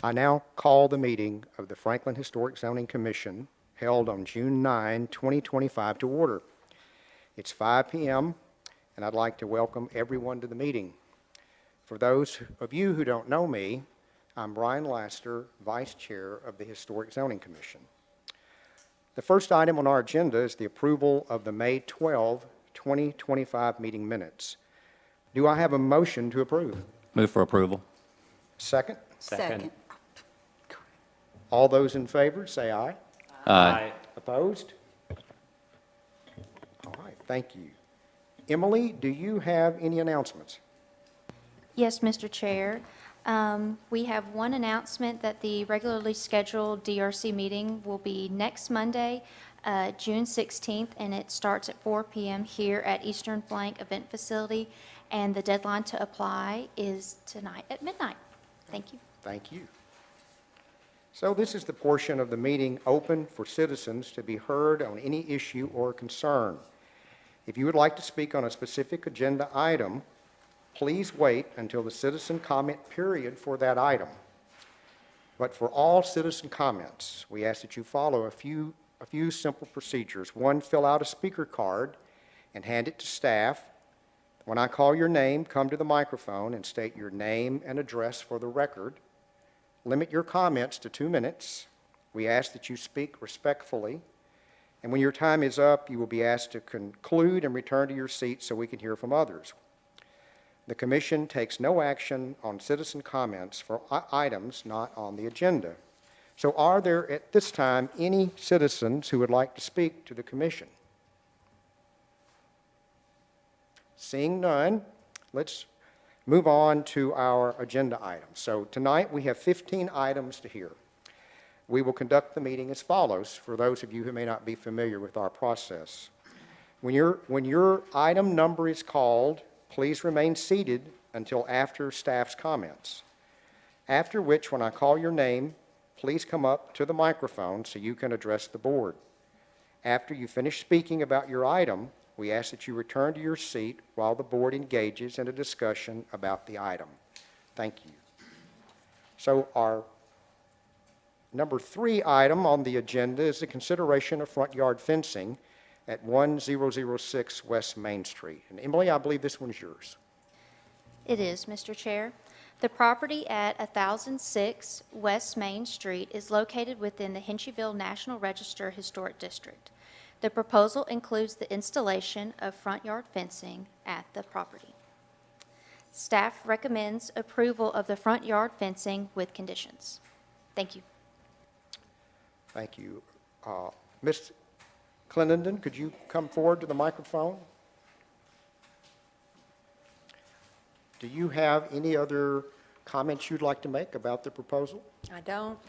I now call the meeting of the Franklin Historic Zoning Commission held on June 9, 2025 to order. It's 5 p.m. and I'd like to welcome everyone to the meeting. For those of you who don't know me, I'm Brian Laster, Vice Chair of the Historic Zoning Commission. The first item on our agenda is the approval of the May 12, 2025 meeting minutes. Do I have a motion to approve? Move for approval. Second? Second. All those in favor, say aye. Aye. Opposed? All right, thank you. Emily, do you have any announcements? Yes, Mr. Chair. We have one announcement that the regularly scheduled DRC meeting will be next Monday, June 16th, and it starts at 4 p.m. here at Eastern Flank Event Facility, and the deadline to apply is tonight at midnight. Thank you. Thank you. So this is the portion of the meeting open for citizens to be heard on any issue or concern. If you would like to speak on a specific agenda item, please wait until the citizen comment period for that item. But for all citizen comments, we ask that you follow a few simple procedures. One, fill out a speaker card and hand it to staff. When I call your name, come to the microphone and state your name and address for the record. Limit your comments to 2 minutes. We ask that you speak respectfully. And when your time is up, you will be asked to conclude and return to your seat so we can hear from others. The Commission takes no action on citizen comments for items not on the agenda. So are there at this time any citizens who would like to speak to the Commission? Seeing none, let's move on to our agenda items. So tonight we have 15 items to hear. We will conduct the meeting as follows for those of you who may not be familiar with our process. When your item number is called, please remain seated until after staff's comments. After which, when I call your name, please come up to the microphone so you can address the board. After you finish speaking about your item, we ask that you return to your seat while the board engages in a discussion about the item. Thank you. So our number 3 item on the agenda is the consideration of front yard fencing at 1006 West Main Street. And Emily, I believe this one's yours. It is, Mr. Chair. The property at 1006 West Main Street is located within the Hinchyville National Register Historic District. The proposal includes the installation of front yard fencing at the property. Staff recommends approval of the front yard fencing with conditions. Thank you. Thank you. Ms. Clendon, could you come forward to the microphone? Do you have any other comments you'd like to make about the proposal? I don't,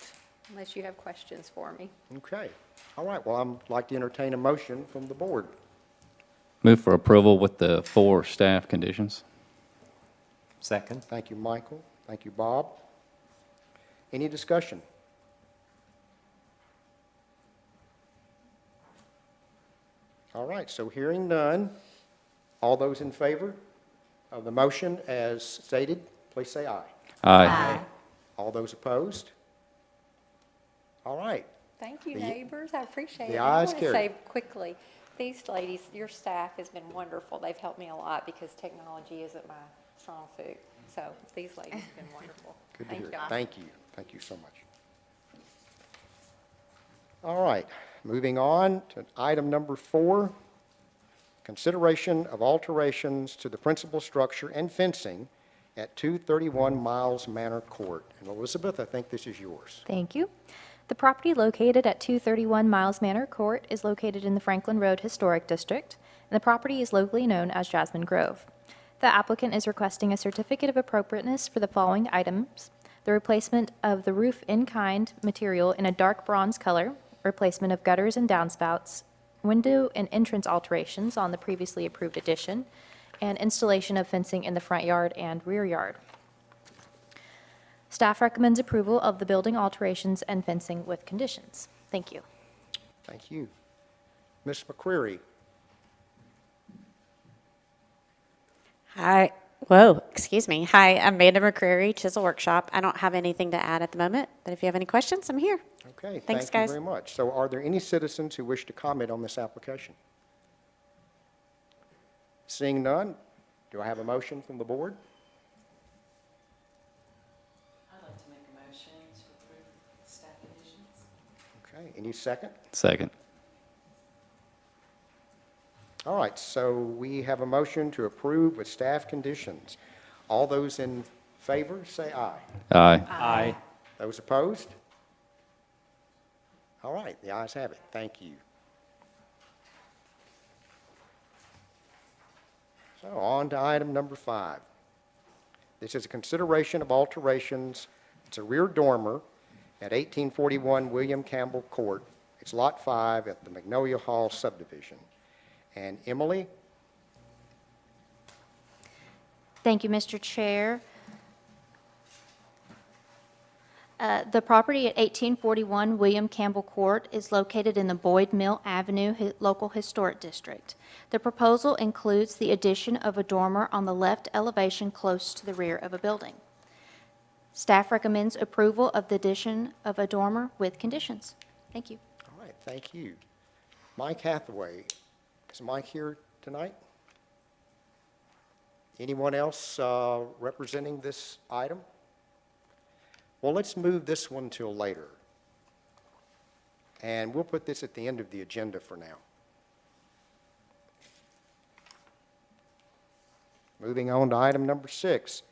unless you have questions for me. Okay. All right. Well, I'd like to entertain a motion from the board. Move for approval with the 4 staff conditions. Second. Thank you, Michael. Thank you, Bob. Any discussion? All right. So hearing none, all those in favor of the motion as stated, please say aye. Aye. All those opposed? All right. Thank you, The- neighbors. I appreciate the it. I ayes want to carry. say quickly, these ladies, your staff has been wonderful. They've helped me a lot because technology isn't my strong suit. So these ladies have been wonderful. Good to Thank hear. y'all. Thank you. Thank you so much. All right, moving on to item number 4, consideration of alterations to the principal structure and fencing at 231 Miles Manor Court. And Elizabeth, I think this is yours. Thank you. The property located at 231 Miles Manor Court is located in the Franklin Road Historic District, and the property is locally known as Jasmine Grove. The applicant is requesting a certificate of appropriateness for the following items: the replacement of the roof in-kind material in a dark bronze color, replacement of gutters and downspouts, window and entrance alterations on the previously approved addition, and installation of fencing in the front yard and rear yard. Staff recommends approval of the building alterations and fencing with conditions. Thank you. Thank you. Ms. McCreary. Hi, Whoa, excuse me. Hi, I'm Amanda McCreary, Chisel Workshop. I don't have anything to add at the moment, but if you have any questions, I'm here. Okay, Thanks, thank you guys. very much. So are there any citizens who wish to comment on this application? Seeing none, do I have a motion from the board? I'd like to make a motion to approve staff conditions. Okay, any second? Second. All right, so we have a motion to approve with staff conditions. All those in favor, say aye. Aye. Aye. Those opposed? All right, the ayes have it. Thank you. So on to item number 5. This is a consideration of alterations. It's a rear dormer at 1841 William Campbell Court. It's Lot 5 at the Magnolia Hall subdivision. And Emily? Thank you, Mr. Chair. The property at 1841 William Campbell Court is located in the Boyd Mill Avenue Local Historic District. The proposal includes the addition of a dormer on the left elevation close to the rear of a building. Staff recommends approval of the addition of a dormer with conditions. Thank you. All right, thank you. Mike Hathaway, is Mike here tonight? Anyone else representing this item? Well, let's move this one till later. And we'll put this at the end of the agenda for now. Moving on to item number 6,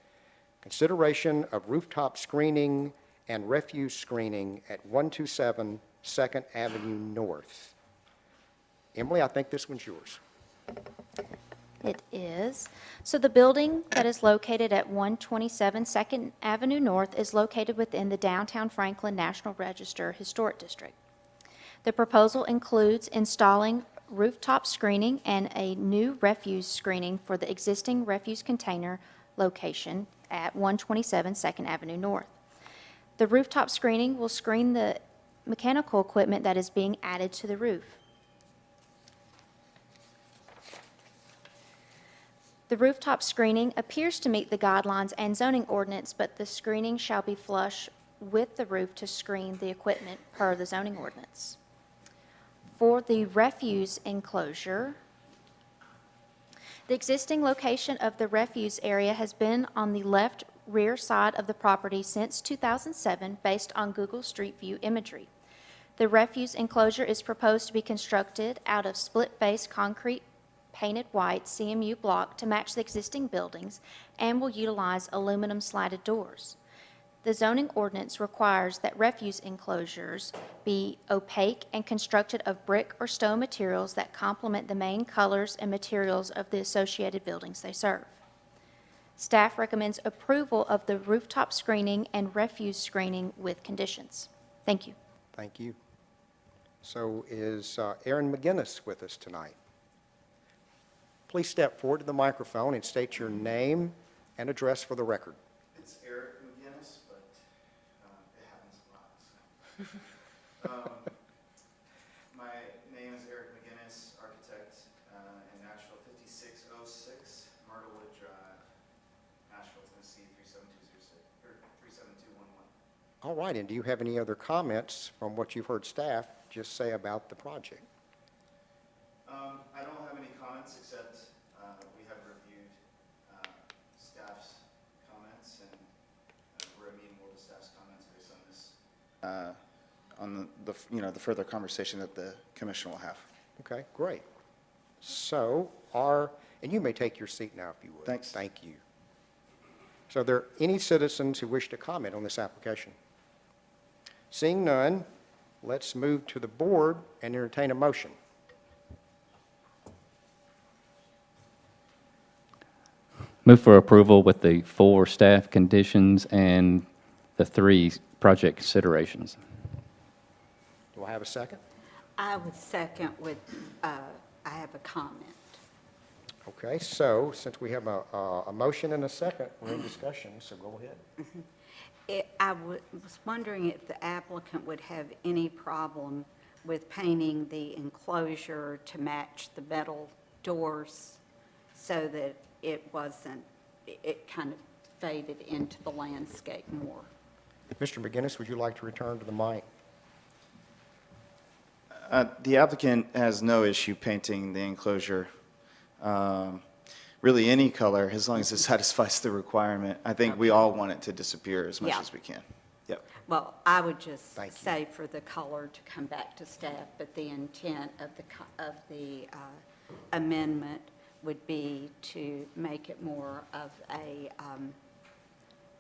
consideration of rooftop screening and refuse screening at 127 2nd Avenue North. Emily, I think this one's yours. It is. So the building that is located at 127 2nd Avenue North is located within the downtown Franklin National Register Historic District. The proposal includes installing rooftop screening and a new refuse screening for the existing refuse container location at 127 2nd Avenue North. The rooftop screening will screen the mechanical equipment that is being added to the roof. The rooftop screening appears to meet the guidelines and zoning ordinance, but the screening shall be flush with the roof to screen the equipment per the zoning ordinance. For the refuse enclosure, the existing location of the refuse area has been on the left rear side of the property since 2007 based on Google Street View imagery. The refuse enclosure is proposed to be constructed out of split-face concrete painted white CMU block to match the existing buildings and will utilize aluminum slatted doors. The zoning ordinance requires that refuse enclosures be opaque and constructed of brick or stone materials that complement the main colors and materials of the associated buildings they serve. Staff recommends approval of the rooftop screening and refuse screening with conditions. Thank you. Thank you. So is Aaron McGinnis with us tonight? Please step forward to the microphone and state your name and address for the record. It's Eric McGinnis, but it happens a lot. So. My name is Eric McGinnis, architect in Nashville, 5606 Myrtlewood Drive, Nashville, Tennessee, 37206 or 37211. All right, and do you have any other comments from what you've heard staff just say about the project? I don't have any comments except we have reviewed staff's comments and we're amenable to staff's comments based on this. On the further conversation that the commission will have. Okay, great. So and you may take your seat now if you would. Thanks. Thank you. So are there any citizens who wish to comment on this application? Seeing none, let's move to the board and entertain a motion. Move for approval with the 4 staff conditions and the 3 project considerations. Do I have a second? I would second with, I have a comment. Okay, so since we have a motion and a second, we're in discussion, so go ahead. I was wondering if the applicant would have any problem with painting the enclosure to match the metal doors so that it wasn't it kind of faded into the landscape more. Mr. McGinnis, would you like to return to the mic? The applicant has no issue painting the enclosure, really any color, as long as it satisfies the requirement. I think we all want it to disappear as much Yeah. as we can. Yep. Well, I would just Thank you. say for the color to come back to staff, but the intent of the amendment would be to make it more of a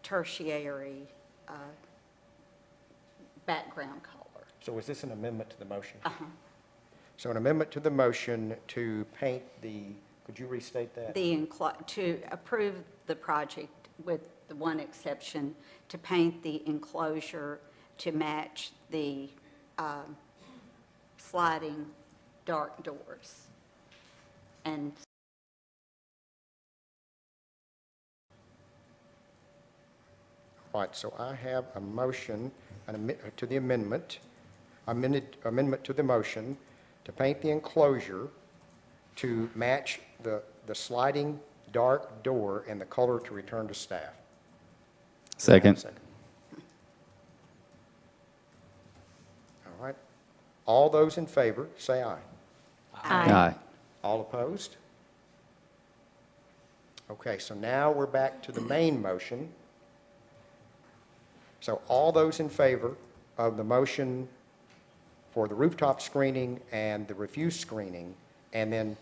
tertiary background color. So is this an amendment to the motion? Uh-huh. So an amendment to the motion to paint could you restate that? To approve the project with the one exception, to paint the enclosure to match the sliding dark doors. And Right, so I have a motion to the amendment to the motion to paint the enclosure to match the sliding dark door and the color to return to staff. Second. All right. All those in favor, say aye. Aye. All opposed? Okay, so now we're back to the main motion. So all those in favor of the motion for the rooftop screening and the refuse screening, and then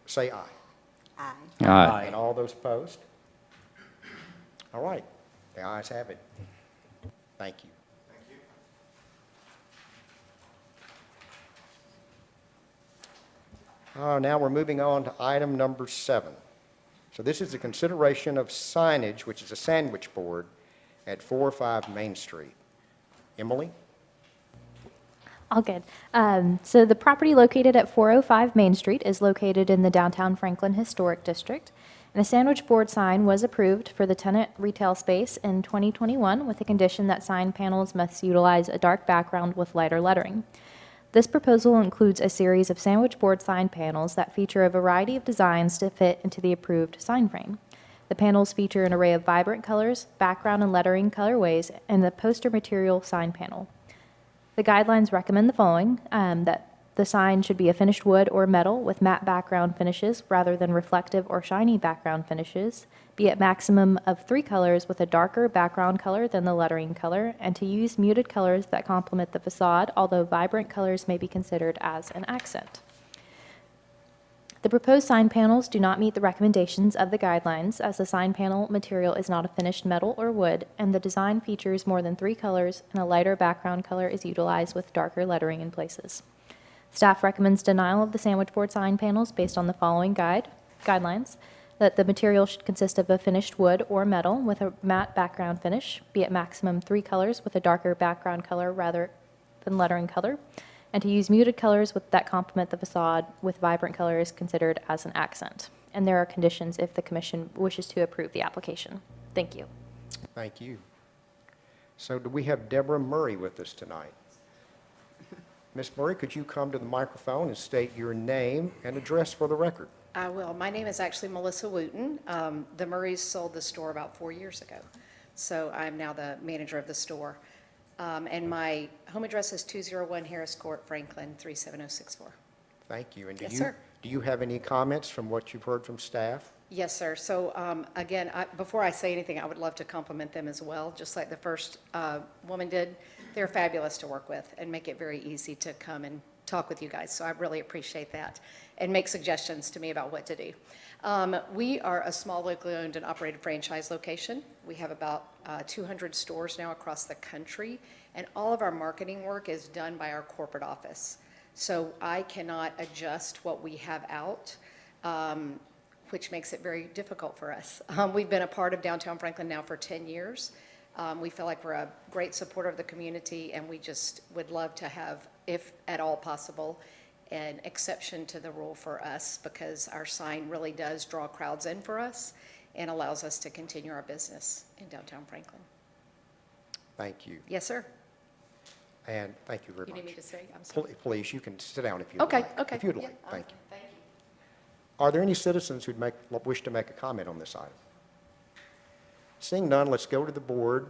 say aye. aye. Aye. And all those opposed? All right, the ayes have it. Thank you. Now we're moving on to item number 7. So this is the consideration of signage, which is a sandwich board at 405 Main Street. Emily? All good. So the property located at 405 Main Street is located in the downtown Franklin Historic District. And a sandwich board sign was approved for the tenant retail space in 2021 with the condition that sign panels must utilize a dark background with lighter lettering. This proposal includes a series of sandwich board sign panels that feature a variety of designs to fit into the approved sign frame. The panels feature an array of vibrant colors, background and lettering colorways, and the poster material sign panel. The guidelines recommend the following, that the sign should be a finished wood or metal with matte background finishes rather than reflective or shiny background finishes, be at maximum of 3 colors with a darker background color than the lettering color, and to use muted colors that complement the facade, although vibrant colors may be considered as an accent. The proposed sign panels do not meet the recommendations of the guidelines, as the sign panel material is not a finished metal or wood, and the design features more than 3 colors, and a lighter background color is utilized with darker lettering in places. Staff recommends denial of the sandwich board sign panels based on the following guidelines: that the material should consist of a finished wood or metal with a matte background finish, be at maximum 3 colors with a darker background color rather than lettering color, and to use muted colors that complement the facade with vibrant colors considered as an accent. And there are conditions if the commission wishes to approve the application. Thank you. Thank you. So do we have Deborah Murray with us tonight? Ms. Murray, could you come to the microphone and state your name and address for the record? I will. My name is actually Melissa Wooten. The Murrays sold the store about 4 years ago, so I'm now the manager of the store. And my home address is 201 Harris Court, Franklin, 37064. Thank you. And Yes, sir. do you have any comments from what you've heard from staff? Yes, sir. So again, before I say anything, I would love to compliment them as well, just like the first woman did. They're fabulous to work with and make it very easy to come and talk with you guys. So I really appreciate that and make suggestions to me about what to do. We are a small locally owned and operated franchise location. We have about 200 stores now across the country, and all of our marketing work is done by our corporate office. So I cannot adjust what we have out, which makes it very difficult for us. We've been a part of Downtown Franklin now for 10 years. We feel like we're a great supporter of the community, and we just would love to have, if at all possible, an exception to the rule for us, because our sign really does draw crowds in for us and allows us to continue our business in downtown Franklin. Thank you. Yes, sir. And thank you very You much. need me to say? I'm sorry. Please, you can sit down if you'd Okay, like. okay. If you'd Yeah, like, thank you. Thank you. Are there any citizens who'd wish to make a comment on this item? Seeing none, let's go to the board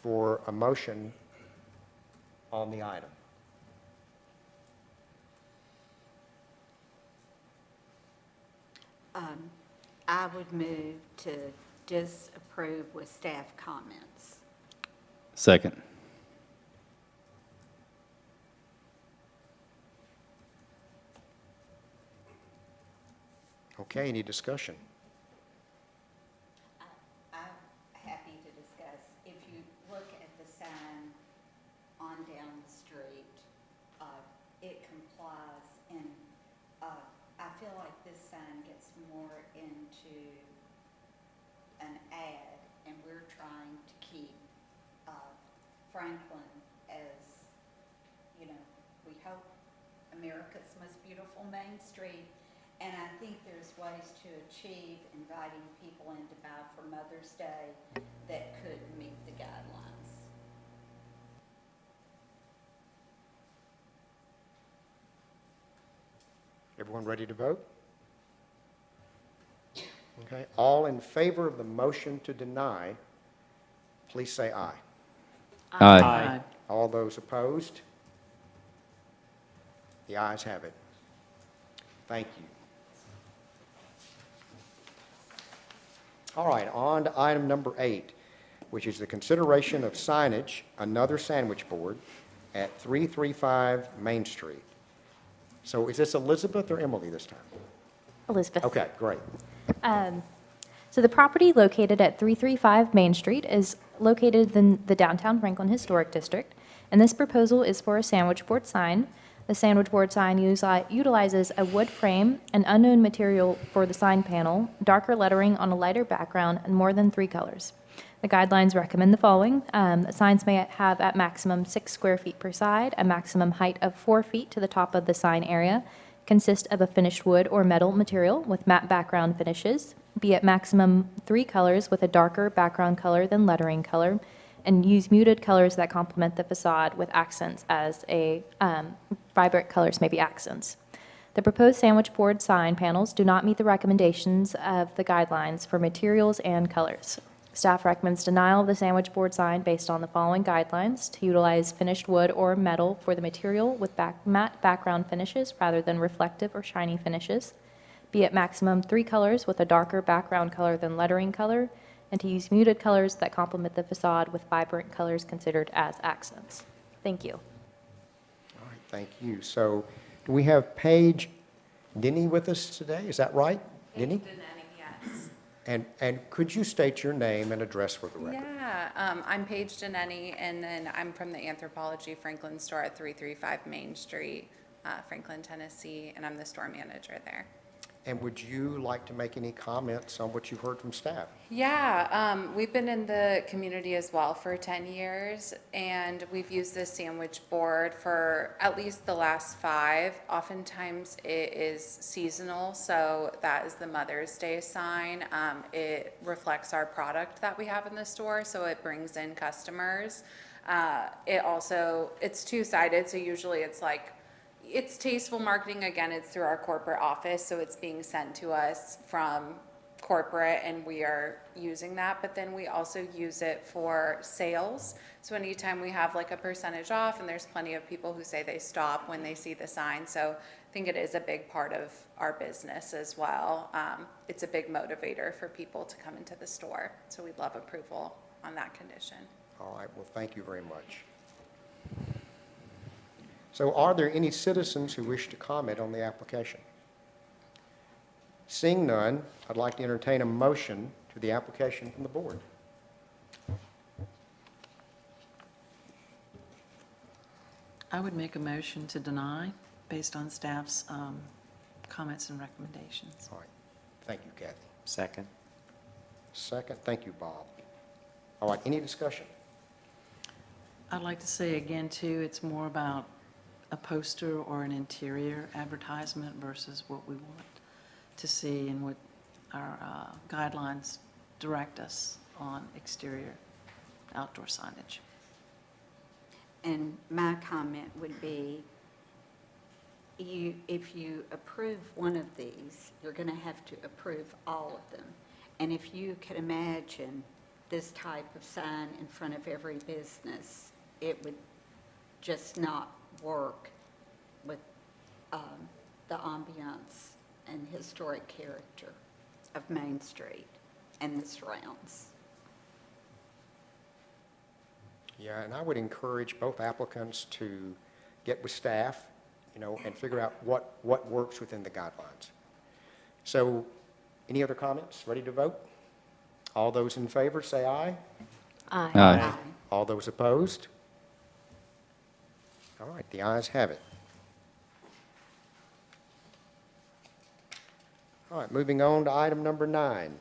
for a motion on the item. I would move to disapprove with staff comments. Second. Okay, any discussion? I'm happy to discuss. If you look at the sign on down the street, it complies, and I feel like this sign gets more into an ad, and we're trying to keep Franklin as, you know, we hope America's most beautiful Main Street. And I think there's ways to achieve inviting people in to buy for Mother's Day that could meet the guidelines. Everyone ready to vote? Okay, all in favor of the motion to deny, please say aye. Aye. All those opposed? The ayes have it. Thank you. All right, on to item number 8, which is the consideration of signage, another sandwich board, at 335 Main Street. So is this Elizabeth or Emily this time? Elizabeth. Okay, great. So the property located at 335 Main Street is located in the downtown Franklin Historic District, and this proposal is for a sandwich board sign. The sandwich board sign utilizes a wood frame, an unknown material for the sign panel, darker lettering on a lighter background, and more than 3 colors. The guidelines recommend the following. Signs may have at maximum 6 square feet per side, a maximum height of 4 feet to the top of the sign area, consist of a finished wood or metal material with matte background finishes, be at maximum 3 colors with a darker background color than lettering color, and use muted colors that complement the facade with accents as vibrant colors may be accents. The proposed sandwich board sign panels do not meet the recommendations of the guidelines for materials and colors. Staff recommends denial of the sandwich board sign based on the following guidelines: to utilize finished wood or metal for the material with matte background finishes rather than reflective or shiny finishes, be at maximum 3 colors with a darker background color than lettering color, and to use muted colors that complement the facade with vibrant colors considered as accents. Thank you. All right, thank you. So do we have Paige Denny with us today? Is that right? Denny? Yes. And could you state your name and address for the record? Yeah, I'm Paige Deneni, and then I'm from the Anthropology Franklin store at 335 Main Street, Franklin, Tennessee, and I'm the store manager there. And would you like to make any comments on what you've heard from staff? Yeah, we've been in the community as well for 10 years, and we've used this sandwich board for at least the last 5. Oftentimes it is seasonal, so that is the Mother's Day sign. It reflects our product that we have in the store, so it brings in customers. It's two-sided, so usually it's tasteful marketing. Again, it's through our corporate office, so it's being sent to us from corporate, and we are using that. But then we also use it for sales. So anytime we have like a percentage off, and there's plenty of people who say they stop when they see the sign. So I think it is a big part of our business as well. It's a big motivator for people to come into the store. So we'd love approval on that condition. All right, well, thank you very much. So are there any citizens who wish to comment on the application? Seeing none, I'd like to entertain a motion to the application from the board. I would make a motion to deny based on staff's comments and recommendations. All right, thank you, Kathy. Second. Second, thank you, Bob. All right, any discussion? I'd like to say again, too, it's more about a poster or an interior advertisement versus what we want to see and what our guidelines direct us on exterior outdoor signage. And my comment would be, if you approve one of these, you're going to have to approve all of them. And if you can imagine this type of sign in front of every business, it would just not work with the ambiance and historic character of Main Street and the surrounds. Yeah, and I would encourage both applicants to get with staff, and figure out what works within the guidelines. So, any other comments? Ready to vote? All those in favor, say aye. Aye. All those opposed? All right, the ayes have it. All right, moving on to item number 9.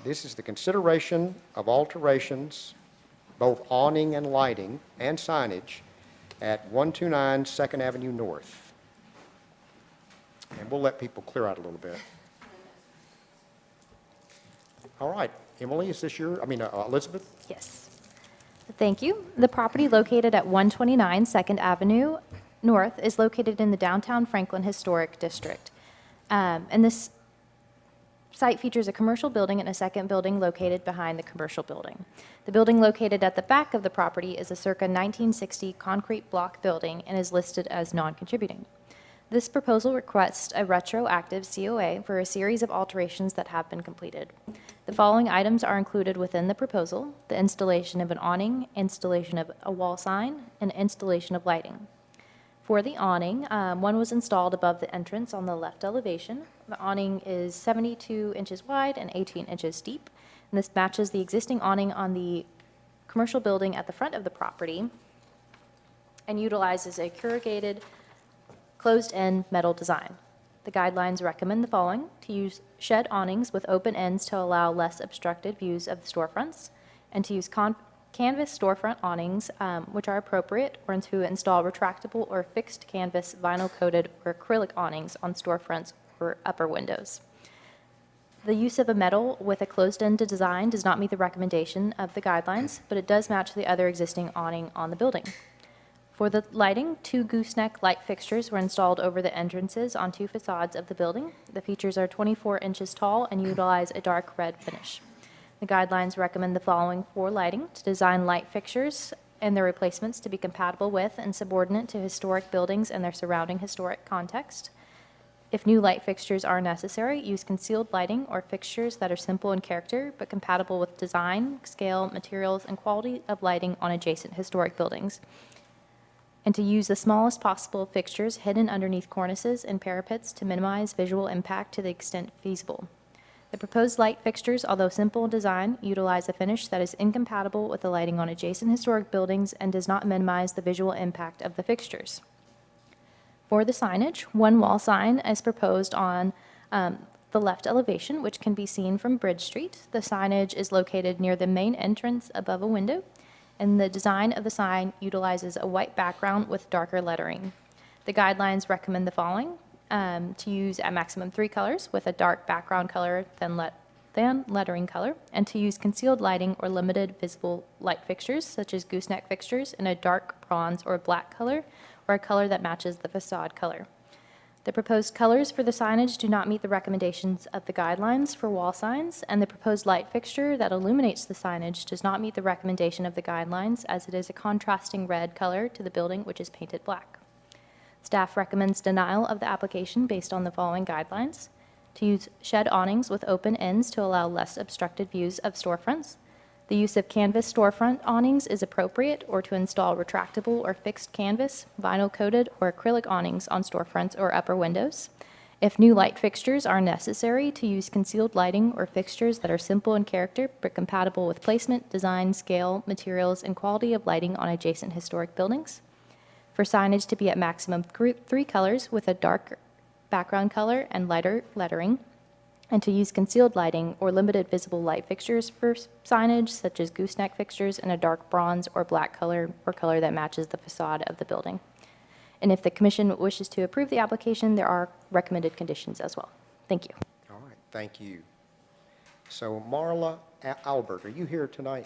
This is the consideration of alterations, both awning and lighting and signage at 129 Second Avenue North. And we'll let people clear out a little bit. All right, Emily, is this Elizabeth? Yes. Thank you. The property located at 129 Second Avenue North is located in the downtown Franklin Historic District. And this site features a commercial building and a second building located behind the commercial building. The building located at the back of the property is a circa 1960 concrete block building and is listed as non-contributing. This proposal requests a retroactive COA for a series of alterations that have been completed. The following items are included within the proposal: the installation of an awning, installation of a wall sign, and installation of lighting. For the awning, one was installed above the entrance on the left elevation. The awning is 72 inches wide and 18 inches deep, and this matches the existing awning on the commercial building at the front of the property and utilizes a corrugated, closed-end metal design. The guidelines recommend the following: to use shed awnings with open ends to allow less obstructed views of the storefronts, and to use canvas storefront awnings, which are appropriate, or to install retractable or fixed canvas vinyl-coated or acrylic awnings on storefronts or upper windows. The use of a metal with a closed-end design does not meet the recommendation of the guidelines, but it does match the other existing awning on the building. For the lighting, 2 gooseneck light fixtures were installed over the entrances on 2 facades of the building. The features are 24 inches tall and utilize a dark red finish. The guidelines recommend the following for lighting: to design light fixtures and their replacements to be compatible with and subordinate to historic buildings and their surrounding historic context. If new light fixtures are necessary, use concealed lighting or fixtures that are simple in character but compatible with design, scale, materials, and quality of lighting on adjacent historic buildings. And to use the smallest possible fixtures hidden underneath cornices and parapets to minimize visual impact to the extent feasible. The proposed light fixtures, although simple in design, utilize a finish that is incompatible with the lighting on adjacent historic buildings and does not minimize the visual impact of the fixtures. For the signage, 1 wall sign is proposed on the left elevation, which can be seen from Bridge Street. The signage is located near the main entrance above a window, and the design of the sign utilizes a white background with darker lettering. The guidelines recommend the following: to use at maximum 3 colors with a dark background color than lettering color, and to use concealed lighting or limited visible light fixtures, such as gooseneck fixtures, in a dark bronze or black color, or a color that matches the facade color. The proposed colors for the signage do not meet the recommendations of the guidelines for wall signs, and the proposed light fixture that illuminates the signage does not meet the recommendation of the guidelines, as it is a contrasting red color to the building, which is painted black. Staff recommends denial of the application based on the following guidelines: to use shed awnings with open ends to allow less obstructed views of storefronts. The use of canvas storefront awnings is appropriate, or to install retractable or fixed canvas, vinyl-coated, or acrylic awnings on storefronts or upper windows. If new light fixtures are necessary, to use concealed lighting or fixtures that are simple in character but compatible with placement, design, scale, materials, and quality of lighting on adjacent historic buildings. For signage to be at maximum 3 colors with a dark background color and lighter lettering, and to use concealed lighting or limited visible light fixtures for signage, such as gooseneck fixtures in a dark bronze or black color, or color that matches the facade of the building. And if the commission wishes to approve the application, there are recommended conditions as well. Thank you. All right, thank you. So Marla Albert, are you here tonight?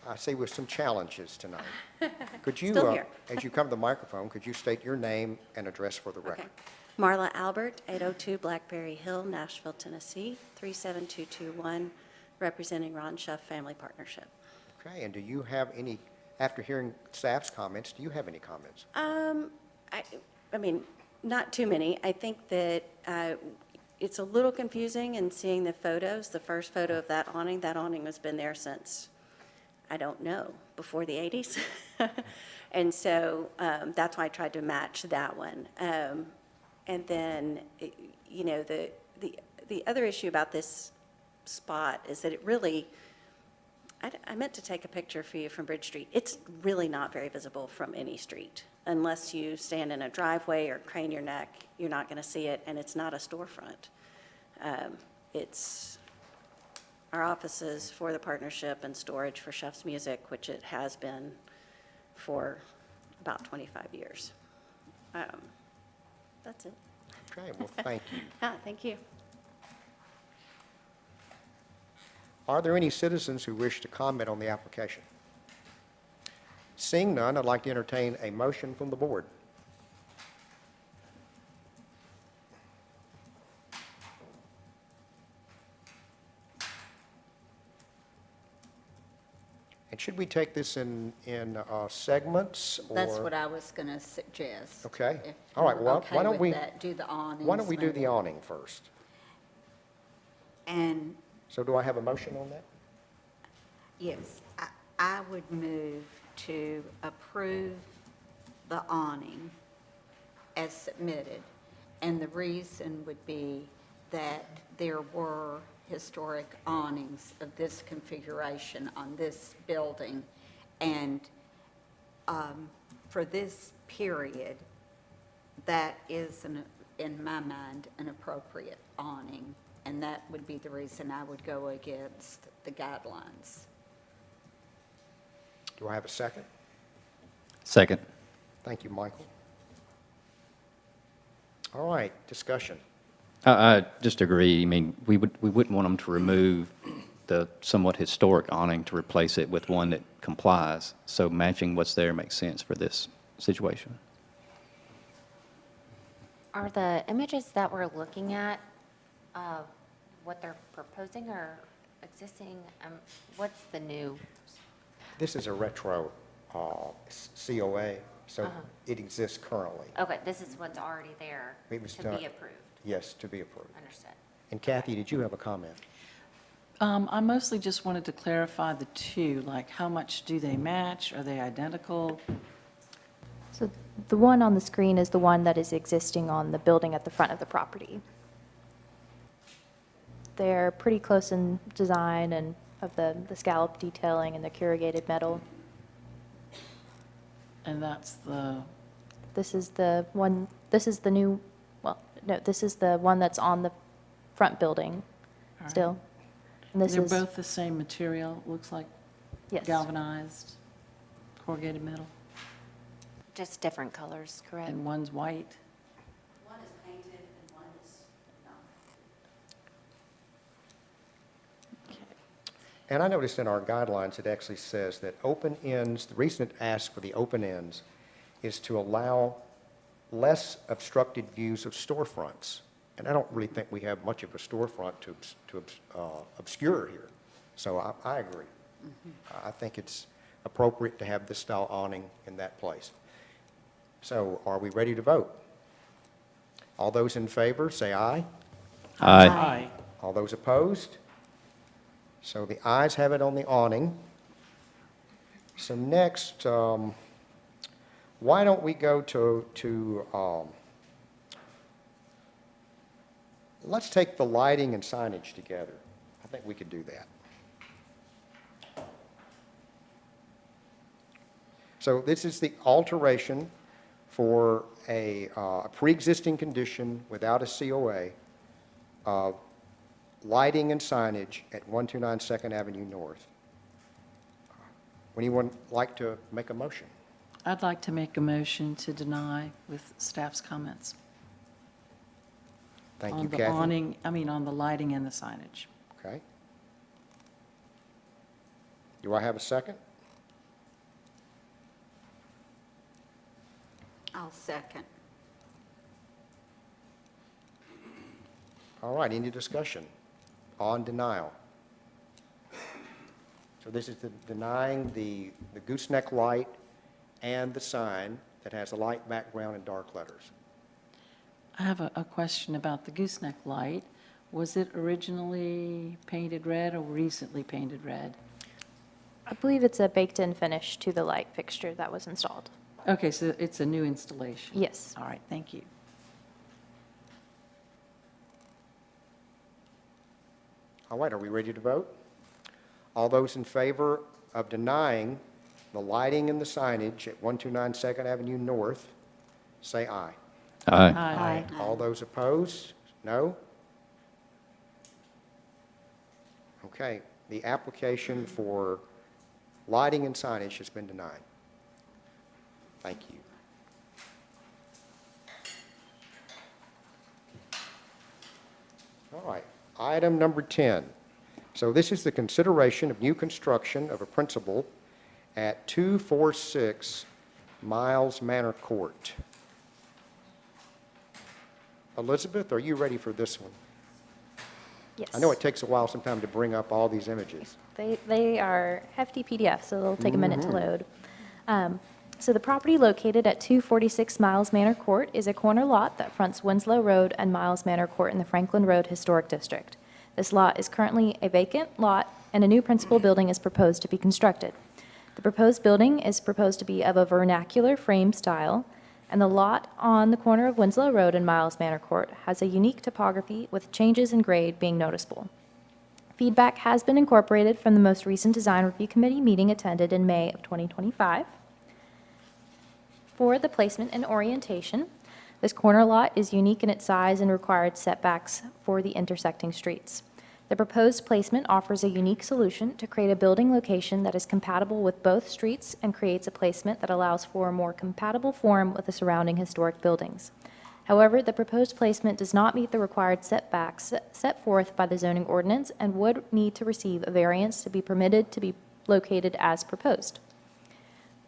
I see with some challenges tonight. Could you, Still here. as you come to the microphone, could you state your name and address for the Okay. record? Marla Albert, 802 Blackberry Hill, Nashville, Tennessee, 37221, representing Ron Schuff Family Partnership. Okay, and do you have any, after hearing staff's comments, do you have any comments? I mean, not too many. I think that it's a little confusing in seeing the photos. The first photo of that awning has been there since, I don't know, before the 80s. And so that's why I tried to match that one. And then, you know, the other issue about this spot is that it really, I meant to take a picture for you from Bridge Street. It's really not very visible from any street. Unless you stand in a driveway or crane your neck, you're not going to see it, and it's not a storefront. It's our offices for the partnership and storage for Schuff's Music, which it has been for about 25 years. That's it. Okay, well, thank you. Thank you. Are there any citizens who wish to comment on the application? Seeing none, I'd like to entertain a motion from the board. And should we take this in segments, or? That's what I was going to suggest. Okay. If All right, you're well, okay why don't with we- that, do the awnings. Why don't we do the maybe. awning first? And So do I have a motion on that? yes, I would move to approve the awning as submitted. And the reason would be that there were historic awnings of this configuration on this building. And for this period, that is, in my mind, an appropriate awning. And that would be the reason I would go against the guidelines. Do I have a second? Second. Thank you, Michael. All right, discussion. I just agree. I mean, we wouldn't want them to remove the somewhat historic awning to replace it with one that complies. So matching what's there makes sense for this situation. Are the images that we're looking at, what they're proposing or existing? What's the new? This is a retro COA, so it exists currently. Okay, this is what's already there It was to done- be approved. Yes, to be approved. Understood. And Kathy, did you have a comment? I mostly just wanted to clarify the two, like how much do they match? Are they identical? So the one on the screen is the one that is existing on the building at the front of the property. They're pretty close in design and of the scallop detailing and the corrugated metal. And that's the, This is the one, this is the new, well, no, this is the one that's on the front building right. still. And this they're is, both the same material, looks like yes. galvanized, corrugated metal, Just different colors, correct? and one's white. One is painted and one is not. And I noticed in our guidelines, it actually says that open ends, the reason it asks for the open ends is to allow less obstructed views of storefronts. And I don't really think we have much of a storefront to obscure here. So I agree. I think it's appropriate to have this style awning in that place. So are we ready to vote? All those in favor, say aye. Aye. All those opposed? So the ayes have it on the awning. So next, why don't we go to let's take the lighting and signage together. I think we could do that. So this is the alteration for a pre-existing condition without a COA of lighting and signage at 129 Second Avenue North. Would anyone like to make a motion? I'd like to make a motion to deny with staff's comments. Thank you, On the Kathy. awning, on the lighting and the signage. Okay. Do I have a second? I'll second. All right, any discussion on denial? So this is denying the gooseneck light and the sign that has a light background and dark letters. I have a question about the gooseneck light. Was it originally painted red or recently painted red? I believe it's a baked-in finish to the light fixture that was installed. Okay, so it's a new installation? Yes. All right, thank you. All right, are we ready to vote? All those in favor of denying the lighting and the signage at 129 Second Avenue North, say aye. Aye. Aye. All those opposed, no? Okay, the application for lighting and signage has been denied. Thank you. All right, item number 10. So this is the consideration of new construction of a principal at 246 Miles Manor Court. Elizabeth, are you ready for this one? Yes. I know it takes a while sometimes to bring up all these images. They are hefty PDFs, so they'll take a minute to load. So the property located at 246 Miles Manor Court is a corner lot that fronts Winslow Road and Miles Manor Court in the Franklin Road Historic District. This lot is currently a vacant lot, and a new principal building is proposed to be constructed. The proposed building is proposed to be of a vernacular frame style, and the lot on the corner of Winslow Road and Miles Manor Court has a unique topography with changes in grade being noticeable. Feedback has been incorporated from the most recent Design Review Committee meeting attended in May of 2025. For the placement and orientation, this corner lot is unique in its size and required setbacks for the intersecting streets. The proposed placement offers a unique solution to create a building location that is compatible with both streets and creates a placement that allows for a more compatible form with the surrounding historic buildings. However, the proposed placement does not meet the required setbacks set forth by the zoning ordinance and would need to receive a variance to be permitted to be located as proposed.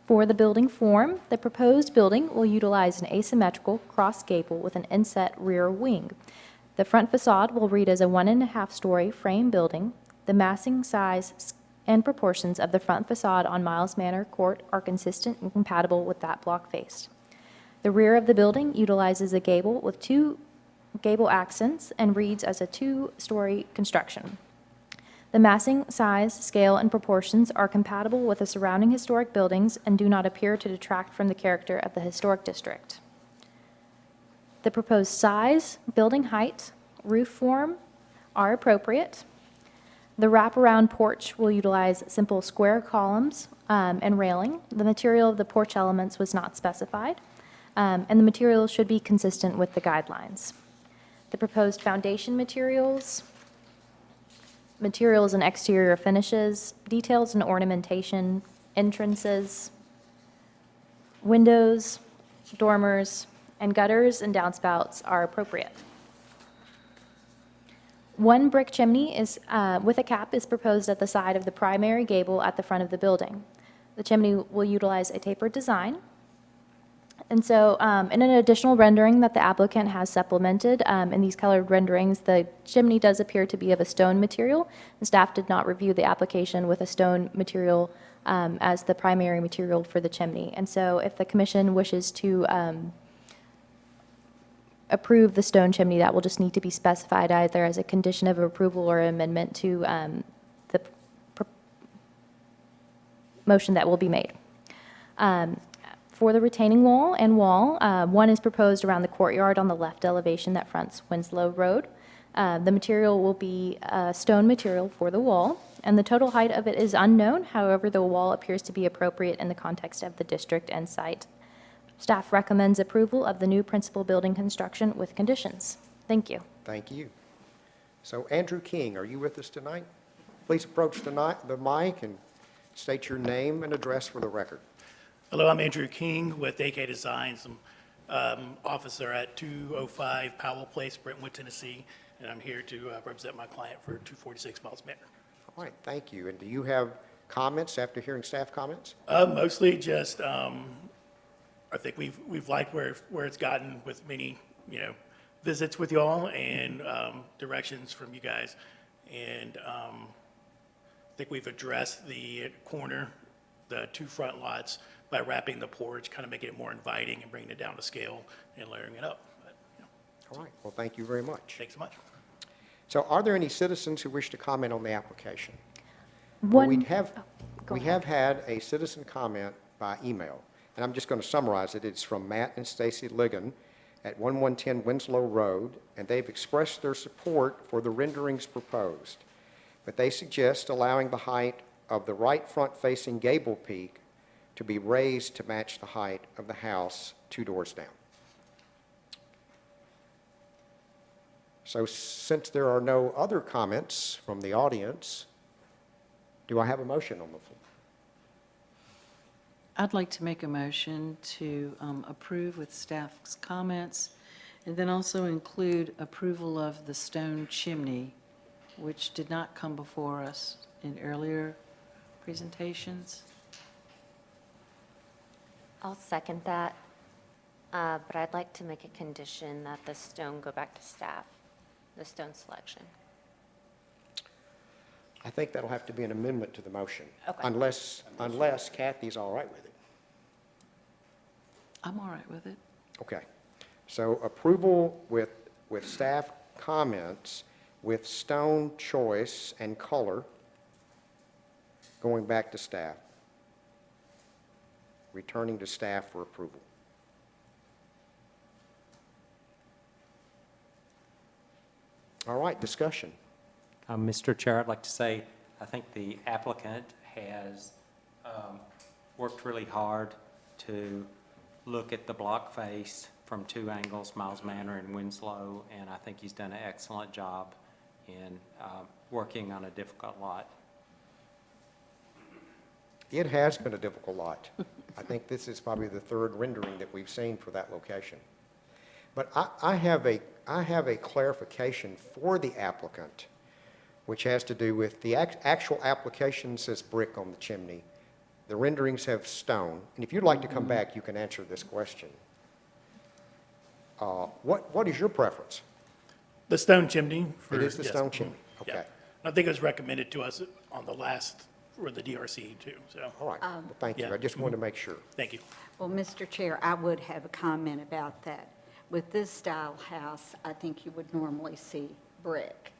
For the building form, the proposed building will utilize an asymmetrical cross gable with an inset rear wing. The front facade will read as a 1.5-story frame building. The massing size and proportions of the front facade on Miles Manor Court are consistent and compatible with that block face. The rear of the building utilizes a gable with 2 gable accents and reads as a 2-story construction. The massing size, scale, and proportions are compatible with the surrounding historic buildings and do not appear to detract from the character of the historic district. The proposed size, building height, roof form are appropriate. The wraparound porch will utilize simple square columns and railing. The material of the porch elements was not specified, and the material should be consistent with the guidelines. The proposed foundation materials and exterior finishes, details and ornamentation, entrances, windows, dormers, and gutters and downspouts are appropriate. 1 brick chimney is, with a cap is proposed at the side of the primary gable at the front of the building. The chimney will utilize a tapered design. And so in an additional rendering that the applicant has supplemented, in these colored renderings, the chimney does appear to be of a stone material, and staff did not review the application with a stone material as the primary material for the chimney. And so if the commission wishes to approve the stone chimney, that will just need to be specified either as a condition of approval or amendment to the motion that will be made. For the retaining wall and wall, one is proposed around the courtyard on the left elevation that fronts Winslow Road. The material will be stone material for the wall, and the total height of it is unknown. However, the wall appears to be appropriate in the context of the district and site. Staff recommends approval of the new principal building construction with conditions. Thank you. Thank you. So Andrew King, are you with us tonight? Please approach the mic and state your name and address for the record. Hello, I'm Andrew King with AK Designs. I'm officer at 205 Powell Place, Brentwood, Tennessee, and I'm here to represent my client for 246 Miles Manor. All right, thank you. And do you have comments after hearing staff comments? Mostly just I think we've liked where it's gotten with many, visits with y'all and directions from you guys. And I think we've addressed the corner, the two front lots, by wrapping the porch, kind of making it more inviting and bringing it down to scale and layering it up. But, All right, well, thank you very much. thanks so much. So are there any citizens who wish to comment on the application? One, We go have had a citizen comment by email, and I'm just going to summarize it. It's from Matt and Stacy Ligon at 1110 Winslow Road, and they've expressed their support for the renderings proposed. But they suggest allowing the height of the right front-facing gable peak to be raised to match the height of the house 2 doors down. So since there are no other comments from the audience, do I have a motion on the floor? I'd like to make a motion to approve with staff's comments, and then also include approval of the stone chimney, which did not come before us in earlier presentations. I'll second that, but I'd like to make a condition that the stone go back to staff, the stone selection. I think that'll have to be an amendment to the motion. Okay. Unless Kathy's all right with it. I'm all right with it. Okay. So approval with staff comments, with stone choice and color, going back to staff, returning to staff for approval. All right, discussion. Mr. Chair, I'd like to say, I think the applicant has worked really hard to look at the block face from 2 angles, Miles Manor and Winslow, and I think he's done an excellent job in working on a difficult lot. It has been a difficult lot. I think this is probably the 3rd rendering that we've seen for that location. But I have a clarification for the applicant, which has to do with the actual application says brick on the chimney. The renderings have stone. And if you'd like to come back, you can answer this question. What is your preference? The stone chimney. It is the yes. stone chimney, Yeah. okay. I think it was recommended to us on the last, for the DRC too, so, All right, well, thank you. yeah. I just wanted to make sure. thank you. Well, Mr. Chair, I would have a comment about that. With this style house, I think you would normally see brick.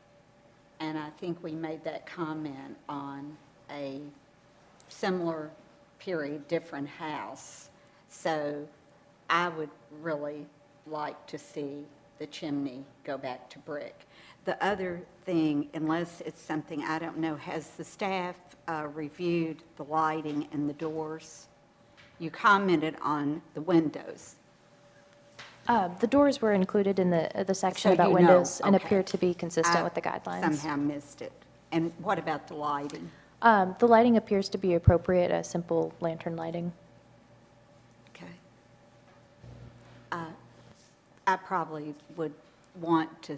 And I think we made that comment on a similar period, different house. So I would really like to see the chimney go back to brick. The other thing, unless it's something I don't know, has the staff reviewed the lighting and the doors? You commented on the windows. The doors were included in the section So about you know, windows and okay. appear to be consistent I with the guidelines. Somehow missed it. And what about the lighting? The lighting appears to be appropriate, a simple lantern lighting. Okay. I probably would want to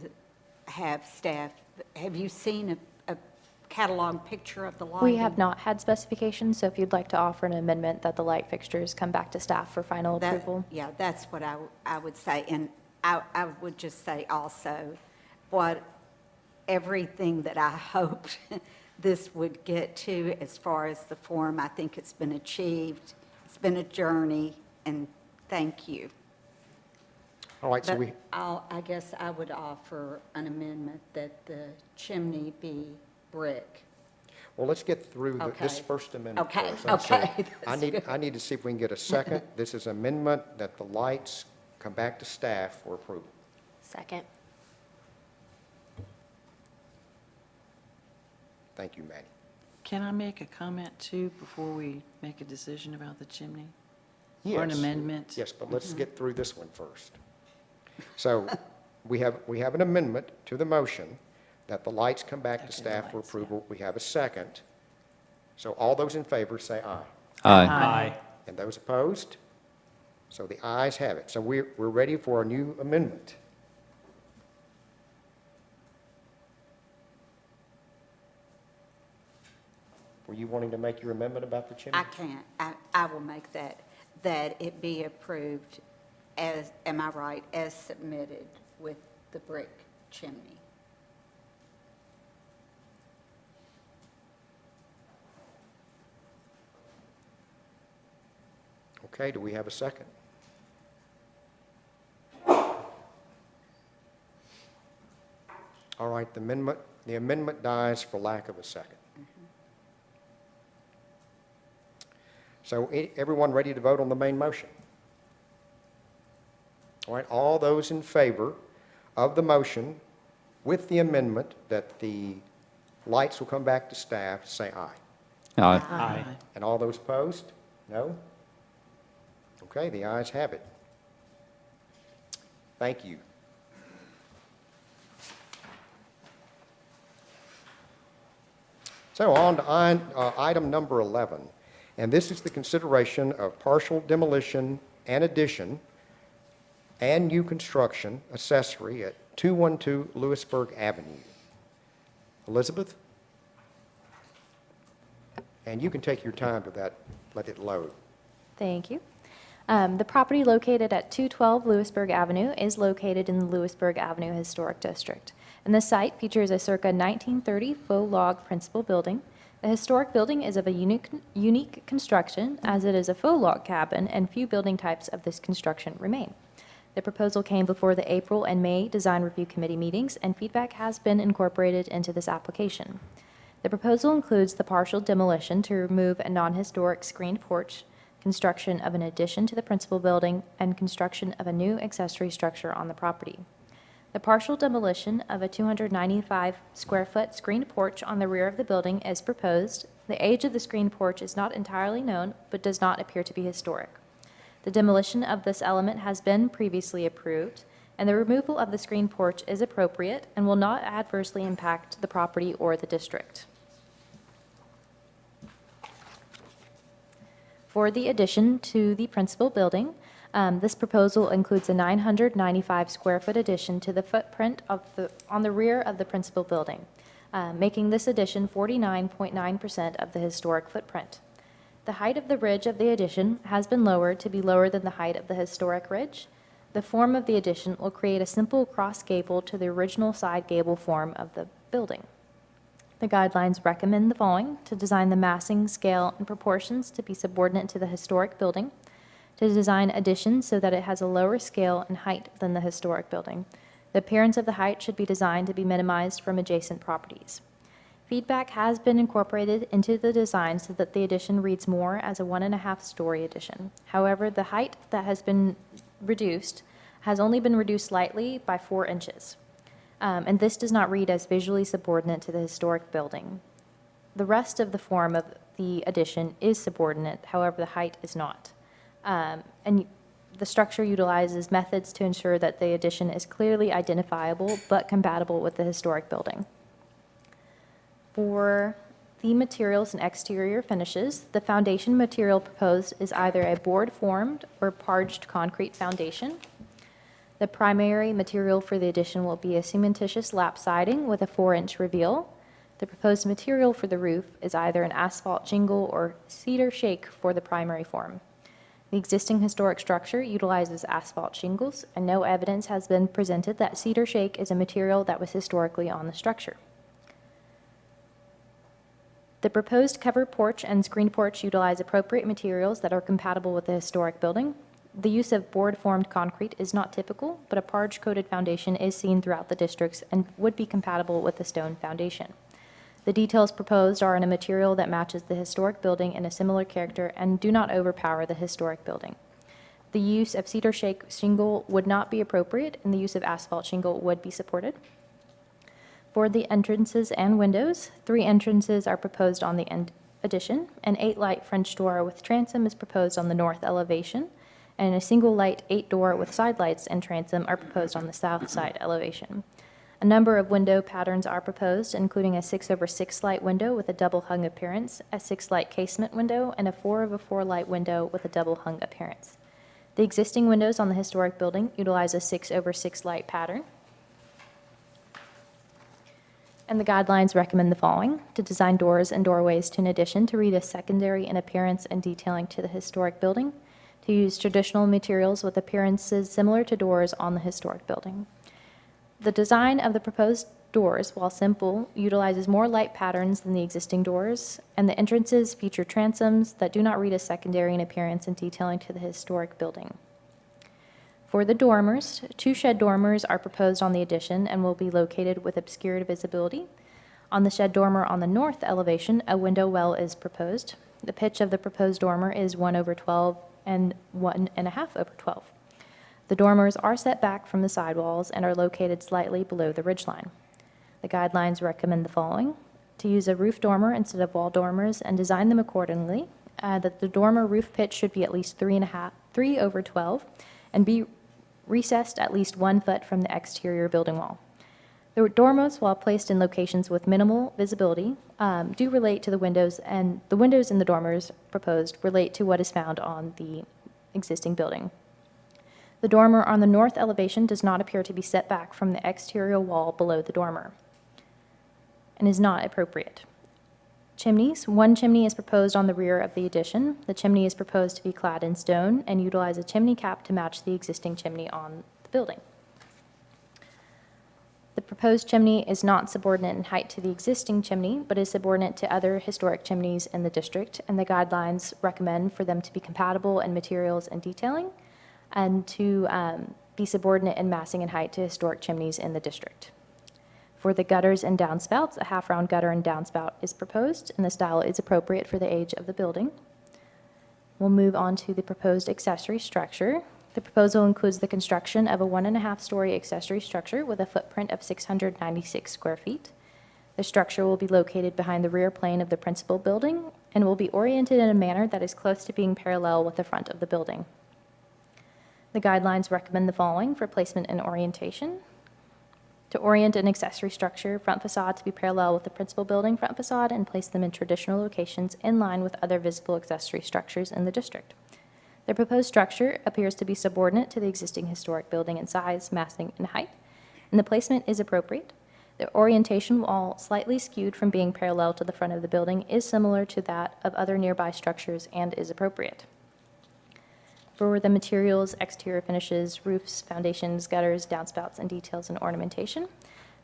have staff, have you seen a catalog picture of the lighting? We have not had specifications, so if you'd like to offer an amendment that the light fixtures come back to staff for final That- approval. Yeah, that's what I would say. And I would just say also, everything that I hoped this would get to as far as the form, I think it's been achieved. It's been a journey, and thank you. All right, so But we, I guess I would offer an amendment that the chimney be brick. well, let's get through this Okay. first amendment Okay, first. So okay. I need to see if we can get a second. This is amendment that the lights come back to staff for approval. Second. Thank you, Maddie. Can I make a comment too before we make a decision about the chimney? Or an Yes. amendment? Yes, but let's get through this one first. So we have an amendment to the motion that the lights come back to Okay, staff for lights, yeah. approval. We have a second. So all those in favor say aye. Aye. And those opposed? So the ayes have it. So we're ready for a new amendment. Were you wanting to make your amendment about the chimney? I can't. I will make that. that it be approved as, am I right, as submitted with the brick chimney. Okay, do we have a second? All right, the amendment dies for lack of a second. So everyone ready to vote on the main motion? All right, all those in favor of the motion with the amendment that the lights will come back to staff, say aye. Aye. Aye. And all those opposed? No? Okay, the ayes have it. Thank you. So on to item number 11, and this is the consideration of partial demolition and addition and new construction accessory at 212 Lewisburg Avenue. Elizabeth? And you can take your time to that, let it load. Thank you. The property located at 212 Lewisburg Avenue is located in the Lewisburg Avenue Historic District. And the site features a circa 1930 faux log principal building. The historic building is of a unique construction, as it is a faux log cabin, and few building types of this construction remain. The proposal came before the April and May Design Review Committee meetings, and feedback has been incorporated into this application. The proposal includes the partial demolition to remove a non-historic screened porch, construction of an addition to the principal building, and construction of a new accessory structure on the property. The partial demolition of a 295-square-foot screened porch on the rear of the building is proposed. The age of the screened porch is not entirely known, but does not appear to be historic. The demolition of this element has been previously approved, and the removal of the screened porch is appropriate and will not adversely impact the property or the district. For the addition to the principal building, this proposal includes a 995-square-foot addition to the footprint on the rear of the principal building, making this addition 49.9% of the historic footprint. The height of the ridge of the addition has been lowered to be lower than the height of the historic ridge. The form of the addition will create a simple cross gable to the original side gable form of the building. The guidelines recommend the following: to design the massing, scale, and proportions to be subordinate to the historic building, to design additions so that it has a lower scale and height than the historic building. The appearance of the height should be designed to be minimized from adjacent properties. Feedback has been incorporated into the design so that the addition reads more as a 1.5-story addition. However, the height that has been reduced has only been reduced slightly by 4 inches. And this does not read as visually subordinate to the historic building. The rest of the form of the addition is subordinate, however, the height is not. And the structure utilizes methods to ensure that the addition is clearly identifiable but compatible with the historic building. For the materials and exterior finishes, the foundation material proposed is either a board-formed or parged concrete foundation. The primary material for the addition will be a cementitious lap siding with a 4-inch reveal. The proposed material for the roof is either an asphalt shingle or cedar shake for the primary form. The existing historic structure utilizes asphalt shingles, and no evidence has been presented that cedar shake is a material that was historically on the structure. The proposed covered porch and screened porch utilize appropriate materials that are compatible with the historic building. The use of board-formed concrete is not typical, but a parge-coated foundation is seen throughout the districts and would be compatible with the stone foundation. The details proposed are in a material that matches the historic building in a similar character and do not overpower the historic building. The use of cedar shake shingle would not be appropriate, and the use of asphalt shingle would be supported. For the entrances and windows, 3 entrances are proposed on the addition. An 8-light French door with transom is proposed on the north elevation, and a single light 8-door with side lights and transom are proposed on the south side elevation. A number of window patterns are proposed, including a 6/6 light window with a double hung appearance, a 6-light casement window, and a 4/4 light window with a double hung appearance. The existing windows on the historic building utilize a 6/6 light pattern. And the guidelines recommend the following: to design doors and doorways to an addition to read as secondary in appearance and detailing to the historic building, to use traditional materials with appearances similar to doors on the historic building. The design of the proposed doors, while simple, utilizes more light patterns than the existing doors, and the entrances feature transoms that do not read as secondary in appearance and detailing to the historic building. For the dormers, 2 shed dormers are proposed on the addition and will be located with obscured visibility. On the shed dormer on the north elevation, a window well is proposed. The pitch of the proposed dormer is 1/12 and 1.5/12. The dormers are set back from the sidewalls and are located slightly below the ridgeline. The guidelines recommend the following: to use a roof dormer instead of wall dormers and design them accordingly, that the dormer roof pitch should be at least 3/12 and be recessed at least 1 foot from the exterior building wall. The dormers, while placed in locations with minimal visibility, do relate to the windows, and the windows in the dormers proposed relate to what is found on the existing building. The dormer on the north elevation does not appear to be set back from the exterior wall below the dormer and is not appropriate. Chimneys. 1 chimney is proposed on the rear of the addition. The chimney is proposed to be clad in stone and utilize a chimney cap to match the existing chimney on the building. The proposed chimney is not subordinate in height to the existing chimney, but is subordinate to other historic chimneys in the district, and the guidelines recommend for them to be compatible in materials and detailing, and to be subordinate in massing and height to historic chimneys in the district. For the gutters and downspouts, a half-round gutter and downspout is proposed, and the style is appropriate for the age of the building. We'll move on to the proposed accessory structure. The proposal includes the construction of a 1.5-story accessory structure with a footprint of 696 square feet. The structure will be located behind the rear plane of the principal building and will be oriented in a manner that is close to being parallel with the front of the building. The guidelines recommend the following for placement and orientation: to orient an accessory structure front facade to be parallel with the principal building front facade and place them in traditional locations in line with other visible accessory structures in the district. The proposed structure appears to be subordinate to the existing historic building in size, massing, and height, and the placement is appropriate. The orientation, while slightly skewed from being parallel to the front of the building, is similar to that of other nearby structures and is appropriate. For the materials, exterior finishes, roofs, foundations, gutters, downspouts, and details and ornamentation,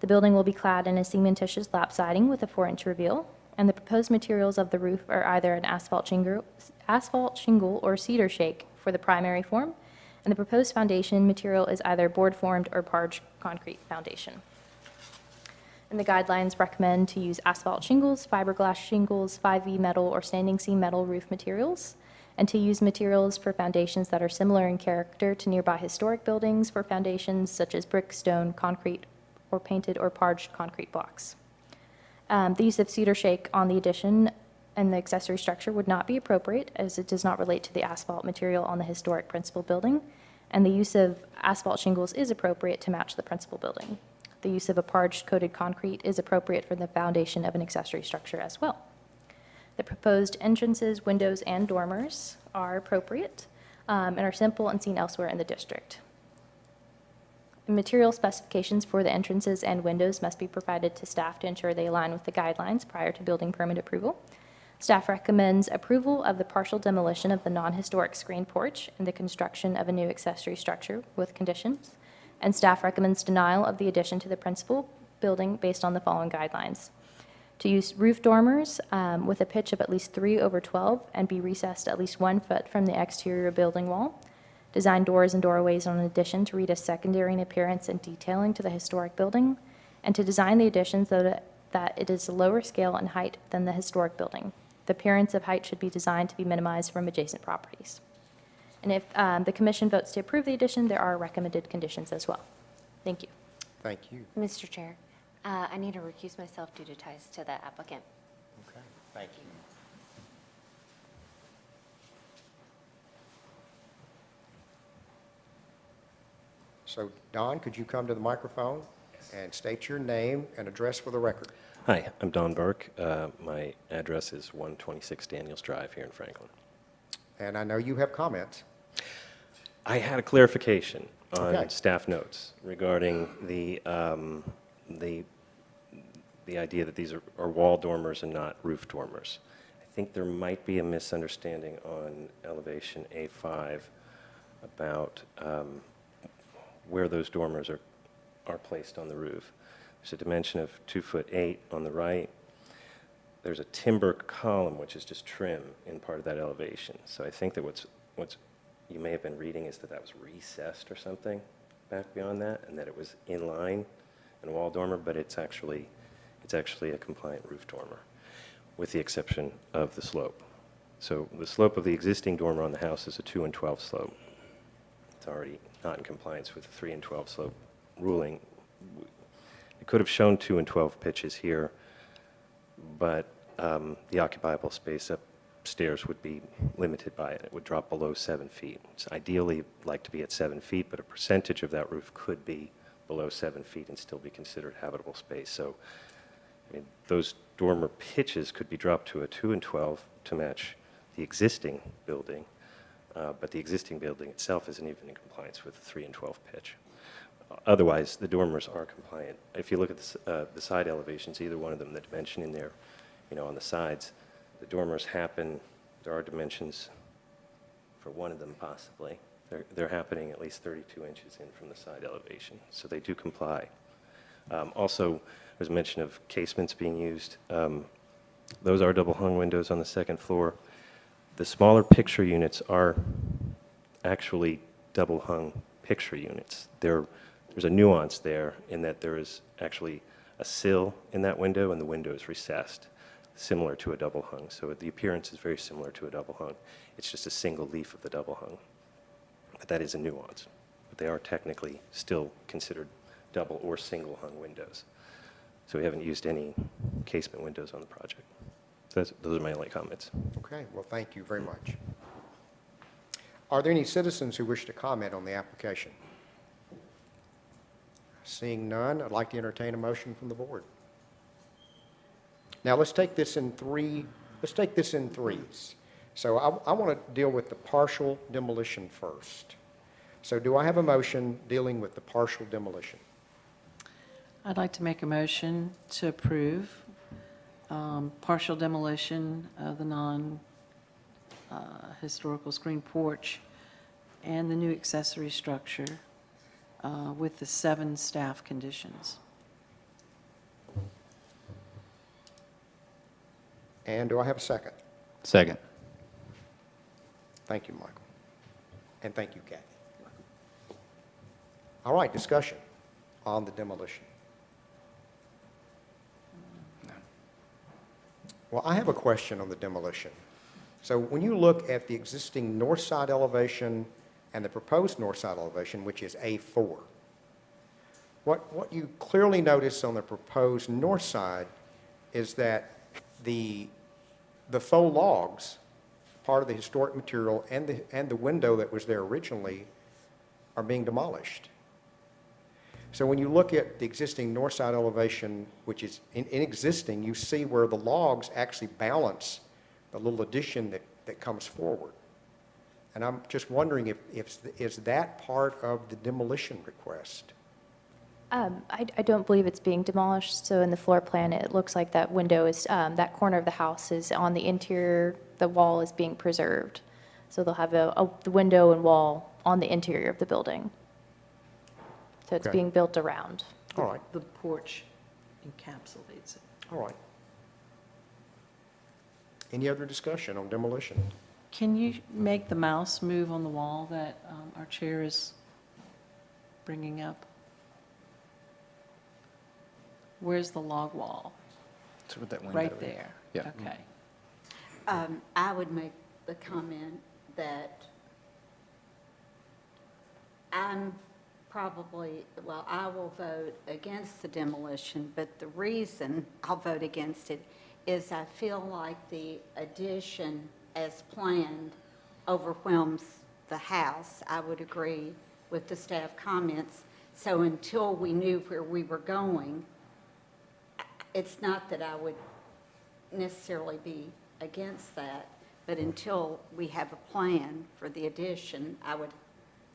the building will be clad in a cementitious lap siding with a 4-inch reveal, and the proposed materials of the roof are either an asphalt shingle or cedar shake for the primary form, and the proposed foundation material is either board-formed or parged concrete foundation. And the guidelines recommend to use asphalt shingles, fiberglass shingles, 5E metal, or standing seam metal roof materials, and to use materials for foundations that are similar in character to nearby historic buildings for foundations such as brick, stone, concrete, or painted or parged concrete blocks. The use of cedar shake on the addition and the accessory structure would not be appropriate, as it does not relate to the asphalt material on the historic principal building, and the use of asphalt shingles is appropriate to match the principal building. The use of a parged coated concrete is appropriate for the foundation of an accessory structure as well. The proposed entrances, windows, and dormers are appropriate and are simple and seen elsewhere in the district. Material specifications for the entrances and windows must be provided to staff to ensure they align with the guidelines prior to building permit approval. Staff recommends approval of the partial demolition of the non-historic screen porch and the construction of a new accessory structure with conditions. And staff recommends denial of the addition to the principal building based on the following guidelines: to use roof dormers with a pitch of at least 3/12 and be recessed at least 1 foot from the exterior building wall. Design doors and doorways on an addition to read as secondary in appearance and detailing to the historic building, and to design the addition so that it is a lower scale and height than the historic building. The appearance of height should be designed to be minimized from adjacent properties. And if the commission votes to approve the addition, there are recommended conditions as well. Thank you. Thank you. Mr. Chair, I need to recuse myself due to ties to the applicant. Okay, thank you. So, Don, could you come to the microphone and state your name and address for the record? Hi, I'm Don Burke. My address is 126 Daniels Drive here in Franklin. And I know you have comments. I had a clarification on Okay. staff notes regarding the idea that these are wall dormers and not roof dormers. I think there might be a misunderstanding on elevation A5 about where those dormers are placed on the roof. There's a dimension of 2'8" on the right. There's a timber column, which is just trim in part of that elevation. So I think that what's you may have been reading is that that was recessed or something back beyond that, and that it was in line and a wall dormer, but it's actually a compliant roof dormer, with the exception of the slope. So the slope of the existing dormer on the house is a 2 and 12 slope. It's already not in compliance with the 3 and 12 slope ruling. It could have shown 2 and 12 pitches here, but the occupiable space upstairs would be limited by it. It would drop below 7 feet. It's ideally like to be at 7 feet, but a percentage of that roof could be below 7 feet and still be considered habitable space. So, I mean, those dormer pitches could be dropped to a 2 and 12 to match the existing building, but the existing building itself isn't even in compliance with the 3 and 12 pitch. Otherwise, the dormers are compliant. If you look at the side elevations, either one of them, the dimension in there, on the sides, the dormers happen, there are dimensions for one of them possibly. They're happening at least 32 inches in from the side elevation, so they do comply. Also, there's mention of casements being used. Those are double hung windows on the second floor. The smaller picture units are actually double hung picture units. There's a nuance there in that there is actually a sill in that window and the window is recessed, similar to a double hung. So the appearance is very similar to a double hung. It's just a single leaf of the double hung. But that is a nuance. But they are technically still considered double or single hung windows. So we haven't used any casement windows on the project. Those are my only comments. Okay, well, thank you very much. Are there any citizens who wish to comment on the application? Seeing none, I'd like to entertain a motion from the board. Now, let's take this in threes. So I want to deal with the partial demolition first. So do I have a motion dealing with the partial demolition? I'd like to make a motion to approve partial demolition of the non-historical screen porch and the new accessory structure with the 7 staff conditions. And do I have a second? Second. Thank you, Michael. And thank you, Kathy. All right, discussion on the demolition. Well, I have a question on the demolition. So when you look at the existing north side elevation and the proposed north side elevation, which is A4, what you clearly notice on the proposed north side is that the faux logs, part of the historic material, and the window that was there originally are being demolished. So when you look at the existing north side elevation, which is in existing, you see where the logs actually balance the little addition that comes forward. And I'm just wondering is that part of the demolition request? I don't believe it's being demolished, so in the floor plan, it looks like that window is, that corner of the house is on the interior, the wall is being preserved. So they'll have the window and wall on the interior of the building. So it's Okay. being built around. All right, The porch encapsulates it. all right. Any other discussion on demolition? Can you make the mouse move on the wall that our chair is bringing up? Where's the log wall? So with that window. Right there? Yeah. Okay. I would make the comment that I'm probably, well, I will vote against the demolition, but the reason I'll vote against it is I feel like the addition as planned overwhelms the house. I would agree with the staff comments. So until we knew where we were going, it's not that I would necessarily be against that, but until we have a plan for the addition, I would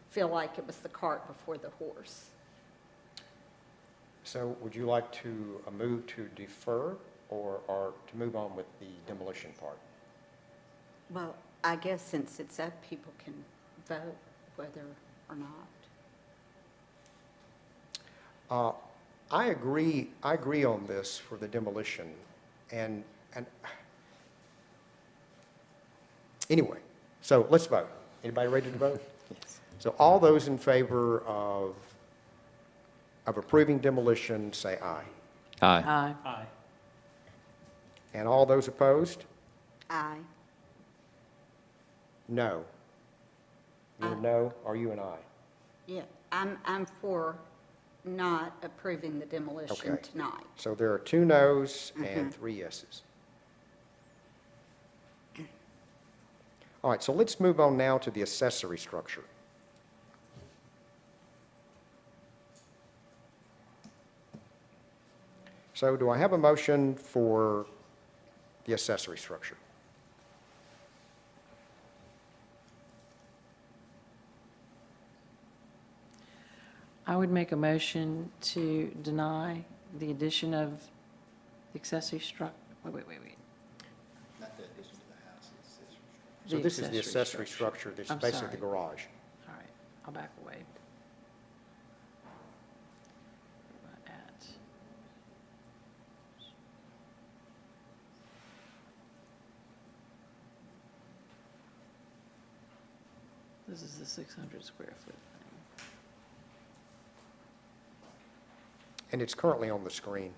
feel like it was the cart before the horse. So would you like to move to defer or to move on with the demolition part? Well, I guess since it's up, people can vote whether or not. I agree on this for the demolition, and anyway, so let's vote. Anybody ready to vote? Yes. So all those in favor of approving demolition, say aye. Aye. Aye. Aye. And all those opposed? Aye. No. You're no, or you and I? Yeah, I'm for not approving the demolition Okay. tonight. So there are 2 noes and 3 yeses. All right, so let's move on now to the accessory structure. So do I have a motion for the accessory structure? I would make a motion to deny the addition of the accessory wait. So this is the accessory structure, that's I'm basically the sorry. garage. All right, I'll back away. Where am I at? This is the 600 square foot thing. And it's currently on the screen.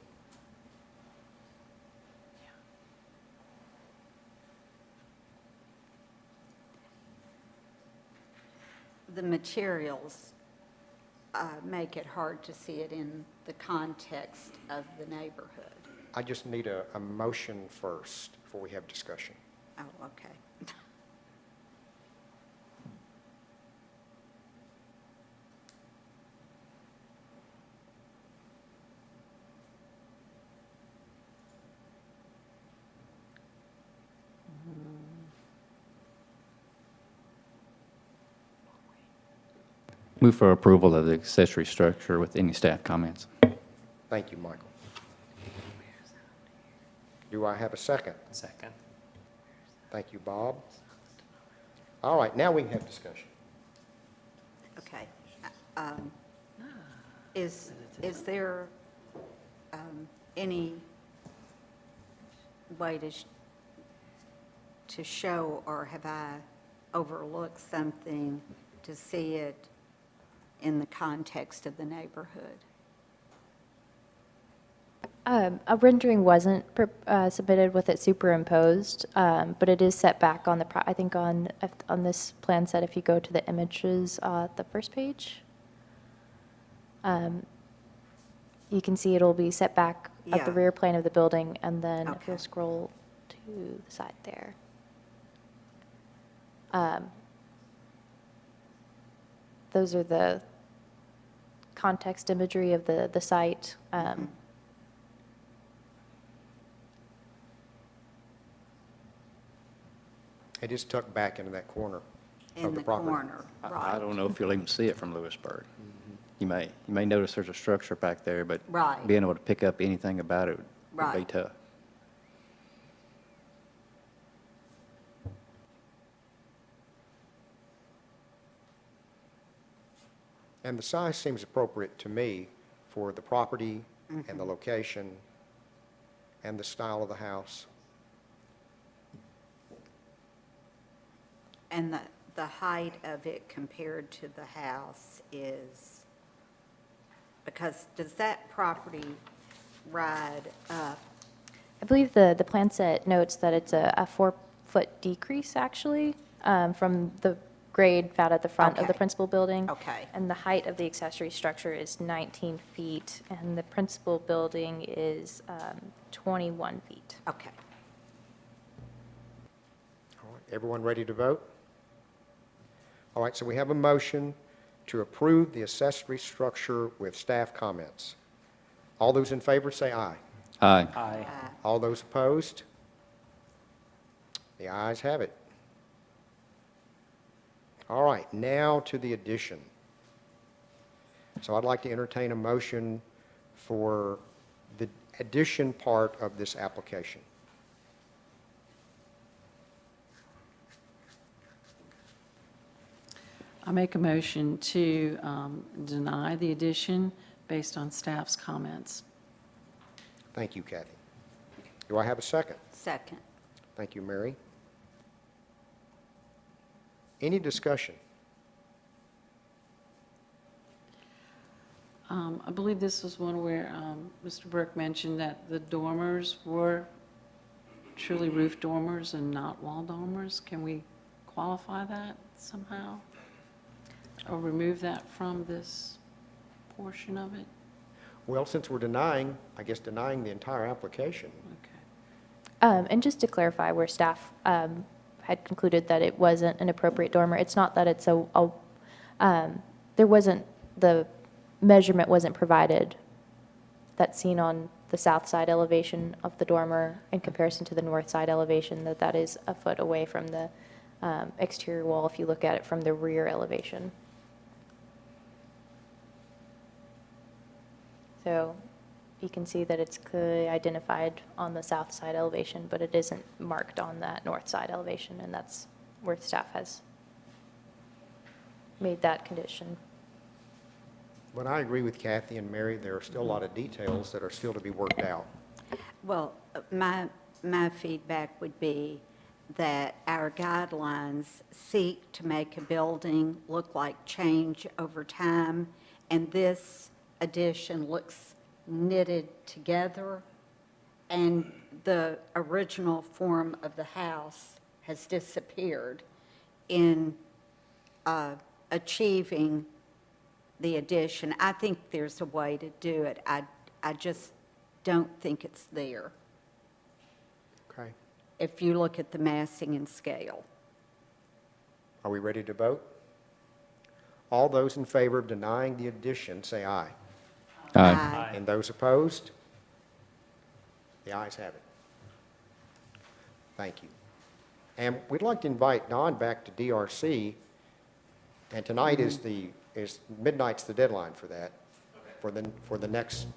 The materials make it hard to see it in the context of the neighborhood. I just need a motion first before we have discussion. Oh, okay. Move for approval of the accessory structure with any staff comments. Thank you, Michael. Do I have a second? Second. Thank you, Bob. All right, now we can have discussion. Okay. Is there any way to show, or have I overlooked something to see it in the context of the neighborhood? A rendering wasn't submitted with it superimposed, but it is set back on I think on this plan set, if you go to the images, the first page, you can see it'll be set back at the Yeah. rear plane of the building, and then if Okay. you'll scroll to the side there. Those are the context imagery of the site. It is tucked back into that corner In of the the property. corner, I right? don't know if you'll even see it from Lewisburg. You may notice there's a structure back there, but Right. being able to pick up anything about it would be Right. tough. And the size seems appropriate to me for the property and the location and the style of the house. And the height of it compared to the house is, because does that property ride up? I believe the plan set notes that it's a 4-foot decrease, actually, from the grade found at the front of the Okay. principal building. Okay. And the height of the accessory structure is 19 feet, and the principal building is 21 feet. Okay. All right, everyone ready to vote? All right, so we have a motion to approve the accessory structure with staff comments. All those in favor say aye. Aye. Aye. All those opposed? The ayes have it. All right, now to the addition. So I'd like to entertain a motion for the addition part of this application. I make a motion to deny the addition based on staff's comments. Thank you, Kathy. Do I have a second? Second. Thank you, Mary. Any discussion? I believe this was one where Mr. Burke mentioned that the dormers were truly roof dormers and not wall dormers. Can we qualify that somehow? Or remove that from this portion of it? Well, since we're denying, I guess denying the entire application, Okay. And just to clarify, where staff had concluded that it wasn't an appropriate dormer, it's not that it's there wasn't, the measurement wasn't provided that's seen on the south side elevation of the dormer in comparison to the north side elevation, that is a foot away from the exterior wall if you look at it from the rear elevation. So you can see that it's clearly identified on the south side elevation, but it isn't marked on that north side elevation, and that's where staff has made that condition. but I agree with Kathy and Mary, there are still a lot of details that are still to be worked out. Well, my feedback would be that our guidelines seek to make a building look like change over time, and this addition looks knitted together, and the original form of the house has disappeared in achieving the addition. I think there's a way to do it. I just don't think it's there, Okay. if you look at the massing and scale. Are we ready to vote? All those in favor of denying the addition, say aye. Aye. And those opposed? The ayes have it. Thank you. And we'd like to invite Don back to DRC, and tonight is midnight's the deadline for that, for next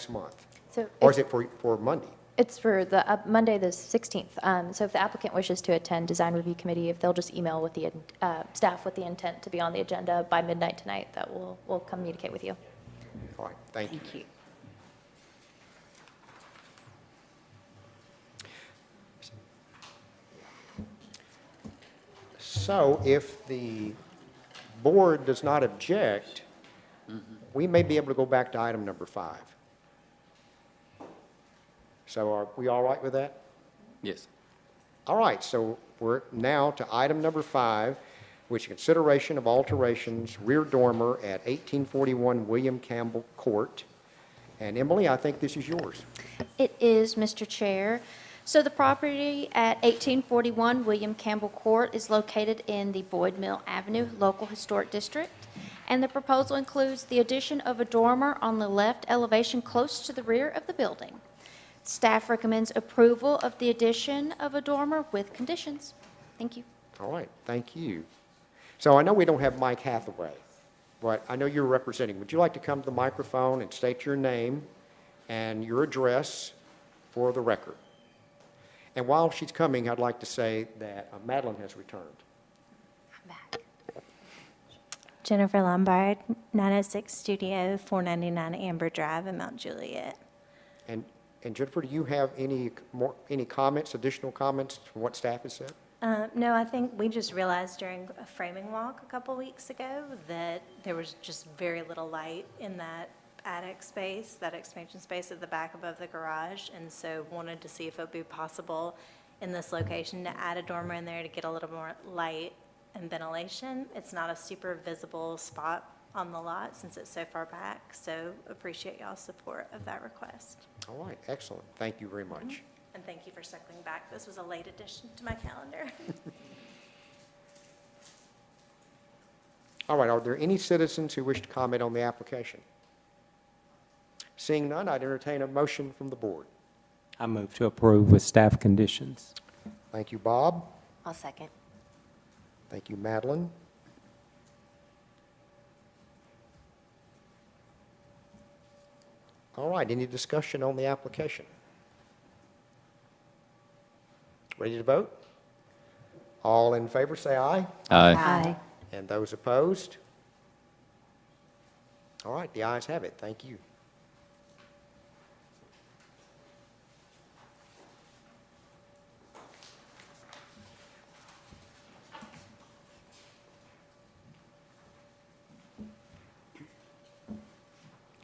month. So Or is it for Monday? it's for the Monday, the 16th. So if the applicant wishes to attend design review committee, if they'll just email with the staff with the intent to be on the agenda by midnight tonight, that we'll communicate with you. All right, thank you. Thank you. So if the board does not object, we may be able to go back to item number 5. So are we all right with that? Yes. All right, so we're now to item number 5, which is consideration of alterations rear dormer at 1841 William Campbell Court. And Emily, I think this is yours. It is, Mr. Chair. So the property at 1841 William Campbell Court is located in the Boyd Mill Avenue Local Historic District, and the proposal includes the addition of a dormer on the left elevation close to the rear of the building. Staff recommends approval of the addition of a dormer with conditions. Thank you. All right, thank you. So I know we don't have Mike Hathaway, but I know you're representing. Would you like to come to the microphone and state your name and your address for the record? And while she's coming, I'd like to say that Madeline has returned. I'm back. Jennifer Lombard, 906 Studio, 499 Amber Drive in Mount Juliet. And Jennifer, do you have any comments, additional comments from what staff has said? No, I think we just realized during a framing walk a couple weeks ago that there was just very little light in that attic space, that expansion space at the back above the garage, and so wanted to see if it would be possible in this location to add a dormer in there to get a little more light and ventilation. It's not a super visible spot on the lot since it's so far back, so appreciate y'all's support of that request. All right, excellent. Thank you very much. And thank you for circling back. This was a late addition to my calendar. All right, are there any citizens who wish to comment on the application? Seeing none, I'd entertain a motion from the board. I move to approve with staff conditions. Thank you, Bob. I'll second. Thank you, Madeline. All right, any discussion on the application? Ready to vote? All in favor, say aye. Aye. And those opposed? All right, the ayes have it. Thank you.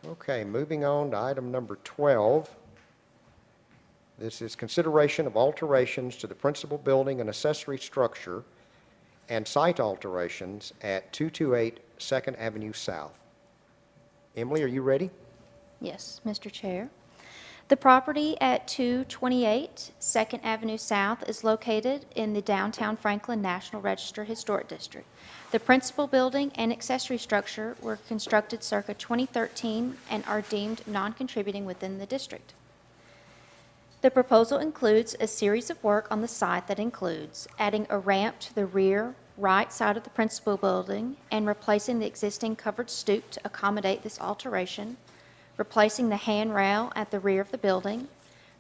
Okay, moving on to item number 12. This is consideration of alterations to the principal building and accessory structure and site alterations at 228 Second Avenue South. Emily, are you ready? Yes, Mr. Chair. The property at 228 Second Avenue South is located in the downtown Franklin National Register Historic District. The principal building and accessory structure were constructed circa 2013 and are deemed non-contributing within the district. The proposal includes a series of work on the site that includes adding a ramp to the rear right side of the principal building and replacing the existing covered stoop to accommodate this alteration, replacing the handrail at the rear of the building,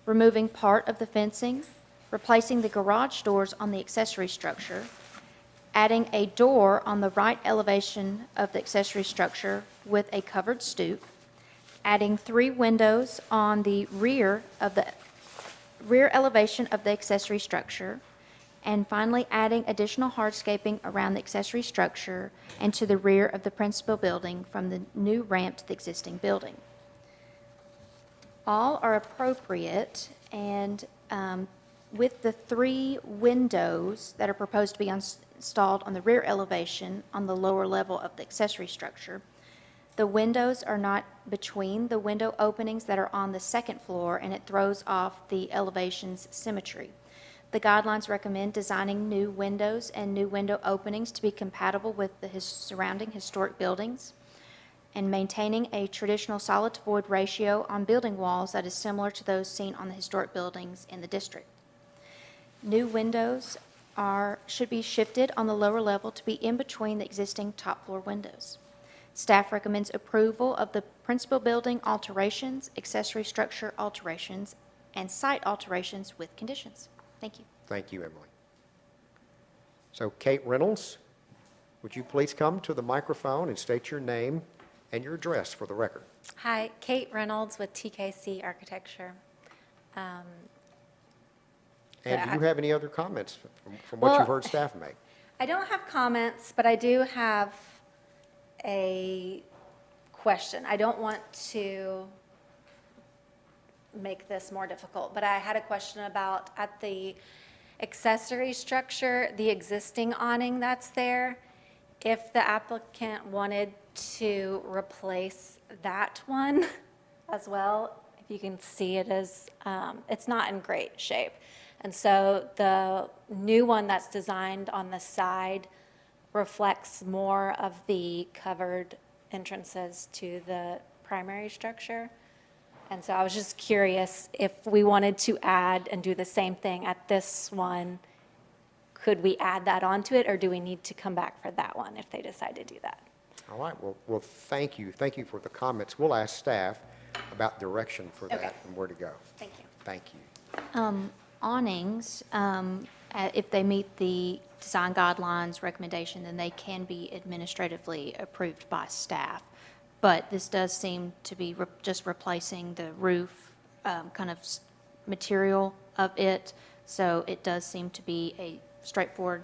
removing part of the fencing, replacing the garage doors on the accessory structure, adding a door on the right elevation of the accessory structure with a covered stoop, adding 3 windows on the rear elevation of the accessory structure, and finally adding additional hardscaping around the accessory structure and to the rear of the principal building from the new ramp to the existing building. All are appropriate, and with the 3 windows that are proposed to be installed on the rear elevation on the lower level of the accessory structure, the windows are not between the window openings that are on the second floor, and it throws off the elevation's symmetry. The guidelines recommend designing new windows and new window openings to be compatible with the surrounding historic buildings and maintaining a traditional solid-to-void ratio on building walls that is similar to those seen on the historic buildings in the district. New windows should be shifted on the lower level to be in between the existing top-floor windows. Staff recommends approval of the principal building alterations, accessory structure alterations, and site alterations with conditions. Thank you. Thank you, Emily. So Kate Reynolds, would you please come to the microphone and state your name and your address for the record? Hi, Kate Reynolds with TKC Architecture. And do you have any other comments from what you've heard staff make? I don't have comments, but I do have a question. I don't want to make this more difficult, but I had a question about at the accessory structure, the existing awning that's there, if the applicant wanted to replace that one as well. If you can see it is, it's not in great shape. And so the new one that's designed on the side reflects more of the covered entrances to the primary structure. And so I was just curious if we wanted to add and do the same thing at this one, could we add that onto it, or do we need to come back for that one if they decide to do that? All right, well, thank you. Thank you for the comments. We'll ask staff about direction for that Okay. and where to go. Thank you. Thank you. Awnings, if they meet the design guidelines recommendation, then they can be administratively approved by staff. But this does seem to be just replacing the roof kind of material of it. So it does seem to be a straightforward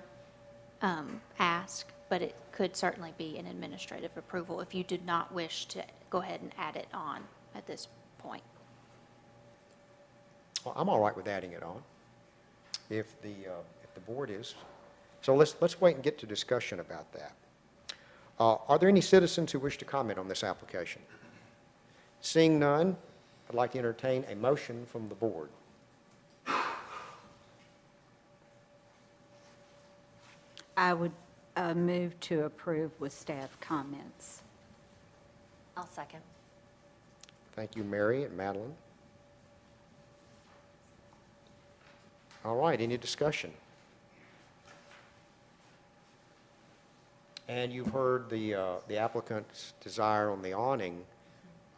ask, but it could certainly be an administrative approval if you did not wish to go ahead and add it on at this point. Well, I'm all right with adding it on, if the board is. So let's wait and get to discussion about that. Are there any citizens who wish to comment on this application? Seeing none, I'd like to entertain a motion from the board. I would move to approve with staff comments. I'll second. Thank you, Mary and Madeline. All right, any discussion? And you've heard the applicant's desire on the awning.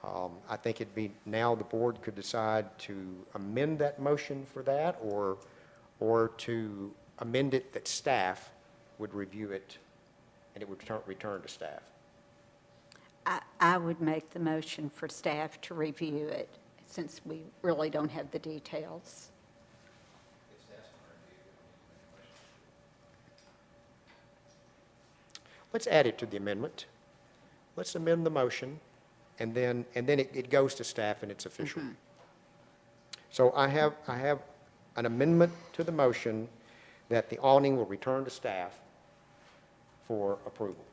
I think it'd be, now the board could decide to amend that motion for that, or to amend it that staff would review it and it would return to staff. I would make the motion for staff to review it, since we really don't have the details. Let's add it to the amendment. Let's amend the motion, and then it goes to staff and it's official. So I have an amendment to the motion that the awning will return to staff for approval.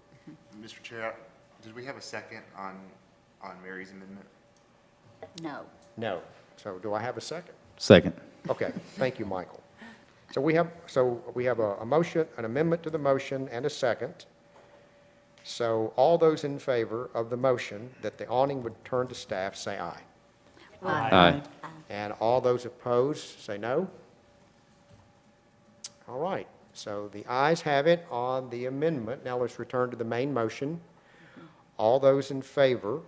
Mr. Chair, did we have a second on Mary's amendment? No. No. So do I have a second? Second. Okay, thank you, Michael. So we have a motion, an amendment to the motion and a second. So all those in favor of the motion that the awning would turn to staff, say aye. Aye. And all those opposed, say no. All right, so the ayes have it on the amendment. Now let's return to the main motion. All those in favor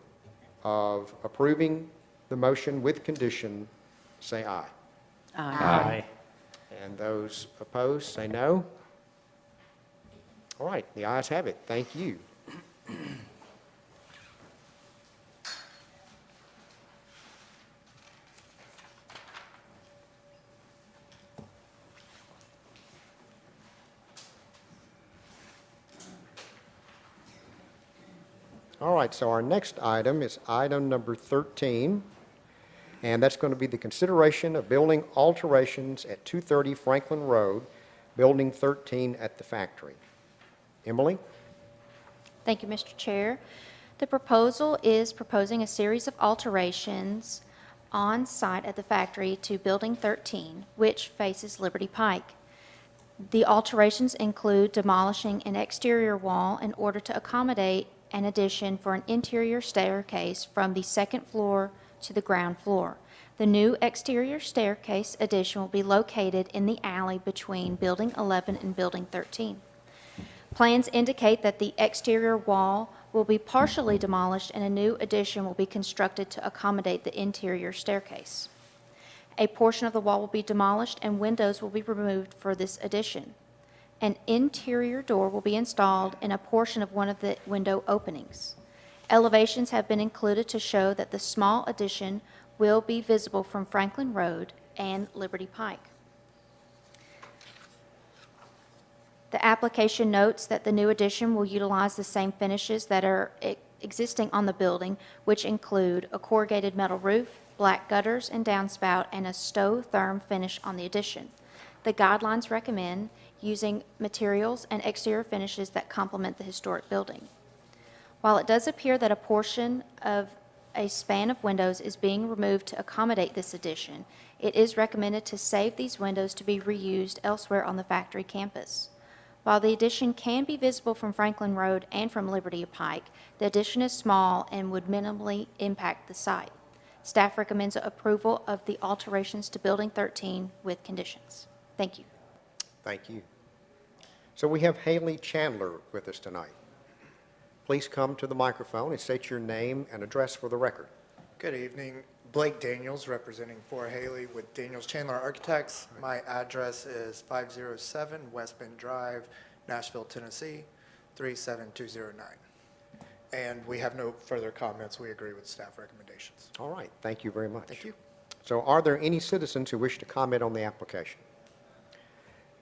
of approving the motion with condition, say aye. Aye. And those opposed, say no. All right, the ayes have it. Thank you. All right, so our next item is item number 13, and that's going to be the consideration of building alterations at 230 Franklin Road, Building 13 at the factory. Emily? Thank you, Mr. Chair. The proposal is proposing a series of alterations on site at the factory to Building 13, which faces Liberty Pike. The alterations include demolishing an exterior wall in order to accommodate an addition for an interior staircase from the second floor to the ground floor. The new exterior staircase addition will be located in the alley between Building 11 and Building 13. Plans indicate that the exterior wall will be partially demolished and a new addition will be constructed to accommodate the interior staircase. A portion of the wall will be demolished and windows will be removed for this addition. An interior door will be installed in a portion of one of the window openings. Elevations have been included to show that the small addition will be visible from Franklin Road and Liberty Pike. The application notes that the new addition will utilize the same finishes that are existing on the building, which include a corrugated metal roof, black gutters and downspout, and a Stow-Therm finish on the addition. The guidelines recommend using materials and exterior finishes that complement the historic building. While it does appear that a portion of a span of windows is being removed to accommodate this addition, it is recommended to save these windows to be reused elsewhere on the factory campus. While the addition can be visible from Franklin Road and from Liberty Pike, the addition is small and would minimally impact the site. Staff recommends approval of the alterations to Building 13 with conditions. Thank you. Thank you. So we have Haley Chandler with us tonight. Please come to the microphone and state your name and address for the record. Good evening. Blake Daniels, representing for Haley with Daniels Chandler Architects. My address is 507 West Bend Drive, Nashville, Tennessee, 37209. And we have no further comments. We agree with staff recommendations. All right, thank you very much. Thank you. So are there any citizens who wish to comment on the application?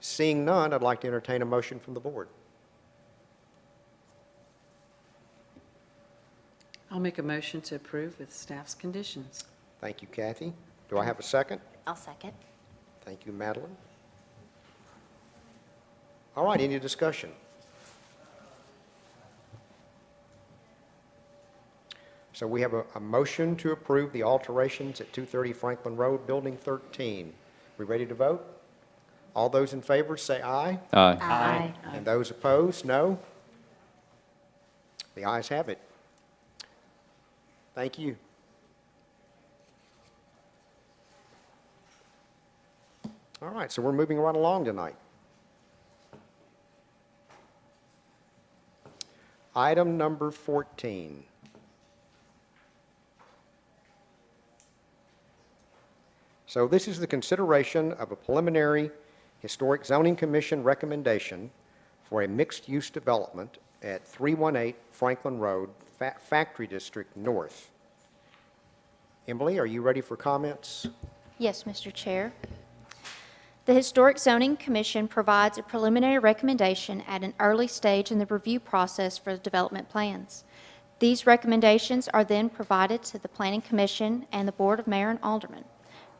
Seeing none, I'd like to entertain a motion from the board. I'll make a motion to approve with staff's conditions. Thank you, Kathy. Do I have a second? I'll second. Thank you, Madeline. All right, any discussion? So we have a motion to approve the alterations at 230 Franklin Road, Building 13. We ready to vote? All those in favor say aye. Aye. Aye. And those opposed, no. The ayes have it. Thank you. All right, so we're moving right along tonight. Item number 14. So this is the consideration of a preliminary Historic Zoning Commission recommendation for a mixed-use development at 318 Franklin Road, Factory District North. Emily, are you ready for comments? Yes, Mr. Chair. The Historic Zoning Commission provides a preliminary recommendation at an early stage in the review process for development plans. These recommendations are then provided to the Planning Commission and the Board of Mayor and Aldermen.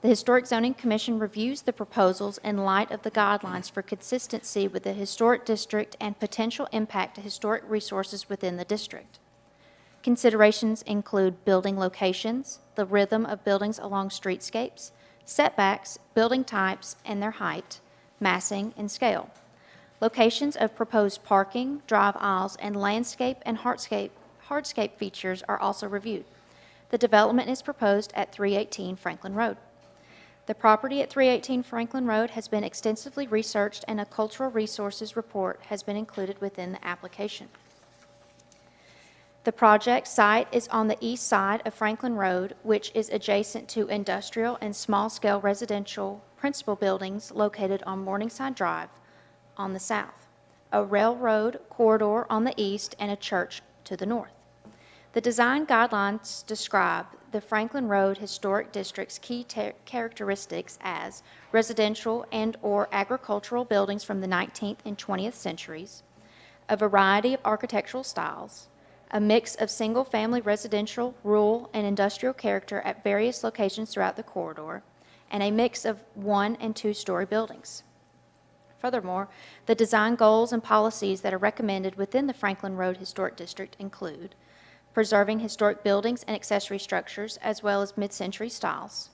The Historic Zoning Commission reviews the proposals in light of the guidelines for consistency with the historic district and potential impact to historic resources within the district. Considerations include building locations, the rhythm of buildings along streetscapes, setbacks, building types and their height, massing, and scale. Locations of proposed parking, drive aisles, and landscape and hardscape features are also reviewed. The development is proposed at 318 Franklin Road. The property at 318 Franklin Road has been extensively researched, and a cultural resources report has been included within the application. The project site is on the east side of Franklin Road, which is adjacent to industrial and small-scale residential principal buildings located on Morningside Drive on the south, a railroad corridor on the east, and a church to the north. The design guidelines describe the Franklin Road Historic District's key characteristics as residential and/or agricultural buildings from the 19th and 20th centuries, a variety of architectural styles, a mix of single-family residential, rural, and industrial character at various locations throughout the corridor, and a mix of 1- and 2-story buildings. Furthermore, the design goals and policies that are recommended within the Franklin Road Historic District include preserving historic buildings and accessory structures as well as mid-century styles,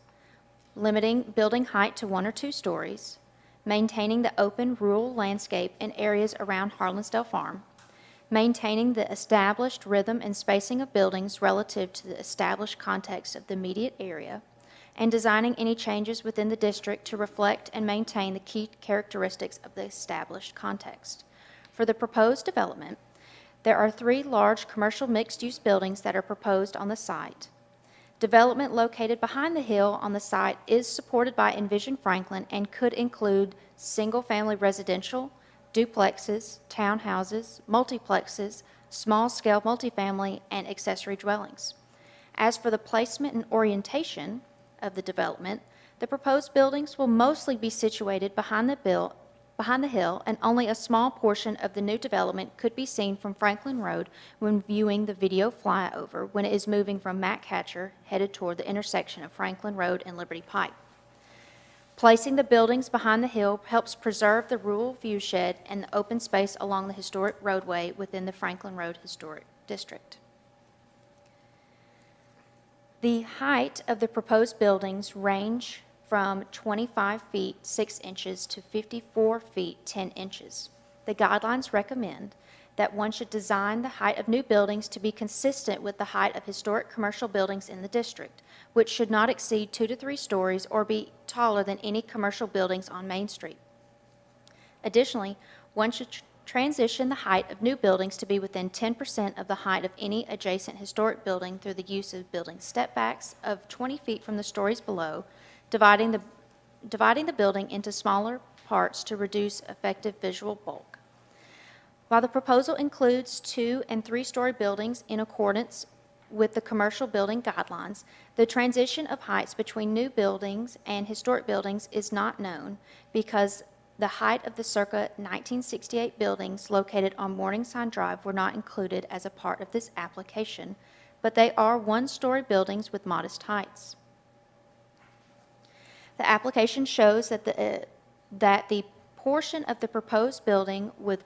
limiting building height to 1 or 2 stories, maintaining the open rural landscape in areas around Harlansdale Farm, maintaining the established rhythm and spacing of buildings relative to the established context of the immediate area, and designing any changes within the district to reflect and maintain the key characteristics of the established context. For the proposed development, there are 3 large commercial mixed-use buildings that are proposed on the site. Development located behind the hill on the site is supported by Envision Franklin and could include single-family residential, duplexes, townhouses, multiplexes, small-scale multifamily, and accessory dwellings. As for the placement and orientation of the development, the proposed buildings will mostly be situated behind the hill, and only a small portion of the new development could be seen from Franklin Road when viewing the video flyover when it is moving from Matt Catcher headed toward the intersection of Franklin Road and Liberty Pike. Placing the buildings behind the hill helps preserve the rural viewshed and the open space along the historic roadway within the Franklin Road Historic District. The height of the proposed buildings range from 25 feet 6 inches to 54 feet 10 inches. The guidelines recommend that one should design the height of new buildings to be consistent with the height of historic commercial buildings in the district, which should not exceed 2 to 3 stories or be taller than any commercial buildings on Main Street. Additionally, one should transition the height of new buildings to be within 10% of the height of any adjacent historic building through the use of building stepbacks of 20 feet from the stories below, dividing the building into smaller parts to reduce effective visual bulk. While the proposal includes 2- and 3-story buildings in accordance with the commercial building guidelines, the transition of heights between new buildings and historic buildings is not known because the height of the circa 1968 buildings located on Morningside Drive were not included as a part of this application, but they are 1-story buildings with modest heights. The application shows that the portion of the proposed building with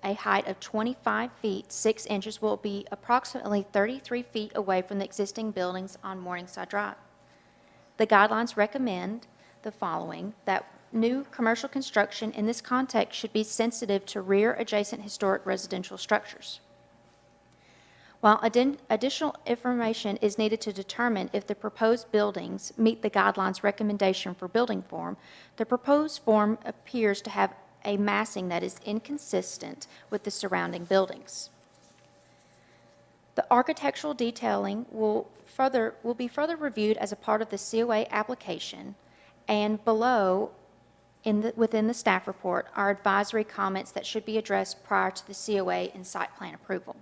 a height of 25 feet 6 inches will be approximately 33 feet away from the existing buildings on Morningside Drive. The guidelines recommend the following: that new commercial construction in this context should be sensitive to rear adjacent historic residential structures. While additional information is needed to determine if the proposed buildings meet the guidelines recommendation for building form, the proposed form appears to have a massing that is inconsistent with the surrounding buildings. The architectural detailing will be further reviewed as a part of the COA application, and below within the staff report are advisory comments that should be addressed prior to the COA and site plan approval.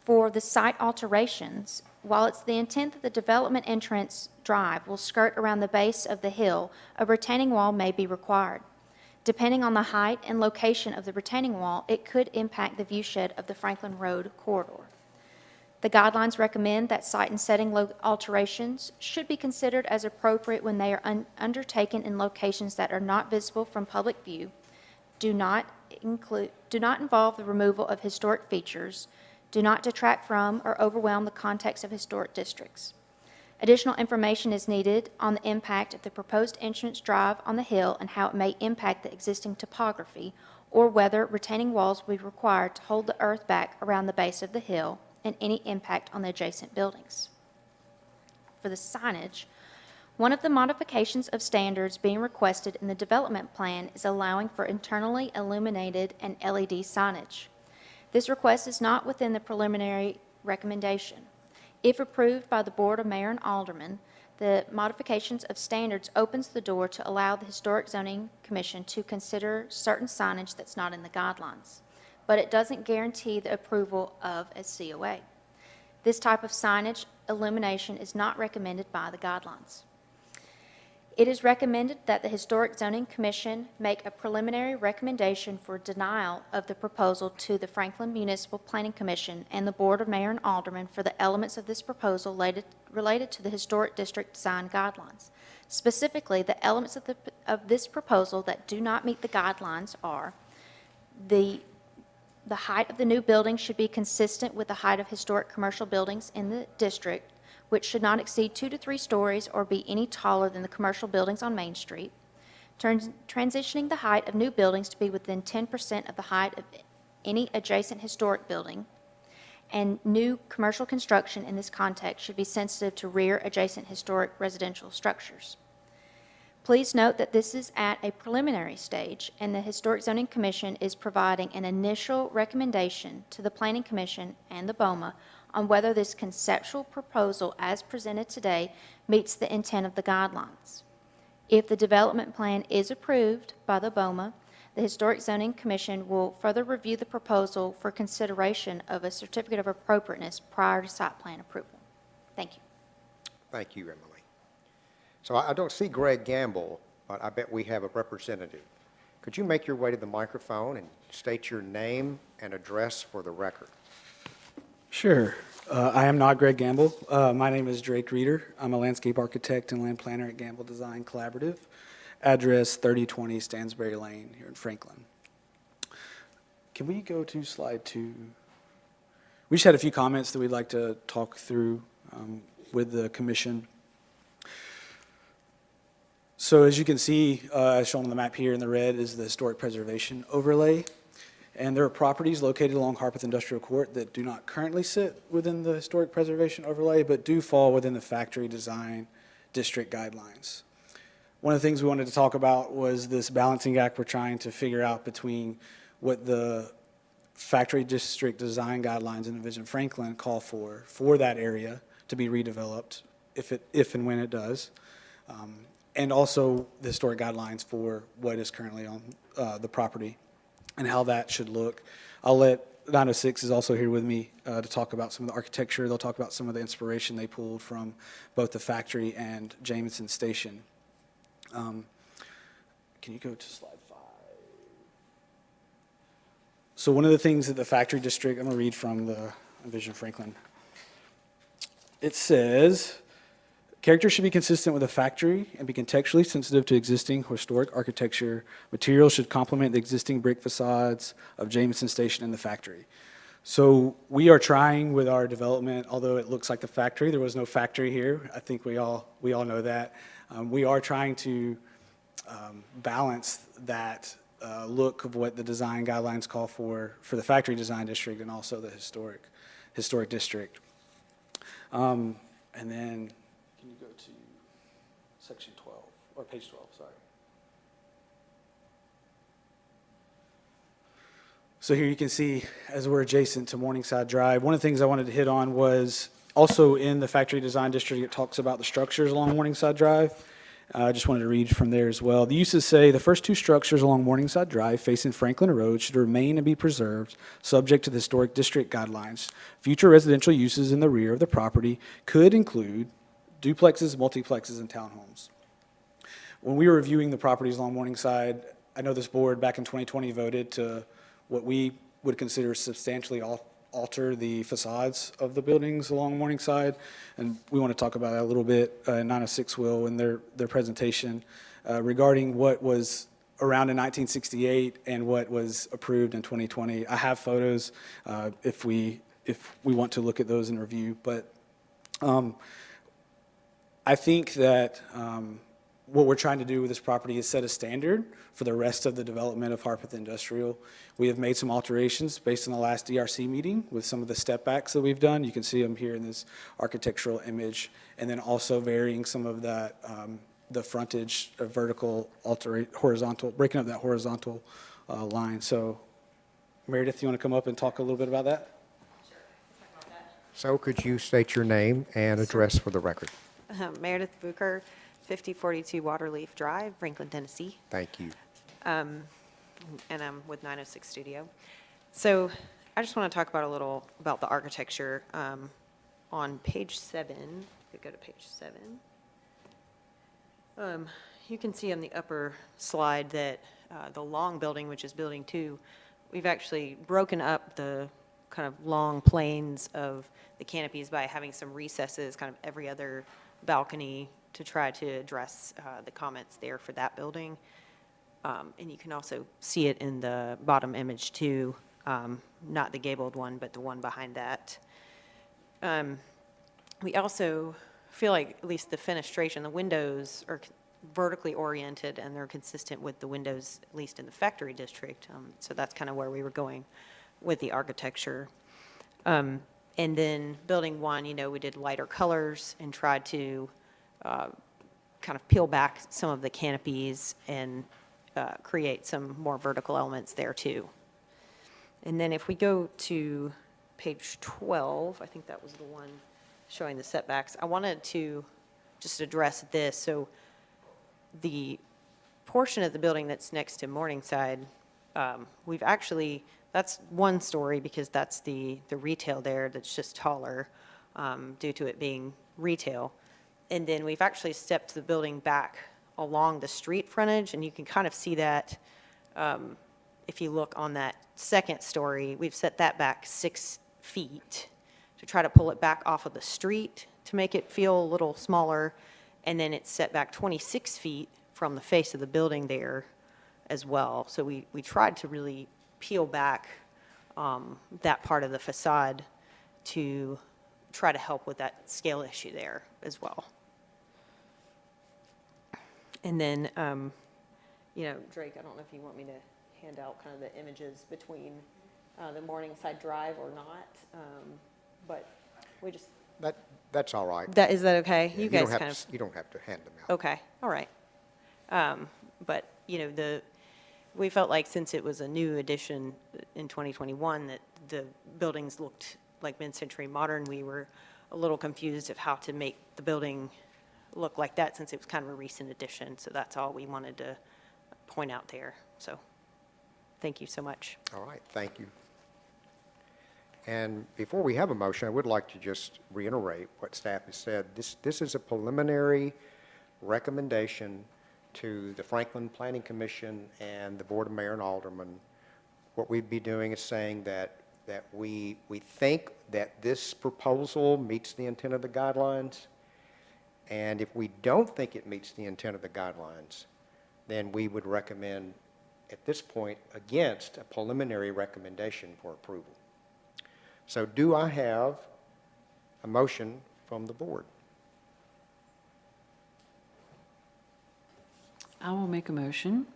For the site alterations, while it's the intent that the development entrance drive will skirt around the base of the hill, a retaining wall may be required. Depending on the height and location of the retaining wall, it could impact the viewshed of the Franklin Road corridor. The guidelines recommend that site and setting alterations should be considered as appropriate when they are undertaken in locations that are not visible from public view, do not involve the removal of historic features, do not detract from or overwhelm the context of historic districts. Additional information is needed on the impact of the proposed entrance drive on the hill and how it may impact the existing topography, or whether retaining walls will be required to hold the earth back around the base of the hill and any impact on the adjacent buildings. For the signage, one of the modifications of standards being requested in the development plan is allowing for internally illuminated and LED signage. This request is not within the preliminary recommendation. If approved by the Board of Mayor and Aldermen, the modifications of standards opens the door to allow the Historic Zoning Commission to consider certain signage that's not in the guidelines, but it doesn't guarantee the approval of a COA. This type of signage illumination is not recommended by the guidelines. It is recommended that the Historic Zoning Commission make a preliminary recommendation for denial of the proposal to the Franklin Municipal Planning Commission and the Board of Mayor and Aldermen for the elements of this proposal related to the Historic District Design Guidelines. Specifically, the elements of this proposal that do not meet the guidelines are the height of the new building should be consistent with the height of historic commercial buildings in the district, which should not exceed 2 to 3 stories or be any taller than the commercial buildings on Main Street. Transitioning the height of new buildings to be within 10% of the height of any adjacent historic building. And new commercial construction in this context should be sensitive to rear adjacent historic residential structures. Please note that this is at a preliminary stage, and the Historic Zoning Commission is providing an initial recommendation to the Planning Commission and the BOMA on whether this conceptual proposal as presented today meets the intent of the guidelines. If the development plan is approved by the BOMA, the Historic Zoning Commission will further review the proposal for consideration of a certificate of appropriateness prior to site plan approval. Thank you. Thank you, Emily. So I don't see Greg Gamble, but I bet we have a representative. Could you make your way to the microphone and state your name and address for the record? Sure. I am not Greg Gamble. My name is Drake Reeder. I'm a landscape architect and land planner at Gamble Design Collaborative. Address 3020 Stansbury Lane here in Franklin. Can we go to slide 2? We just had a few comments that we'd like to talk through with the commission. So as you can see, as shown on the map here in the red is the historic preservation overlay. And there are properties located along Harpeth Industrial Court that do not currently sit within the historic preservation overlay, but do fall within the factory design district guidelines. One of the things we wanted to talk about was this balancing act we're trying to figure out between what the factory district design guidelines in Envision Franklin call for that area to be redeveloped, if and when it does, and also the historic guidelines for what is currently on the property and how that should look. I'll let 906 is also here with me to talk about some of the architecture. They'll talk about some of the inspiration they pulled from both the factory and Jamison Station. Can you go to slide 5? So one of the things that the factory district, I'm going to read from the Envision Franklin. It says, character should be consistent with the factory and be contextually sensitive to existing historic architecture. Materials should complement the existing brick facades of Jamison Station and the factory. So we are trying with our development, although it looks like the factory, there was no factory here. I think we all know that. We are trying to balance that look of what the design guidelines call for the factory design district and also the historic district. And then, can you go to section 12, or page 12, sorry. So here you can see, as we're adjacent to Morningside Drive, one of the things I wanted to hit on was also in the factory design district, it talks about the structures along Morningside Drive. I just wanted to read from there as well. The uses say the first two structures along Morningside Drive facing Franklin Road should remain and be preserved, subject to the Historic District guidelines. Future residential uses in the rear of the property could include duplexes, multiplexes, and townhomes. When we were reviewing the properties along Morningside, I know this board back in 2020 voted to what we would consider substantially alter the facades of the buildings along Morningside, and we want to talk about that a little bit. 906 will in their presentation regarding what was around in 1968 and what was approved in 2020. I have photos if we want to look at those in review, but I think that what we're trying to do with this property is set a standard for the rest of the development of Harpeth Industrial. We have made some alterations based on the last DRC meeting with some of the step backs that we've done. You can see them here in this architectural image, and then also varying some of that, the frontage, vertical, horizontal, breaking up that horizontal line. So Meredith, you want to come up and talk a little bit about that? So could you state your name and address for the record? Meredith Booker, 5042 Waterleaf Drive, Franklin, Tennessee. Thank you. And I'm with 906 Studio. So I just want to talk about a little about the architecture. On page 7, if we go to page 7, you can see on the upper slide that the long building, which is building 2, we've actually broken up the kind of long planes of the canopies by having some recesses, kind of every other balcony, to try to address the comments there for that building. And you can also see it in the bottom image too, not the gabled one, but the one behind that. We also feel like at least the fenestration, the windows are vertically oriented and they're consistent with the windows, at least in the factory district. So that's kind of where we were going with the architecture. And then building 1, you know, we did lighter colors and tried to kind of peel back some of the canopies and create some more vertical elements there too. And then if we go to page 12, I think that was the one showing the setbacks, I wanted to just address this. So the portion of the building that's next to Morningside, we've actually, that's one story because that's the retail there that's just taller due to it being retail. And then we've actually stepped the building back along the street frontage, and you can kind of see that if you look on that second story, we've set that back 6 feet to try to pull it back off of the street to make it feel a little smaller. And then it's set back 26 feet from the face of the building there as well. So we tried to really peel back that part of the facade to try to help with that scale issue there as well. And then, you know, Drake, I don't know if you want me to hand out kind of the images between the Morningside Drive or not, but we just. That's all right. Is that okay? Yeah, you guys kind of. You don't have to hand them out. Okay, all right. But, you know, we felt like since it was a new addition in 2021 that the buildings looked like mid-century modern, we were a little confused of how to make the building look like that since it was kind of a recent addition. So that's all we wanted to point out there. So thank you so much. All right, thank you. And before we have a motion, I would like to just reiterate what staff has said. This is a preliminary recommendation to the Franklin Planning Commission and the Board of Mayor and Aldermen. What we'd be doing is saying that we think that this proposal meets the intent of the guidelines, and if we don't think it meets the intent of the guidelines, then we would recommend at this point against a preliminary recommendation for approval. So do I have a motion from the board? I will make a motion.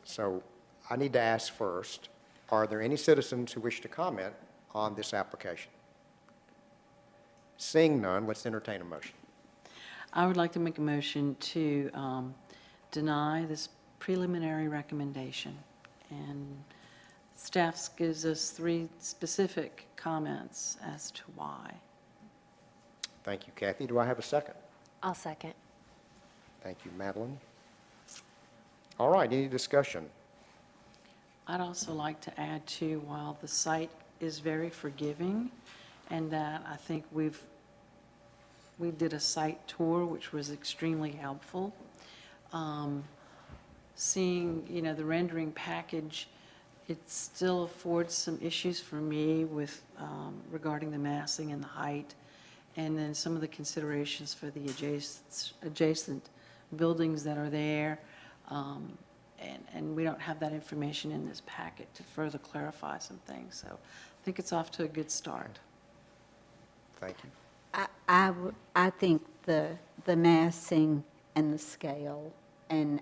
So I need to ask first, are there any citizens who wish to comment on this application? Seeing none, let's entertain a motion. I would like to make a motion to deny this preliminary recommendation. And staff gives us 3 specific comments as to why. Thank you, Kathy. Do I have a second? I'll second. Thank you, Madeline. All right, any discussion? I'd also like to add too, while the site is very forgiving, and that I think we did a site tour, which was extremely helpful. Seeing, the rendering package, it still affords some issues for me with, regarding the massing and the height, and then some of the considerations for the adjacent buildings that are there. And we don't have that information in this packet to further clarify some things. So I think it's off to a good start. Thank you. I think the massing and the scale, and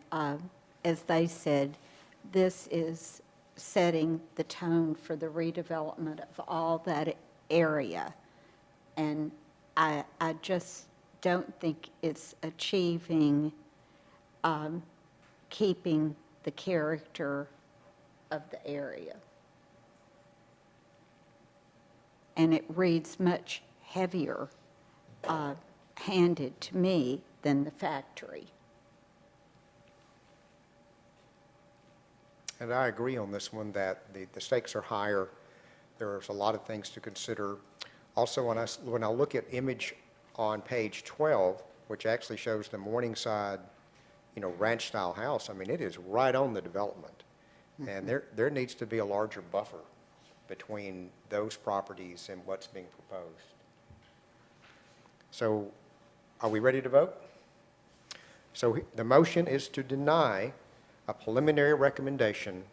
as they said, this is setting the tone for the redevelopment of all that area. And I just don't think it's achieving keeping the character of the area. And it reads much heavier handed to me than the factory. And I agree on this one that the stakes are higher. There's a lot of things to consider. Also, when I look at image on page 12, which actually shows the Morningside, ranch-style house, I mean, it is right on the development. And there needs to be a larger buffer between those properties and what's being proposed. So, are we ready to vote? So the motion is to deny a preliminary recommendation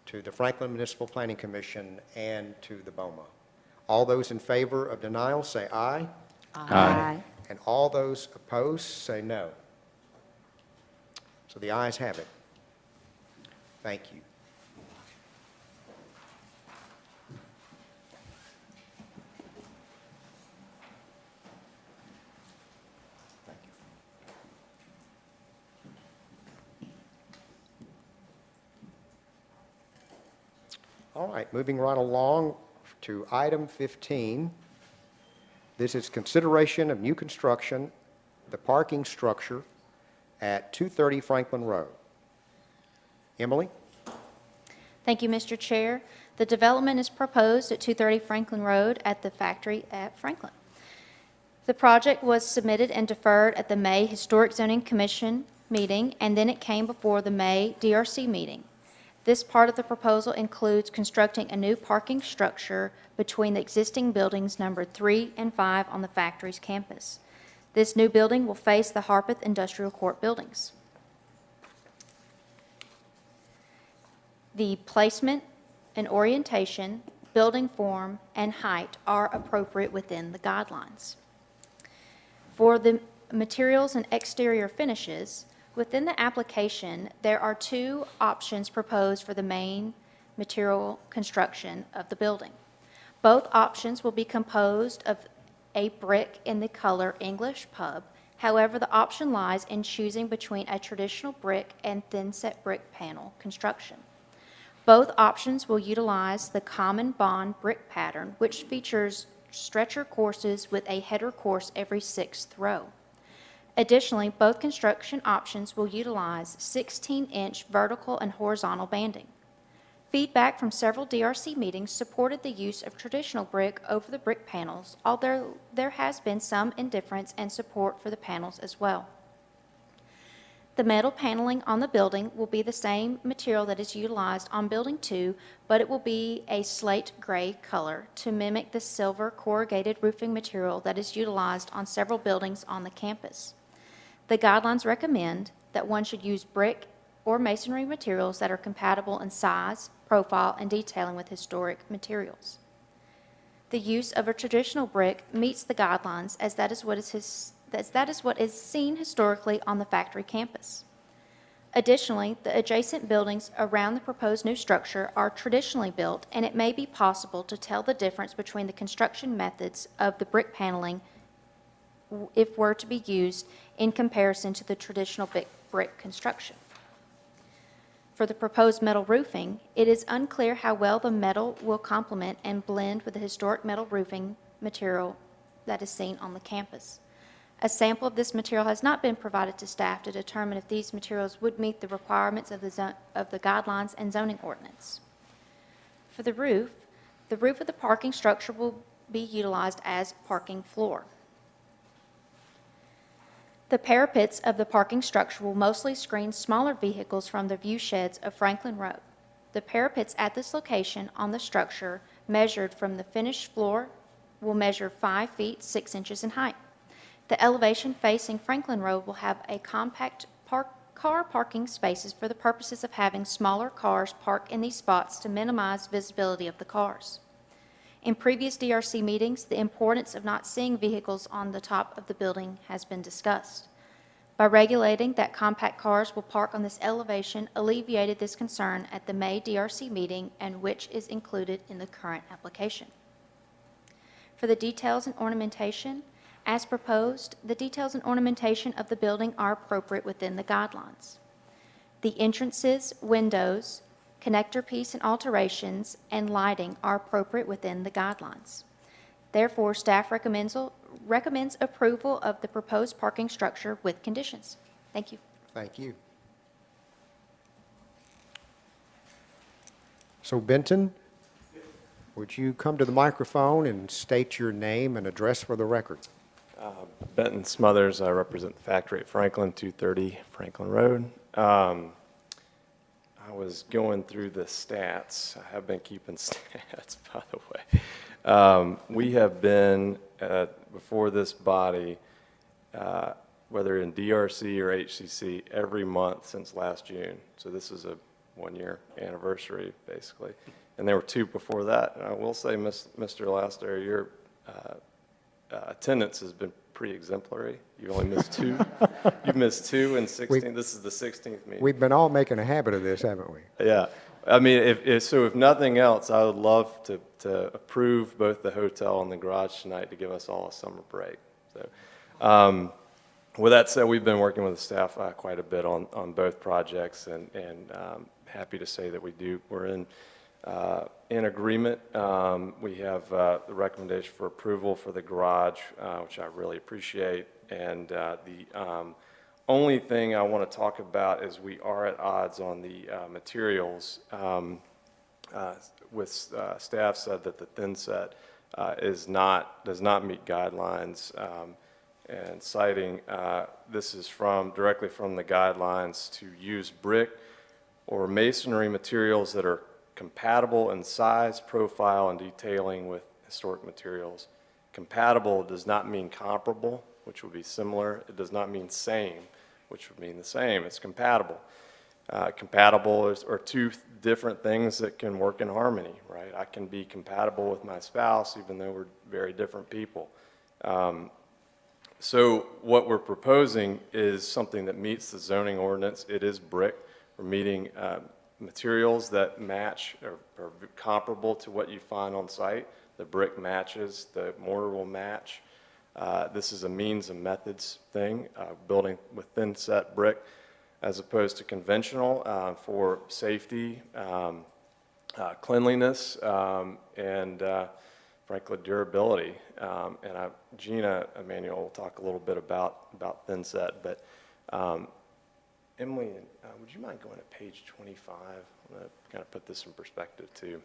to the Franklin Municipal Planning Commission and to the BOMA. All those in favor of denial say aye. Aye. And all those opposed say no. So the ayes have it. Thank you. Thank you. All right, moving right along to item 15. This is consideration of new construction, the parking structure at 230 Franklin Road. Emily? Thank you, Mr. Chair. The development is proposed at 230 Franklin Road at the factory at Franklin. The project was submitted and deferred at the May Historic Zoning Commission meeting, and then it came before the May DRC meeting. This part of the proposal includes constructing a new parking structure between the existing buildings numbered 3 and 5 on the factory's campus. This new building will face the Harpeth Industrial Court buildings. The placement and orientation, building form, and height are appropriate within the guidelines. For the materials and exterior finishes, within the application, there are 2 options proposed for the main material construction of the building. Both options will be composed of a brick in the color English Pub. However, the option lies in choosing between a traditional brick and thin-set brick panel construction. Both options will utilize the common bond brick pattern, which features stretcher courses with a header course every 6th row. Additionally, both construction options will utilize 16-inch vertical and horizontal banding. Feedback from several DRC meetings supported the use of traditional brick over the brick panels, although there has been some indifference and support for the panels as well. The metal paneling on the building will be the same material that is utilized on Building 2, but it will be a slate gray color to mimic the silver corrugated roofing material that is utilized on several buildings on the campus. The guidelines recommend that one should use brick or masonry materials that are compatible in size, profile, and detailing with historic materials. The use of a traditional brick meets the guidelines as that is what is seen historically on the factory campus. Additionally, the adjacent buildings around the proposed new structure are traditionally built, and it may be possible to tell the difference between the construction methods of the brick paneling if were to be used in comparison to the traditional brick construction. For the proposed metal roofing, it is unclear how well the metal will complement and blend with the historic metal roofing material that is seen on the campus. A sample of this material has not been provided to staff to determine if these materials would meet the requirements of the guidelines and zoning ordinance. For the roof of the parking structure will be utilized as parking floor. The parapets of the parking structure will mostly screen smaller vehicles from the view sheds of Franklin Road. The parapets at this location on the structure, measured from the finished floor, will measure 5 feet 6 inches in height. The elevation facing Franklin Road will have a compact car parking spaces for the purposes of having smaller cars park in these spots to minimize visibility of the cars. In previous DRC meetings, the importance of not seeing vehicles on the top of the building has been discussed. By regulating that compact cars will park on this elevation alleviated this concern at the May DRC meeting, and which is included in the current application. For the details and ornamentation, as proposed, the details and ornamentation of the building are appropriate within the guidelines. The entrances, windows, connector piece and alterations, and lighting are appropriate within the guidelines. Therefore, staff recommends approval of the proposed parking structure with conditions. Thank you. Thank you. So Benton, would you come to the microphone and state your name and address for the record? Benton Smothers, I represent the factory at Franklin, 230 Franklin Road. I was going through the stats. I have been keeping stats, by the way. We have been, before this body, whether in DRC or HCC, every month since last June. So this is a one-year anniversary, basically. And there were 2 before that. And I will say, Mr. Laster, your attendance has been pretty exemplary. You only missed 2. You've missed 2 in 16. This is the 16th meeting. We've been all making a habit of this, haven't we? Yeah. I mean, if nothing else, I would love to approve both the hotel and the garage tonight to give us all a summer break. So, with that said, we've been working with the staff quite a bit on both projects, and happy to say that we're in agreement. We have the recommendation for approval for the garage, which I really appreciate. And the only thing I want to talk about is we are at odds on the materials. Staff said that the thin set does not meet guidelines, and citing this is directly from the guidelines to use brick or masonry materials that are compatible in size, profile, and detailing with historic materials. Compatible does not mean comparable, which would be similar. It does not mean same, which would mean the same. It's compatible. Compatible are 2 different things that can work in harmony, right? I can be compatible with my spouse even though we're very different people. So what we're proposing is something that meets the zoning ordinance. It is brick. We're meeting materials that match or are comparable to what you find on site. The brick matches, the mortar will match. This is a means and methods thing, building with thin set brick as opposed to conventional for safety, cleanliness, and frankly durability. And Gina Emanuel will talk a little bit about thin set, but Emily, would you mind going to page 25? I'm going to kind of put this in perspective too.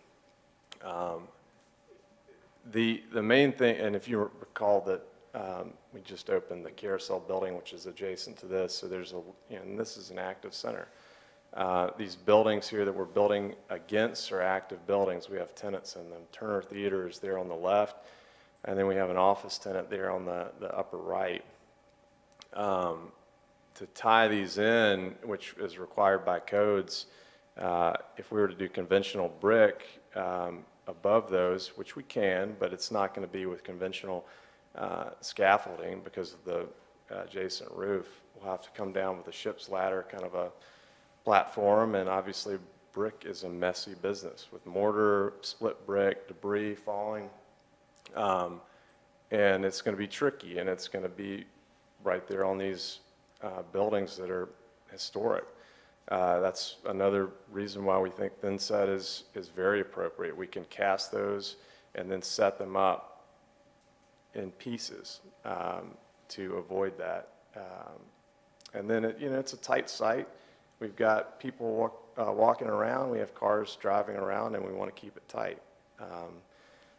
The main thing, and if you recall that we just opened the Carousel building, which is adjacent to this, so there's and this is an active center. These buildings here that we're building against are active buildings. We have tenants in them. Turner Theater is there on the left, and then we have an office tenant there on the upper right. To tie these in, which is required by codes, if we were to do conventional brick above those, which we can, but it's not going to be with conventional scaffolding because of the adjacent roof. We'll have to come down with a ship's ladder, kind of a platform, and obviously brick is a messy business with mortar, split brick, debris falling, and it's going to be tricky, and it's going to be right there on these buildings that are historic. That's another reason why we think thin set is very appropriate. We can cast those and then set them up in pieces to avoid that. And then, it's a tight site. We've got people walking around, we have cars driving around, and we want to keep it tight.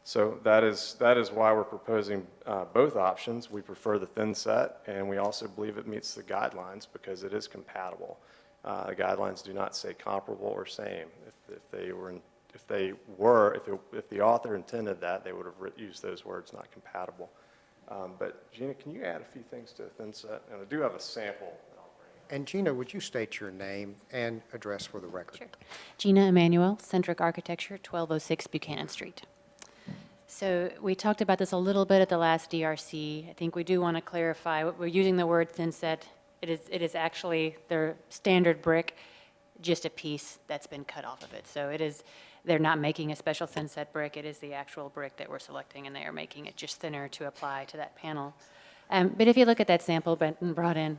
So that is why we're proposing both options. We prefer the thin set, and we also believe it meets the guidelines because it is compatible. The guidelines do not say comparable or same. If the author intended that, they would have used those words, not compatible. But Gina, can you add a few things to the thin set? And I do have a sample that I'll bring. And Gina, would you state your name and address for the record? Sure. Gina Emanuel, Centric Architecture, 1206 Buchanan Street. So we talked about this a little bit at the last DRC. I think we do want to clarify, we're using the word thin set. It is actually their standard brick, just a piece that's been cut off of it. So they're not making a special thin set brick. It is the actual brick that we're selecting, and they are making it just thinner to apply to that panel. But if you look at that sample Benton brought in,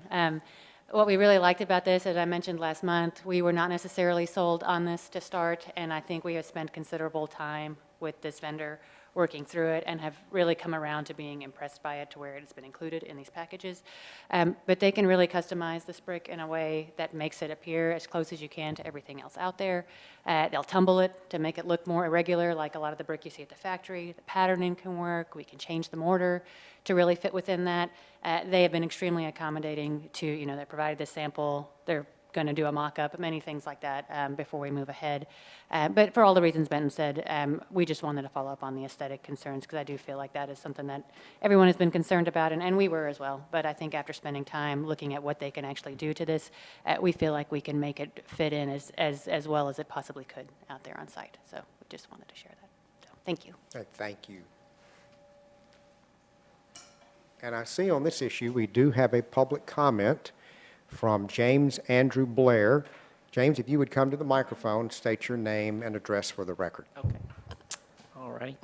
what we really liked about this, as I mentioned last month, we were not necessarily sold on this to start, and I think we have spent considerable time with this vendor working through it and have really come around to being impressed by it to where it has been included in these packages. But they can really customize this brick in a way that makes it appear as close as you can to everything else out there. They'll tumble it to make it look more irregular, like a lot of the brick you see at the factory. The patterning can work. We can change the mortar to really fit within that. They have been extremely accommodating to, they provided the sample. They're going to do a mock-up, many things like that before we move ahead. But for all the reasons Benton said, we just wanted to follow up on the aesthetic concerns because I do feel like that is something that everyone has been concerned about, and we were as well. But I think after spending time looking at what they can actually do to this, we feel like we can make it fit in as well as it possibly could out there on site. So we just wanted to share that. So, thank you. Thank you. And I see on this issue, we do have a public comment from James Andrew Blair. James, if you would come to the microphone, state your name and address for the record. Okay. All right.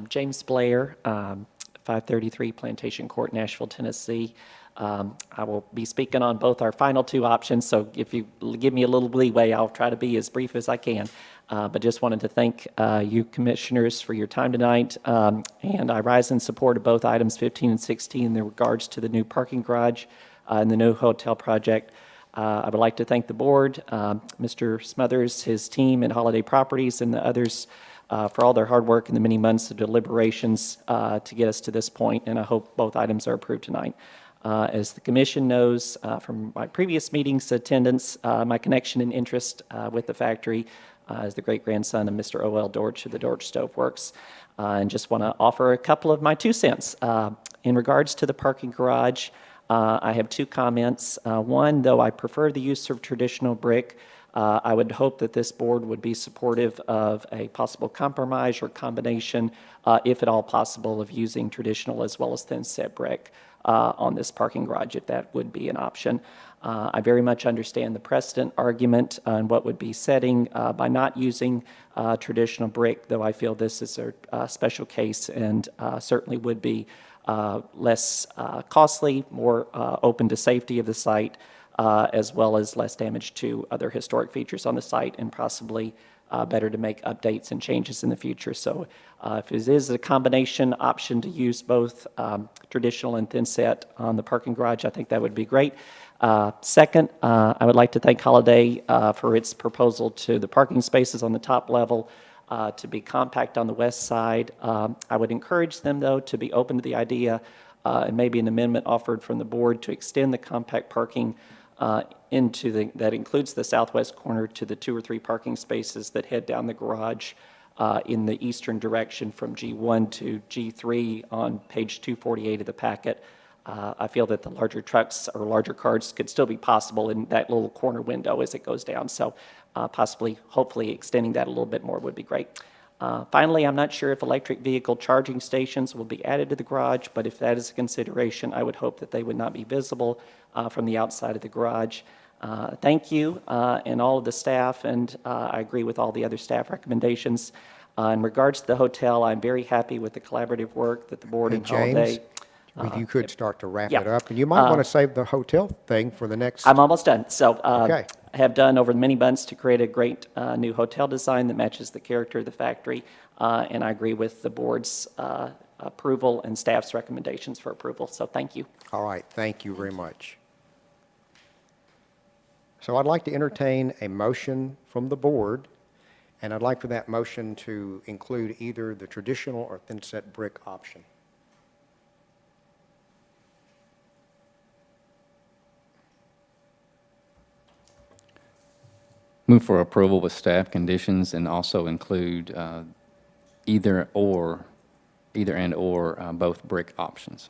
James Blair, 533 Plantation Court, Nashville, Tennessee. I will be speaking on both our final two options, so if you give me a little leeway, I'll try to be as brief as I can. But just wanted to thank you commissioners for your time tonight. And I rise in support of both items 15 and 16 in regards to the new parking garage and the new hotel project. I would like to thank the board, Mr. Smothers, his team at Holiday Properties, and the others for all their hard work in the many months of deliberations to get us to this point, and I hope both items are approved tonight. As the commission knows from my previous meetings attendance, my connection and interest with the factory as the great-grandson of Mr. O.L. Dortch of the Dortch Stove Works, and just want to offer a couple of my 2 cents. In regards to the parking garage, I have 2 comments. One, though I prefer the use of traditional brick, I would hope that this board would be supportive of a possible compromise or combination, if at all possible, of using traditional as well as thin set brick on this parking garage, if that would be an option. I very much understand the precedent argument on what would be setting by not using traditional brick, though I feel this is a special case and certainly would be less costly, more open to safety of the site, as well as less damage to other historic features on the site, and possibly better to make updates and changes in the future. So if it is a combination option to use both traditional and thin set on the parking garage, I think that would be great. Second, I would like to thank Holiday for its proposal to the parking spaces on the top level to be compact on the west side. I would encourage them, though, to be open to the idea and maybe an amendment offered from the board to extend the compact parking that includes the southwest corner to the 2 or 3 parking spaces that head down the garage in the eastern direction from G1 to G3 on page 248 of the packet. I feel that the larger trucks or larger cars could still be possible in that little corner window as it goes down. So possibly, hopefully, extending that a little bit more would be great. Finally, I'm not sure if electric vehicle charging stations will be added to the garage, but if that is a consideration, I would hope that they would not be visible from the outside of the garage. Thank you and all of the staff, and I agree with all the other staff recommendations. In regards to the hotel, I'm very happy with the collaborative work that the board and Holiday. If you could start to wrap yeah. it up, and you might want to save the hotel thing for the next. I'm almost done. So Okay. I have done over many months to create a great new hotel design that matches the character of the factory, and I agree with the board's approval and staff's recommendations for approval. So thank you. All right, thank you very much. So I'd like to entertain a motion from the board, and I'd like for that motion to include either the traditional or thin-set brick option. Move for approval with staff conditions and also include either and or both brick options.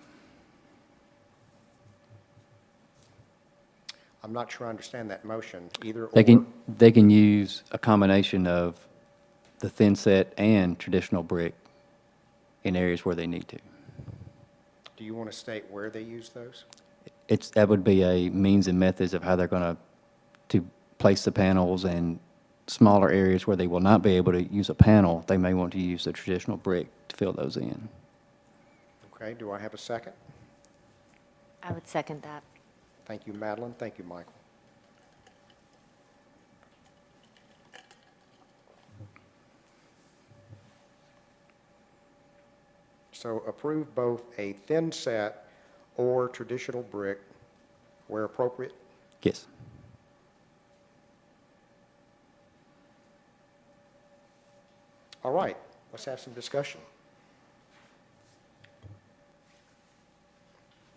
I'm not sure I understand that motion, either or. They can use a combination of the thin set and traditional brick in areas where they need to. Do you want to state where they use those? That would be a means and methods of how they're going to place the panels, and smaller areas where they will not be able to use a panel, they may want to use the traditional brick to fill those in. Okay, do I have a second? I would second that. Thank you, Madeline. Thank you, Michael. So approve both a thin set or traditional brick where appropriate? Yes. All right, let's have some discussion.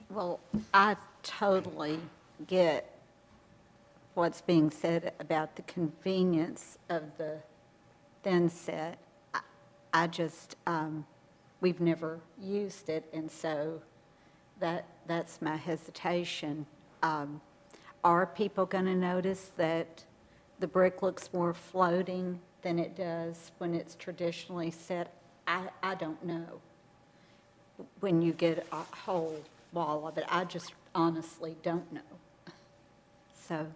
Well, I totally get what's being said about the convenience of the thin set. I just, we've never used it, and so that's my hesitation. Are people going to notice that the brick looks more floating than it does when it's traditionally set? I don't know. When you get a whole wall of it, I just honestly don't know. So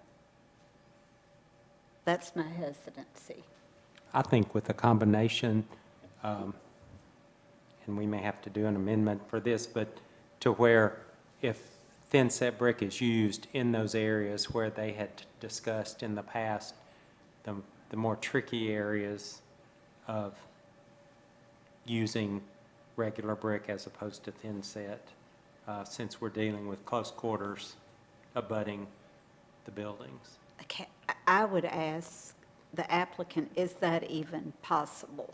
that's my hesitancy. I think with a combination, and we may have to do an amendment for this, but to where if thin set brick is used in those areas where they had discussed in the past, the more tricky areas of using regular brick as opposed to thin set, since we're dealing with close quarters abutting the buildings. Okay, I would ask the applicant, is that even possible?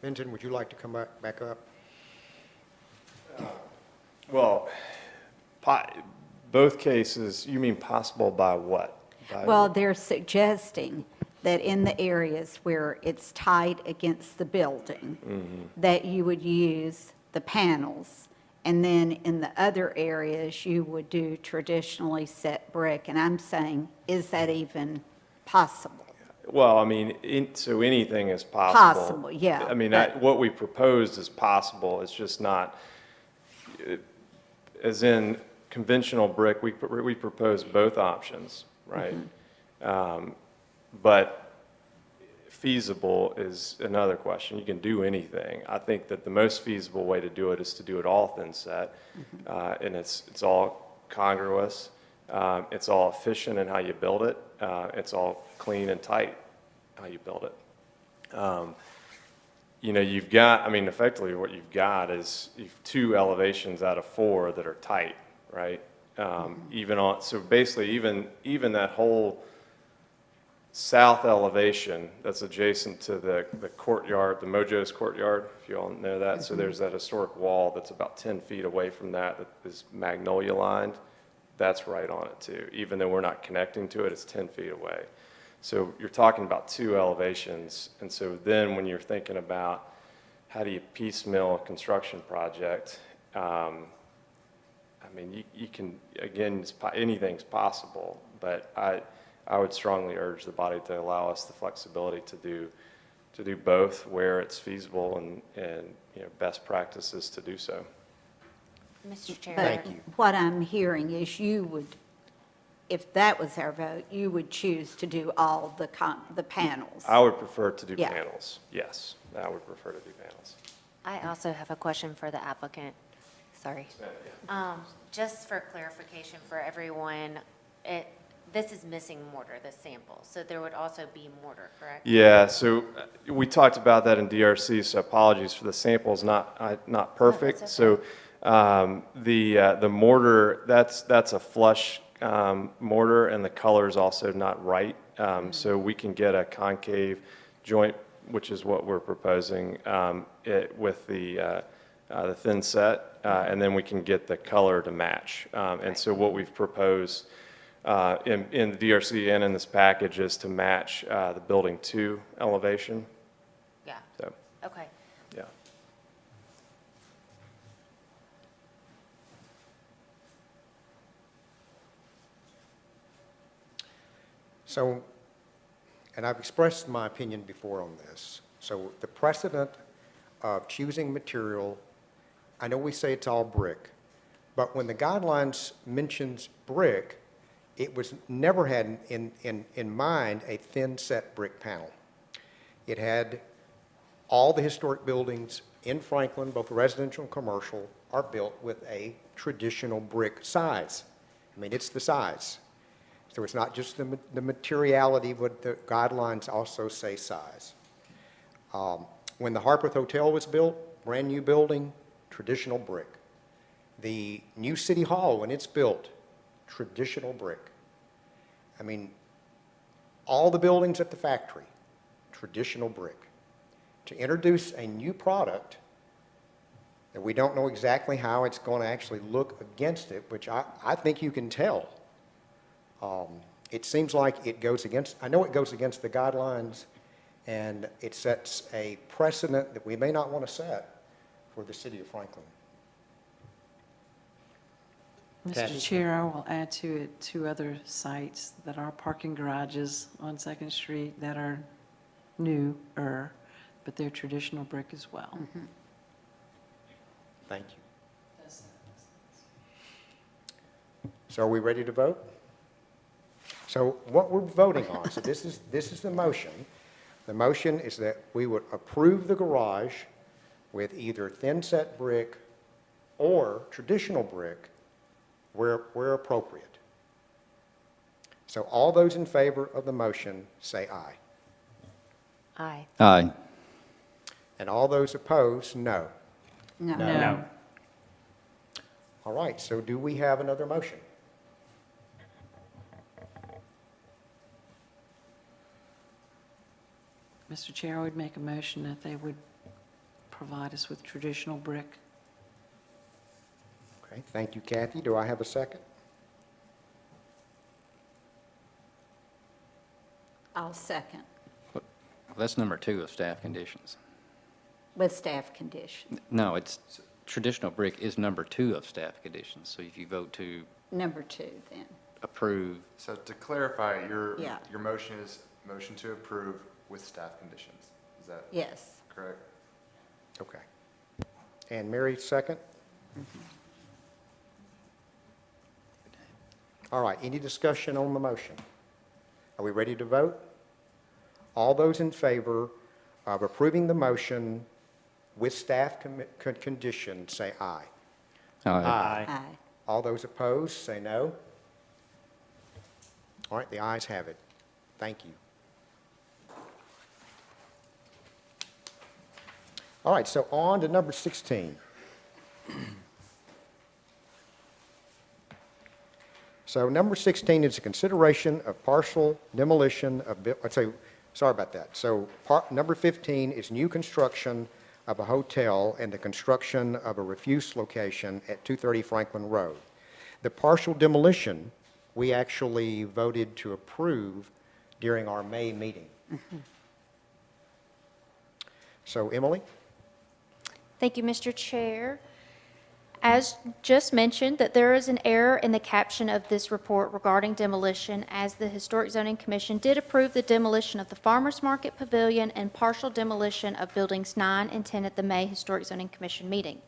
Benton, would you like to come back up? Well, both cases, you mean possible by what? Well, they're suggesting that in the areas where it's tight against the building, that you would use the panels, and then in the other areas, you would do traditionally set brick. And I'm saying, is that even possible? Well, I mean, so anything is possible. Possible, yeah, I mean, but- what we proposed is possible, it's just not, as in conventional brick, we propose both options, right? But feasible is another question. You can do anything. I think that the most feasible way to do it is to do it all thin set, and it's all congruous. It's all efficient in how you build it. It's all clean and tight how you build it. You know, you've got, I mean, effectively what you've got is you've 2 elevations out of 4 that are tight, right? Even on, so basically even that whole south elevation that's adjacent to the courtyard, the Mojo's courtyard, if you all know that. So there's that historic wall that's about 10 feet away from that is magnolia lined. That's right on it too. Even though we're not connecting to it, it's 10 feet away. So you're talking about 2 elevations. And so then when you're thinking about how do you piecemeal a construction project, I mean, you can, again, anything's possible, but I would strongly urge the body to allow us the flexibility to do both where it's feasible and you know, best practices to do so. Mr. Chair. But what I'm hearing is you would, if that was our vote, you would choose to do all the panels. I would prefer to do Yeah. panels, yes. I would prefer to do panels. I also have a question for the applicant. Sorry. Just for clarification for everyone, this is missing mortar, the sample, so there would also be mortar, correct? Yeah, so we talked about that in DRC, so apologies for the samples, not perfect. that's So the mortar, that's a flush mortar, and the color is also not right. So we can get a concave joint, which is what we're proposing with the thin set, and then we can get the color to match. And so what we've proposed in DRC and in this package is to match the building 2 elevation. Yeah, So, okay. yeah. So, and I've expressed my opinion before on this. So the precedent of choosing material, I know we say it's all brick, but when the guidelines mentions brick, it was never had in mind a thin set brick panel. It had all the historic buildings in Franklin, both residential and commercial, are built with a traditional brick size. I mean, it's the size. So it's not just the materiality, but the guidelines also say size. When the Harpeth Hotel was built, brand-new building, traditional brick. The new City Hall, when it's built, traditional brick. I mean, all the buildings at the factory, traditional brick. To introduce a new product that we don't know exactly how it's going to actually look against it, which I think you can tell. It seems like it goes against, I know it goes against the guidelines, and it sets a precedent that we may not want to set for the city of Franklin. Mr. Chair, I will add to it 2 other sites that are parking garages on Second Street that are newer, but they're traditional brick as well. Thank you. So are we ready to vote? So what we're voting on, so this is the motion. The motion is that we would approve the garage with either thin set brick or traditional brick where appropriate. So all those in favor of the motion say aye. Aye. Aye. And all those opposed, no. No. All right, so do we have another motion? Mr. Chair, I would make a motion that they would provide us with traditional brick. Okay, thank you, Kathy. Do I have a second? I'll second, Well, that's number 2 of staff conditions. with staff condition. No, it's, traditional brick is number 2 of staff conditions. So if you vote to Number 2, then. approve, So to clarify, Yeah. your motion is motion to approve with staff conditions. Is that Yes. correct? Okay. And Mary, second? All right, any discussion on the motion? Are we ready to vote? All those in favor of approving the motion with staff conditions, say aye. Aye. Aye. All those opposed, say no. All right, the ayes have it. Thank you. All right, so on to number 16. So number 16 is a consideration of partial demolition of, sorry about that. So number 15 is new construction of a hotel and the construction of a refuse location at 230 Franklin Road. The partial demolition, we actually voted to approve during our May meeting. So Emily? Thank you, Mr. Chair. As just mentioned, that there is an error in the caption of this report regarding demolition, as the Historic Zoning Commission did approve the demolition of the Farmers Market Pavilion and partial demolition of Buildings 9 and 10 at the May Historic Zoning Commission meeting.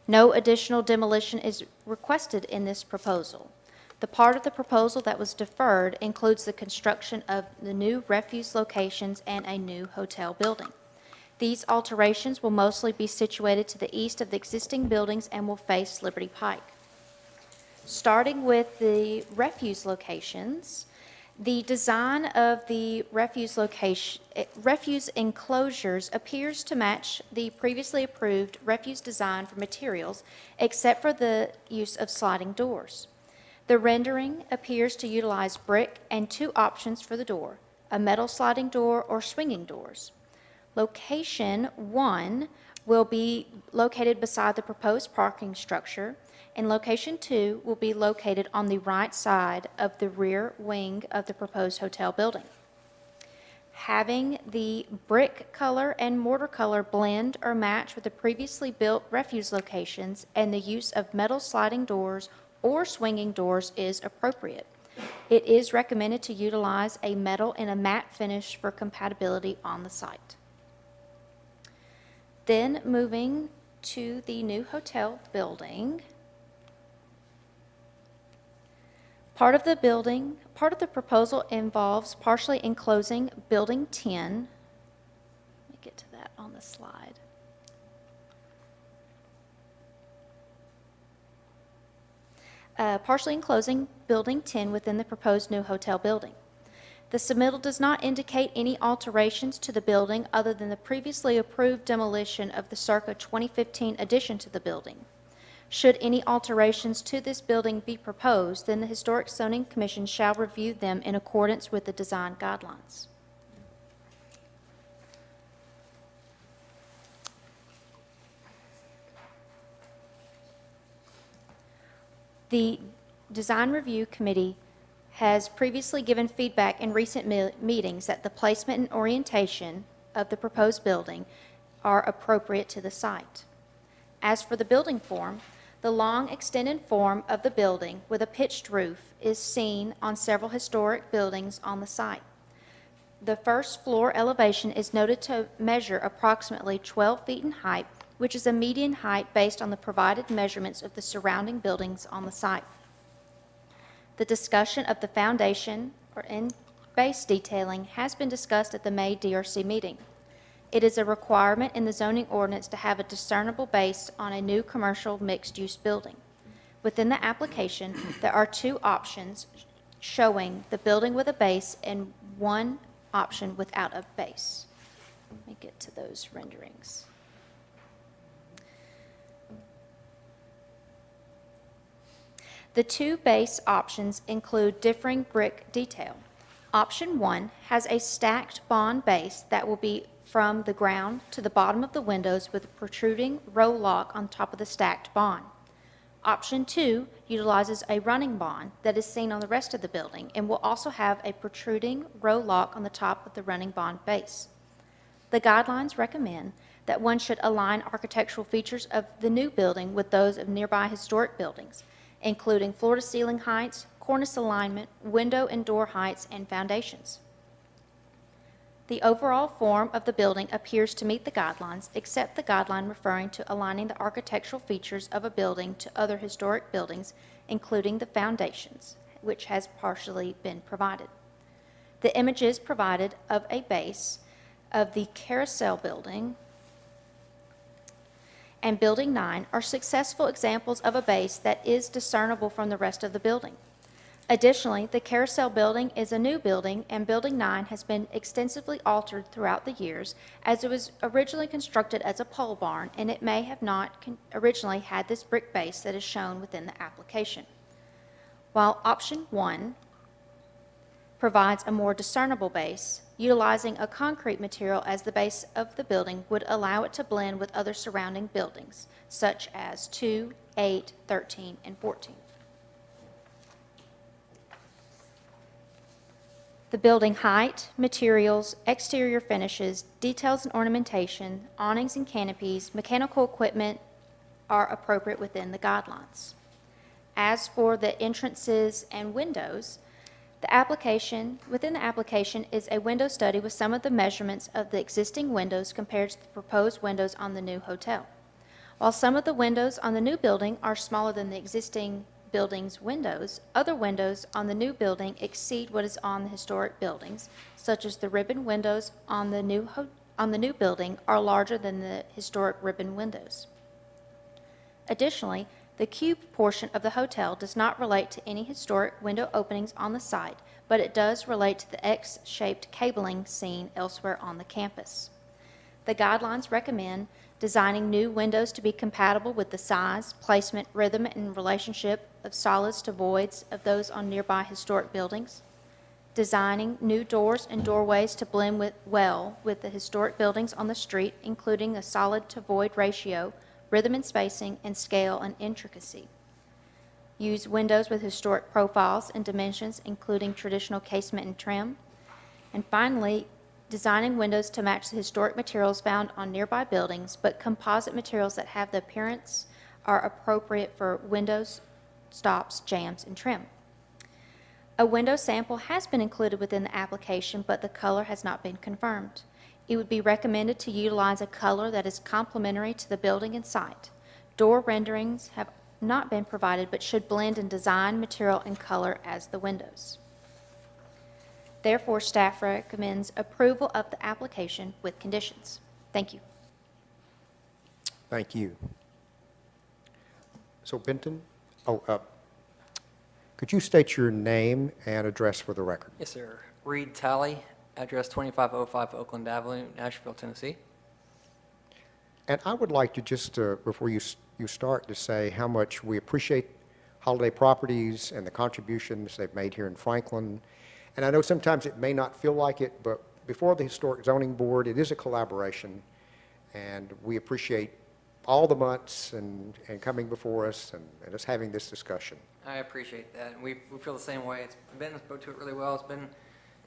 No additional demolition is requested in this proposal. The part of the proposal that was deferred includes the construction of the new refuse locations and a new hotel building. These alterations will mostly be situated to the east of the existing buildings and will face Liberty Pike. Starting with the refuse locations, The design of the refuse enclosures appears to match the previously approved refuse design for materials, except for the use of sliding doors. The rendering appears to utilize brick and two options for the door, a metal sliding door or swinging doors. Location 1 will be located beside the proposed parking structure, and location 2 will be located on the right side of the rear wing of the proposed hotel building. Having the brick color and mortar color blend or match with the previously built refuse locations, and the use of metal sliding doors or swinging doors is appropriate. It is recommended to utilize a metal and a matte finish for compatibility on the site. Then moving to the new hotel building. Part of the proposal involves partially enclosing Building 10. Let me get to that on the slide. Partially enclosing Building 10 within the proposed new hotel building. The submittal does not indicate any alterations to the building other than the previously approved demolition of the circa 2015 addition to the building. Should any alterations to this building be proposed, then the Historic Zoning Commission shall review them in accordance with the design guidelines. The Design Review Committee has previously given feedback in recent meetings that the placement and orientation of the proposed building are appropriate to the site. As for the building form, the long extended form of the building with a pitched roof is seen on several historic buildings on the site. The first floor elevation is noted to measure approximately 12 feet in height, which is a median height based on the provided measurements of the surrounding buildings on the site. The discussion of the foundation and base detailing has been discussed at the May DRC meeting. It is a requirement in the zoning ordinance to have a discernible base on a new commercial mixed-use building. Within the application, there are two options showing the building with a base and one option without a base. Let me get to those renderings. The two base options include differing brick detail. Option 1 has a stacked bond base that will be from the ground to the bottom of the windows with a protruding row lock on top of the stacked bond. Option 2 utilizes a running bond that is seen on the rest of the building and will also have a protruding row lock on the top of the running bond base. The guidelines recommend that one should align architectural features of the new building with those of nearby historic buildings, including floor-to-ceiling heights, cornice alignment, window and door heights, and foundations. The overall form of the building appears to meet the guidelines, except the guideline referring to aligning the architectural features of a building to other historic buildings, including the foundations, which has partially been provided. The images provided of a base of the Carousel Building and Building 9 are successful examples of a base that is discernible from the rest of the building. Additionally, the Carousel Building is a new building, and Building 9 has been extensively altered throughout the years, as it was originally constructed as a pole barn, and it may have not originally had this brick base that is shown within the application. While Option 1 provides a more discernible base, utilizing a concrete material as the base of the building would allow it to blend with other surrounding buildings, such as 2, 8, 13, and 14. The building height, materials, exterior finishes, details and ornamentation, awnings and canopies, mechanical equipment are appropriate within the guidelines. As for the entrances and windows, within the application is a window study with some of the measurements of the existing windows compared to the proposed windows on the new hotel. While some of the windows on the new building are smaller than the existing building's windows, other windows on the new building exceed what is on the historic buildings, such as the ribbon windows on the new building are larger than the historic ribbon windows. Additionally, The cube portion of the hotel does not relate to any historic window openings on the site, but it does relate to the X-shaped cabling seen elsewhere on the campus. The guidelines recommend designing new windows to be compatible with the size, placement, rhythm, and relationship of solids to voids of those on nearby historic buildings, designing new doors and doorways to blend well with the historic buildings on the street, including a solid to void ratio, rhythm and spacing, and scale and intricacy. Use windows with historic profiles and dimensions, including traditional casement and trim. And finally, designing windows to match the historic materials found on nearby buildings, but composite materials that have the appearance are appropriate for windows, stops, jambs, and trim. A window sample has been included within the application, but the color has not been confirmed. It would be recommended to utilize a color that is complementary to the building and site. Door renderings have not been provided, but should blend in design, material, and color as the windows. Therefore, staff recommends approval of the application with conditions. Thank you. Thank you. So Benton, could you state your name and address for the record? Yes, sir. Reed Talley, address 2505 Oakland Avenue, Nashville, Tennessee. And I would like to just, before you start, to say how much we appreciate Holiday Properties and the contributions they've made here in Franklin. And I know sometimes it may not feel like it, but before the Historic Zoning Board, it is a collaboration, and we appreciate all the months and coming before us and us having this discussion. I appreciate that, and we feel the same way. Ben spoke to it really well.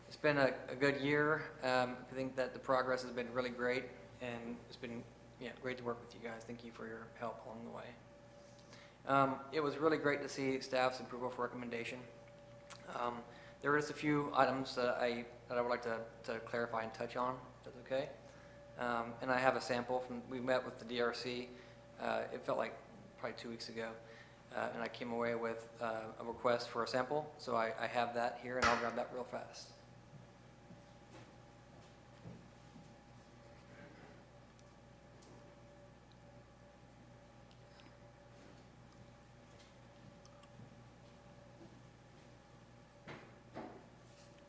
It's been a good year. I think that the progress has been really great, and it's been great to work with you guys. Thank you for your help along the way. It was really great to see staff's approval for recommendation. There is a few items that I would like to clarify and touch on, if that's okay. And I have a sample we met with the DRC, it felt like probably 2 weeks ago, and I came away with a request for a sample, so I have that here, and I'll grab that real fast.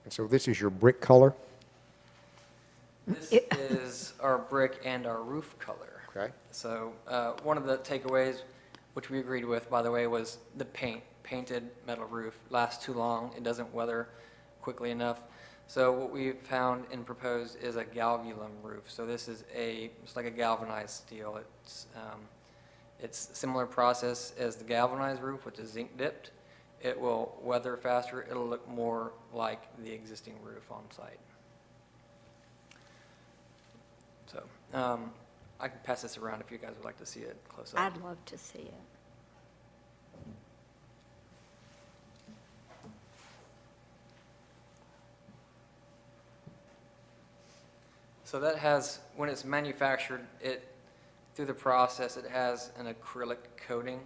So this is your brick color? This is our brick and our roof color. Okay. So one of the takeaways, which we agreed with, by the way, was the painted metal roof lasts too long. It doesn't weather quickly enough. So what we've found and proposed is a galvulum roof. So this is it's like a galvanized steel. It's a similar process as the galvanized roof, which is zinc dipped. It will weather faster. It'll look more like the existing roof on site. So I can pass this around if you guys would like to see it close up. I'd love to see it. So that has, when it's manufactured, through the process, it has an acrylic coating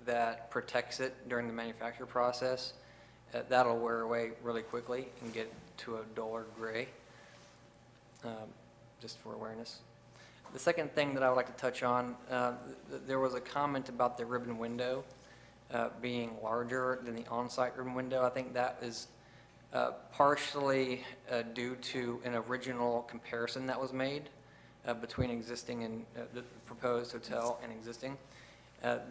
that protects it during the manufacture process. That'll wear away really quickly and get to a duller gray, just for awareness. The second thing that I would like to touch on, there was a comment about the ribbon window being larger than the on-site ribbon window. I think that is partially due to an original comparison that was made between existing and the proposed hotel and existing.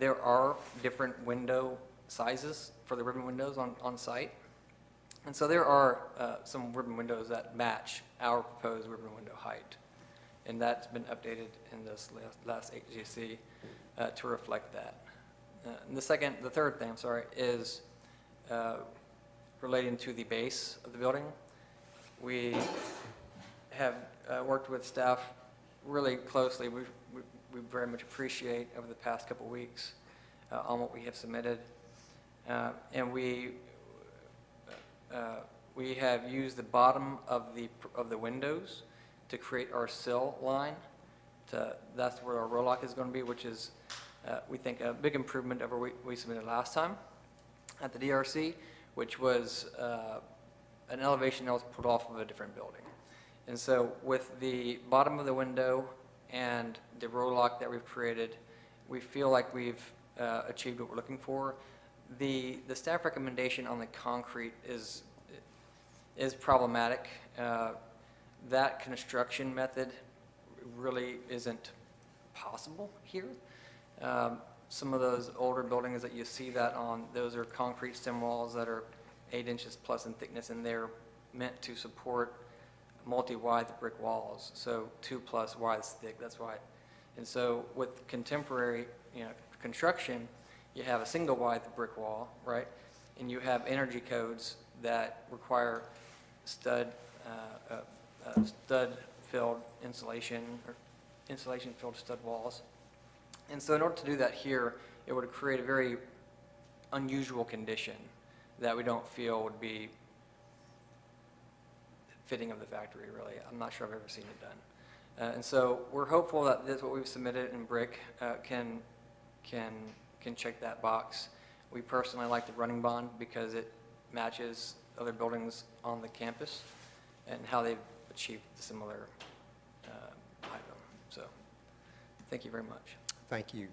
There are different window sizes for the ribbon windows on site. And so there are some ribbon windows that match our proposed ribbon window height. And that's been updated in this last HGC to reflect that. And the third thing, is relating to the base of the building. We have worked with staff really closely. We very much appreciate over the past couple of weeks on what we have submitted. And we have used the bottom of the windows to create our sill line. That's where our roll lock is going to be, which is, we think, a big improvement over what we submitted last time at the DRC, which was an elevation that was put off of a different building. And so with the bottom of the window and the roll lock that we've created, we feel like we've achieved what we're looking for. The staff recommendation on the concrete is problematic. That construction method really isn't possible here. Some of those older buildings that you see that on, those are concrete stem walls that are 8 inches plus in thickness, and they're meant to support multi-wide brick walls, so 2+ wides thick, that's why. And so with contemporary, construction, you have a single wide brick wall, right? And you have energy codes that require stud-filled insulation, or insulation-filled stud walls. And so in order to do that here, it would create a very unusual condition that we don't feel would be fitting of the factory, really. I'm not sure I've ever seen it done. And so we're hopeful that this, what we've submitted in brick, can check that box. We personally like the running bond because it matches other buildings on the campus and how they've achieved a similar item. So thank you very much. Thank you.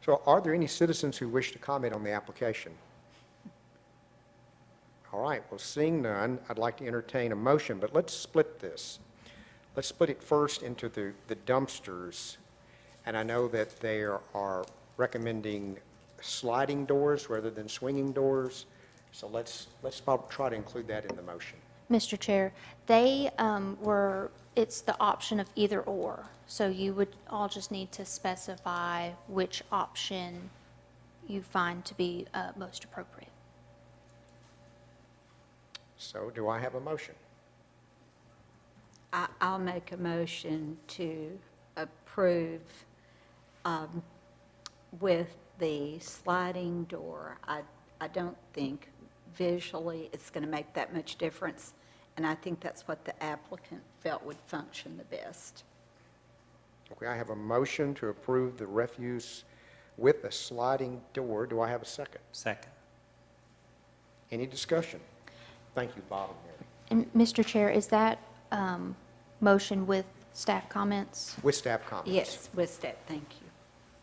So are there any citizens who wish to comment on the application? All right, well, seeing none, I'd like to entertain a motion, but let's split this. Let's split it first into the dumpsters, and I know that they are recommending sliding doors rather than swinging doors, so let's try to include that in the motion. Mr. Chair, they it's the option of either or. So you would all just need to specify which option you find to be most appropriate. So do I have a motion? I'll make a motion to approve with the sliding door. I don't think visually it's going to make that much difference, and I think that's what the applicant felt would function the best. Okay, I have a motion to approve the refuse with a sliding door. Do I have a second? Second. Any discussion? Thank you, Bob and Mary. And Mr. Chair, is that motion with staff comments? With staff comments? Yes, with staff, thank you.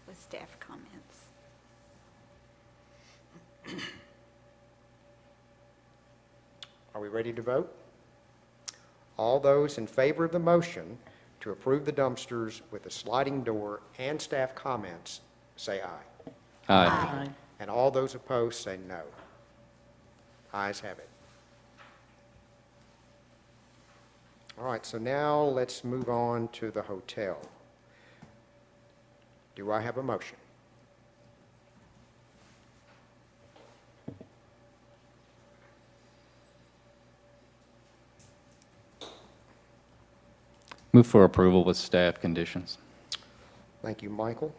With staff comments. Are we ready to vote? All those in favor of the motion to approve the dumpsters with a sliding door and staff comments, say aye. Aye. And all those opposed, say no. Ayes have it. All right, so now let's move on to the hotel. Do I have a motion? Move for approval with staff conditions. Thank you, Michael.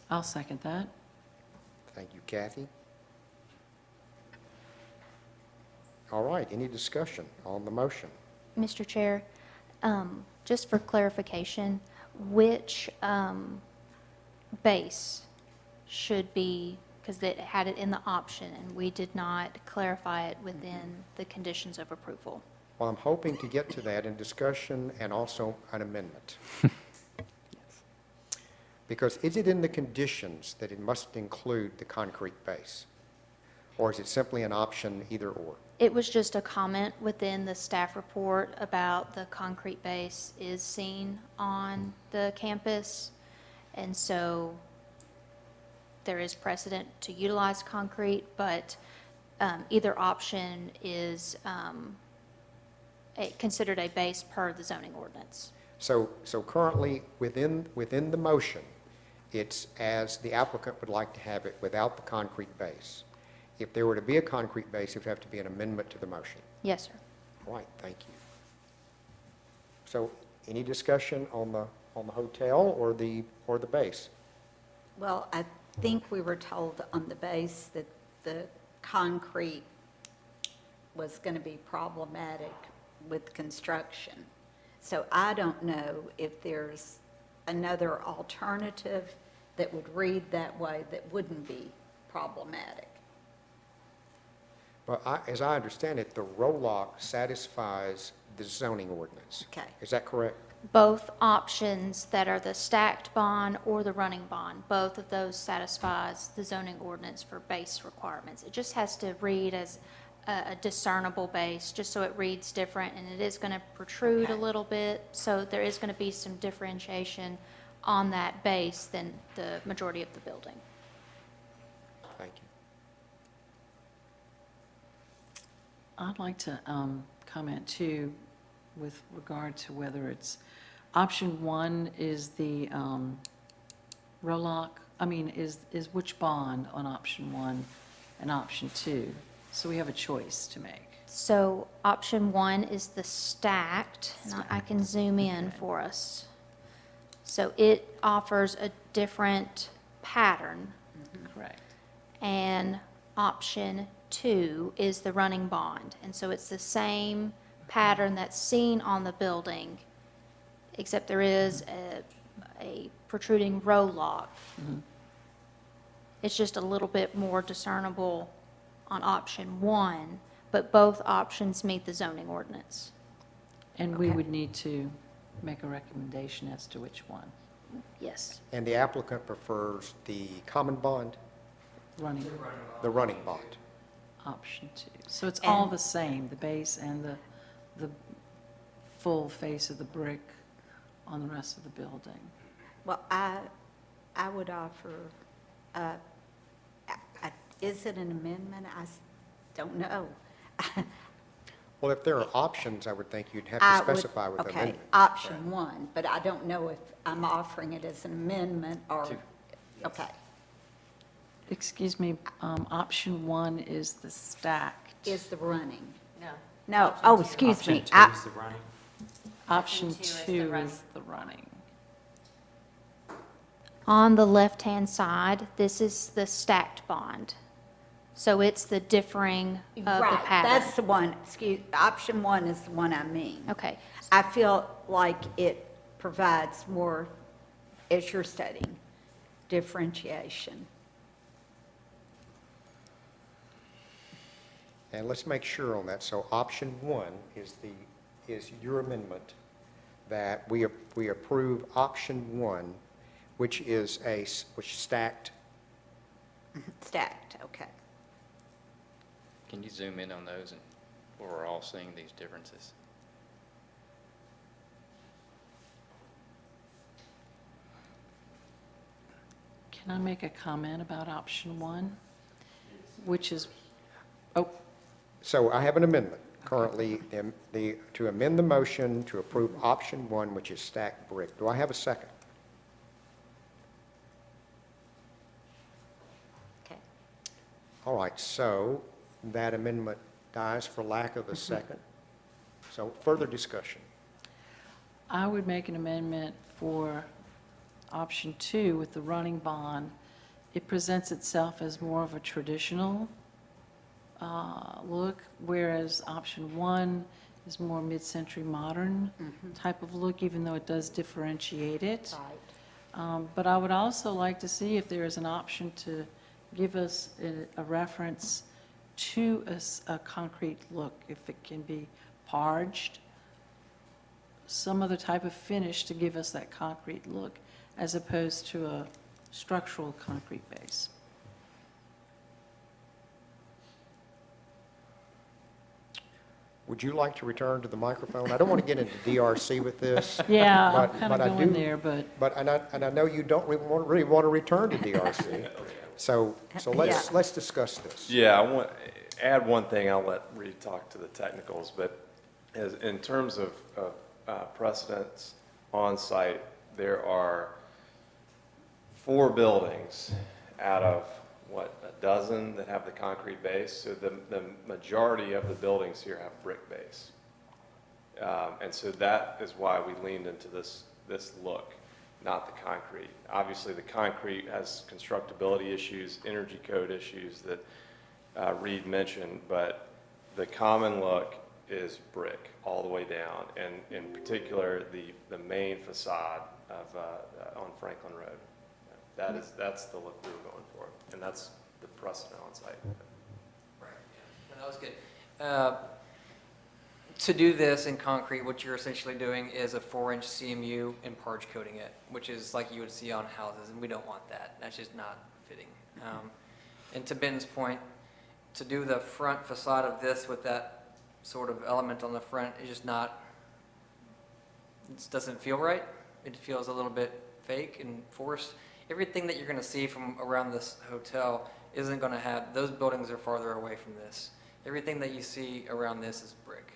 I'll second that. Thank you, Kathy. All right, any discussion on the motion? Mr. Chair, just for clarification, which base should be, because it had it in the option and we did not clarify it within the conditions of approval. Well, I'm hoping to get to that in discussion and also an amendment. Because is it in the conditions that it must include the concrete base? Or is it simply an option either or? It was just a comment within the staff report about the concrete base is seen on the campus. And so there is precedent to utilize concrete, but either option is considered a base per the zoning ordinance. So currently, within the motion, it's as the applicant would like to have it without the concrete base. If there were to be a concrete base, it would have to be an amendment to the motion. Yes, sir. All right, thank you. So any discussion on the hotel or the base? Well, I think we were told on the base that the concrete was going to be problematic with construction. So I don't know if there's another alternative that would read that way that wouldn't be problematic. Well, as I understand it, the roll-lock satisfies the zoning ordinance. Okay. Is that correct? both options that are the stacked bond or the running bond, both of those satisfies the zoning ordinance for base requirements. It just has to read as a discernible base, just so it reads different, and it is going to protrude a little bit, so there is going to be some differentiation on that base than the majority of the building. Thank you. I'd like to comment too with regard to whether it's, option one is the ROLOC, is which bond on option one and option two? So we have a choice to make. So option one is the stacked, and I can zoom in for us. So it offers a different pattern. Correct. And option two is the running bond. And so it's the same pattern that's seen on the building, except there is a protruding row lock. It's just a little bit more discernible on option one, but both options meet the zoning ordinance. And we would need to make a recommendation as to which one. Yes. And the applicant prefers the common bond, Running, the running bond. option two. So it's all the same, the base and the full face of the brick on the rest of the building. Well, I would offer, is it an amendment? Don't know. Well, if there are options, I would think you'd have I to would- specify with Okay, amendment. option one, but I don't know if I'm offering it as an amendment or, okay. Excuse me, option one is the stacked. Is the running? No. No, oh, excuse Option me. two is the running. Option two is the two run- is the running. On the left-hand side, this is the stacked bond. So it's the differing of the Right, pattern. that's the one, option one is the one I mean. Okay. I feel like it provides more, as you're studying, differentiation. And let's make sure on that. So option one is your amendment, that we approve option one, which is which stacked. Stacked, okay. Can you zoom in on those and where we're all seeing these differences? Can I make a comment about option one? Which is, oh, So I have an amendment currently, to amend the motion to approve option one, which is stacked brick. Do I have a second? Okay. All right, so that amendment dies for lack of a second. So further discussion. I would make an amendment for option two with the running bond. It presents itself as more of a traditional look, whereas option one is more mid-century modern type of look, even though it does differentiate it. But I would also like to see if there is an option to give us a reference to a concrete look, if it can be parged, some other type of finish to give us that concrete look, as opposed to a structural concrete base. Would you like to return to the microphone? I don't want to get into DRC with this. Yeah, I'm but- kind but of I going do- there, but And I know you don't really want to return to DRC. So let's discuss this. Yeah, I want, add one thing, I'll let Reed talk to the technicals, but in terms of precedents on site, there are 4 buildings out of, a dozen that have the concrete base. So the majority of the buildings here have brick base. And so that is why we leaned into this look, not the concrete. Obviously, the concrete has constructability issues, energy code issues that Reed mentioned, but the common look is brick all the way down, and in particular, the main facade of, on Franklin Road. That's the look we were going for, and that's the precedent on site. Right, yeah. No, that was good. To do this in concrete, what you're essentially doing is a 4-inch CMU and parge coating it, which is like you would see on houses, and we don't want that. That's just not fitting. And to Ben's point, to do the front facade of this with that sort of element on the front is just not, it just doesn't feel right. It feels a little bit fake and forced. Everything that you're going to see from around this hotel isn't going to have, those buildings are farther away from this. Everything that you see around this is brick.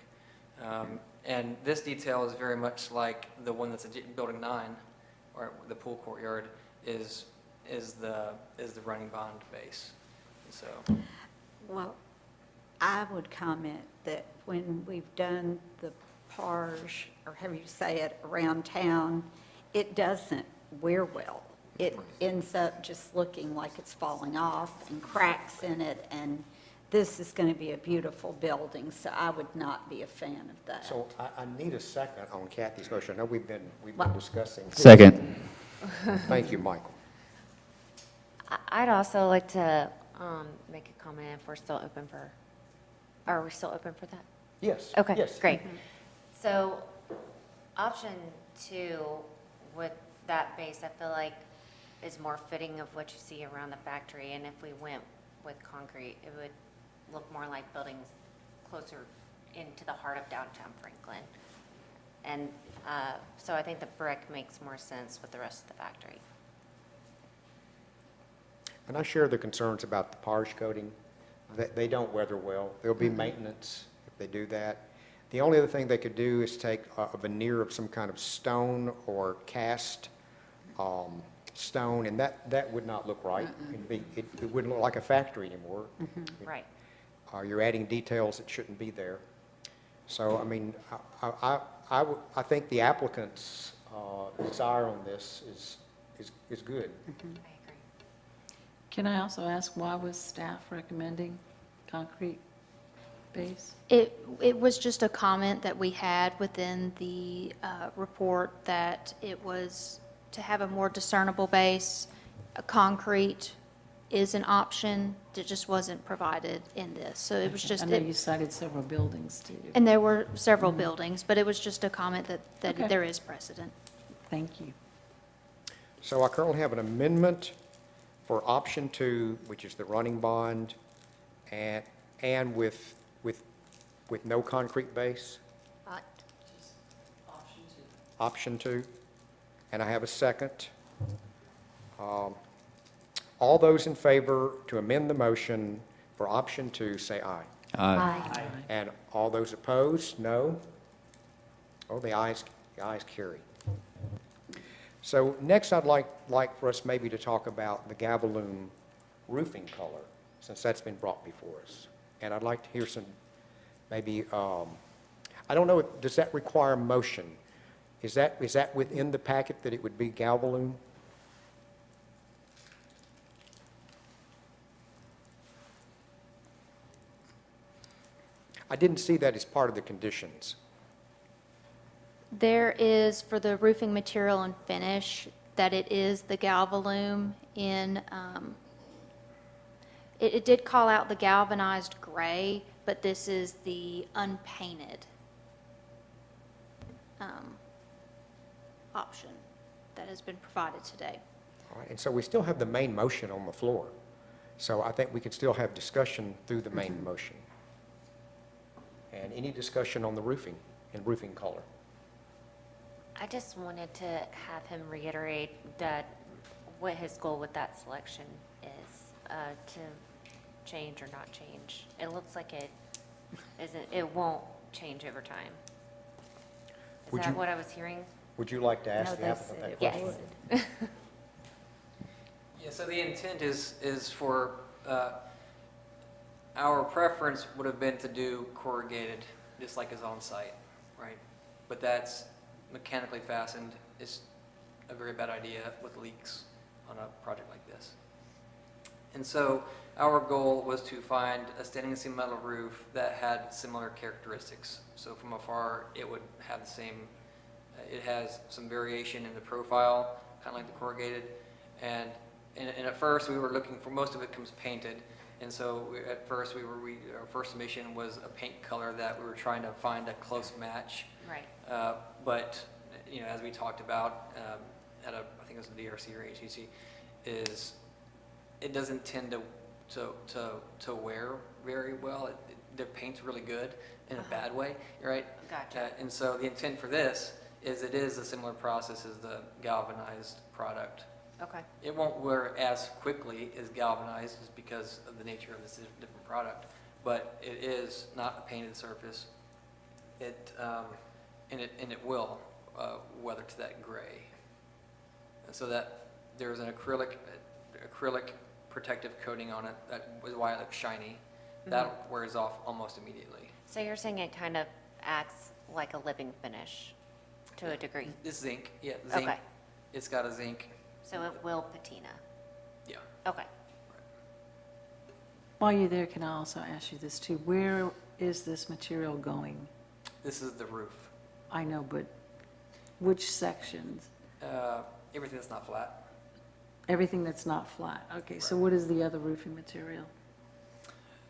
And this detail is very much like the one that's at Building 9, or the pool courtyard, is the running bond base. So, Well, I would comment that when we've done the parge, or however you say it, around town, it doesn't wear well. It ends up just looking like it's falling off and cracks in it, and this is going to be a beautiful building, so I would not be a fan of that. So I need a second on Kathy's motion. I know we've been discussing. Second. Thank you, Michael. I'd also like to make a comment if we're still open for, are we still open for that? Yes. Okay, Yes. great. So option 2 with that base, I feel like is more fitting of what you see around the factory. And if we went with concrete, it would look more like buildings closer into the heart of downtown Franklin. And so I think the brick makes more sense with the rest of the factory. And I share the concerns about the parge coating. They don't weather well. There'll be maintenance if they do that. The only other thing they could do is take a veneer of some kind of stone or cast stone, and that would not look right. It wouldn't look like a factory anymore. Right. You're adding details that shouldn't be there. So, I mean, I think the applicant's desire on this is good. Can I also ask, why was staff recommending concrete base? It was just a comment that we had within the report that it was to have a more discernible base. A concrete is an option that just wasn't provided in this. So it was just. I know you cited several buildings too. And there were several buildings, but it was just a comment that Okay. there is precedent. Thank you. So I currently have an amendment for option 2, which is the running bond, and with no concrete base. Option 2. And I have a second. All those in favor to amend the motion for option 2, say aye. Aye. And all those opposed, no? Oh, the ayes carry. So next, I'd like for us maybe to talk about the Gavaloon roofing color, since that's been brought before us. And I'd like to hear some, maybe, I don't know, does that require motion? Is that within the packet that it would be Gavaloon? I didn't see that as part of the conditions. There is, for the roofing material and finish, that it is the Galvalume in, it did call out the galvanized gray, but this is the unpainted option that has been provided today. All right, and so we still have the main motion on the floor. So I think we could still have discussion through the main motion. And any discussion on the roofing and roofing color? I just wanted to have him reiterate that what his goal with that selection is, to change or not change. It looks like it won't change over time. Is that what I was hearing? Would you like to ask the applicant that question? Yes. yeah, so the intent is for, our preference would have been to do corrugated, just like is on site, right? But that's mechanically fastened. It's a very bad idea with leaks on a project like this. And so our goal was to find a standing seam metal roof that had similar characteristics. So from afar, it would have the same, it has some variation in the profile, kind of like the corrugated. And at first, we were looking for, most of it comes painted, And so at first, our first submission was a paint color that we were trying to find a close match. Right. But, as we talked about I think it was a DRC or HEC, is it doesn't tend to wear very well. The paint's really good in a bad way, right? Gotcha. And so the intent for this is it is a similar process as the galvanized product. Okay. It won't wear as quickly as galvanized just because of the nature of this different product, but it is not a painted surface. And it will weather to that gray. And so that there's an acrylic protective coating on it. That is why it looks shiny. That wears off almost immediately. So you're saying it kind of acts like a living finish to a degree? This zinc, yeah, zinc. Okay. It's got a zinc. So it will patina? Yeah. Okay. While you're there, can I also ask you this too? Where is this material going? This is the roof. I know, but which sections? Everything that's not flat. Everything that's not flat. Okay, so what is the other roofing material?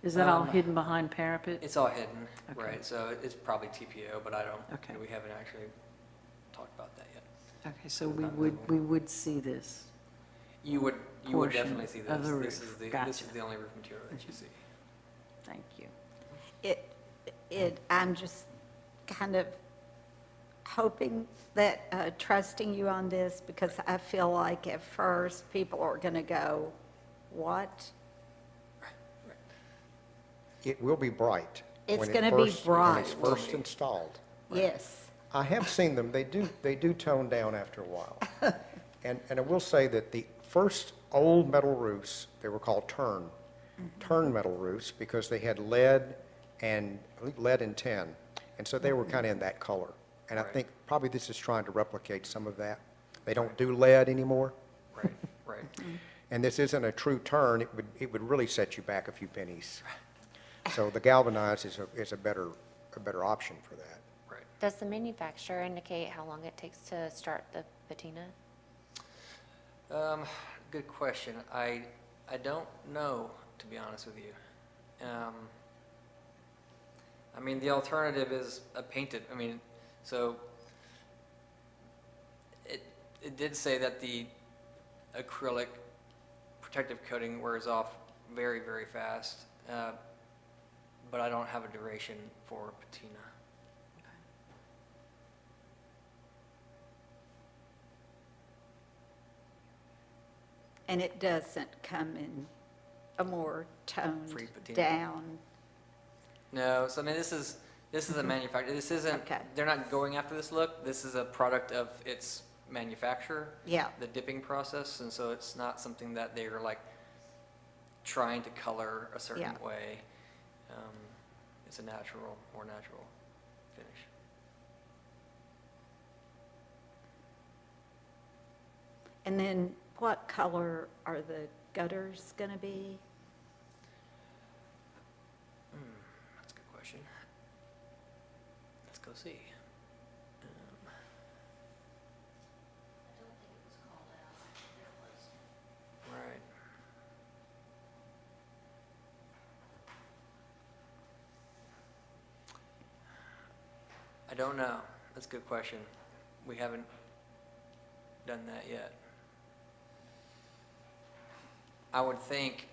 Is that all hidden behind parapet? It's all hidden, Okay. right? So it's probably TPO, but Okay. we haven't actually talked about that yet. Okay, so we would see this. You would Portion definitely see of this. the This roof. is this Gotcha. is the only roof material that you see. Thank you. I'm just kind of hoping that, trusting you on this, because I feel like at first, people are going to go, what? It will be bright. It's when it gonna be first- When it's bright. first installed. Yes. I have seen them, they do tone down after a while. And I will say that the first old metal roofs, they were called turn metal roofs, because they had lead and tin. And so they were kind of in that color. And I think probably this is trying to replicate some of that. They don't do lead anymore. Right, right. And this isn't a true turn, it would really set you back a few pennies. So the galvanized is a better option for that. Right. Does the manufacturer indicate how long it takes to start the patina? Good question. I don't know, to be honest with you. I mean, the alternative is a painted, so it did say that the acrylic protective coating wears off very, very fast, but I don't have a duration for patina. And it doesn't come in a more toned Free patina. down. No, so this is a manufacturer, this isn't, Okay. they're not going after this look, this is a product of its manufacturer. Yeah. The dipping process, and so it's not something that they're like trying to color a certain Yeah. way. It's a more natural finish. And then what color are the gutters going to be? That's a good question. Let's go see. Right. I don't know. That's a good question. We haven't done that yet. I would think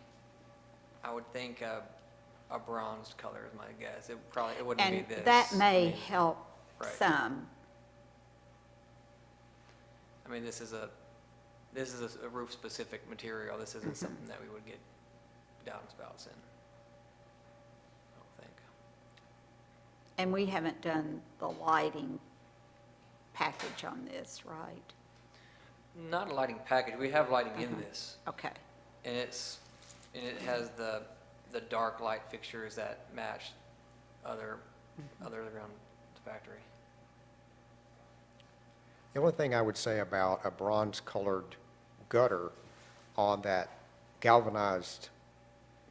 a bronzed color is my guess. It wouldn't be And this. that may help Right. some. I mean, this is a roof-specific material. This isn't something that we would get downspouts in. I don't think. And we haven't done the lighting package on this, right? Not a lighting package. We have lighting in this, Okay. and it has the dark light fixtures that match other around the factory. The only thing I would say about a bronze-colored gutter on that galvanized,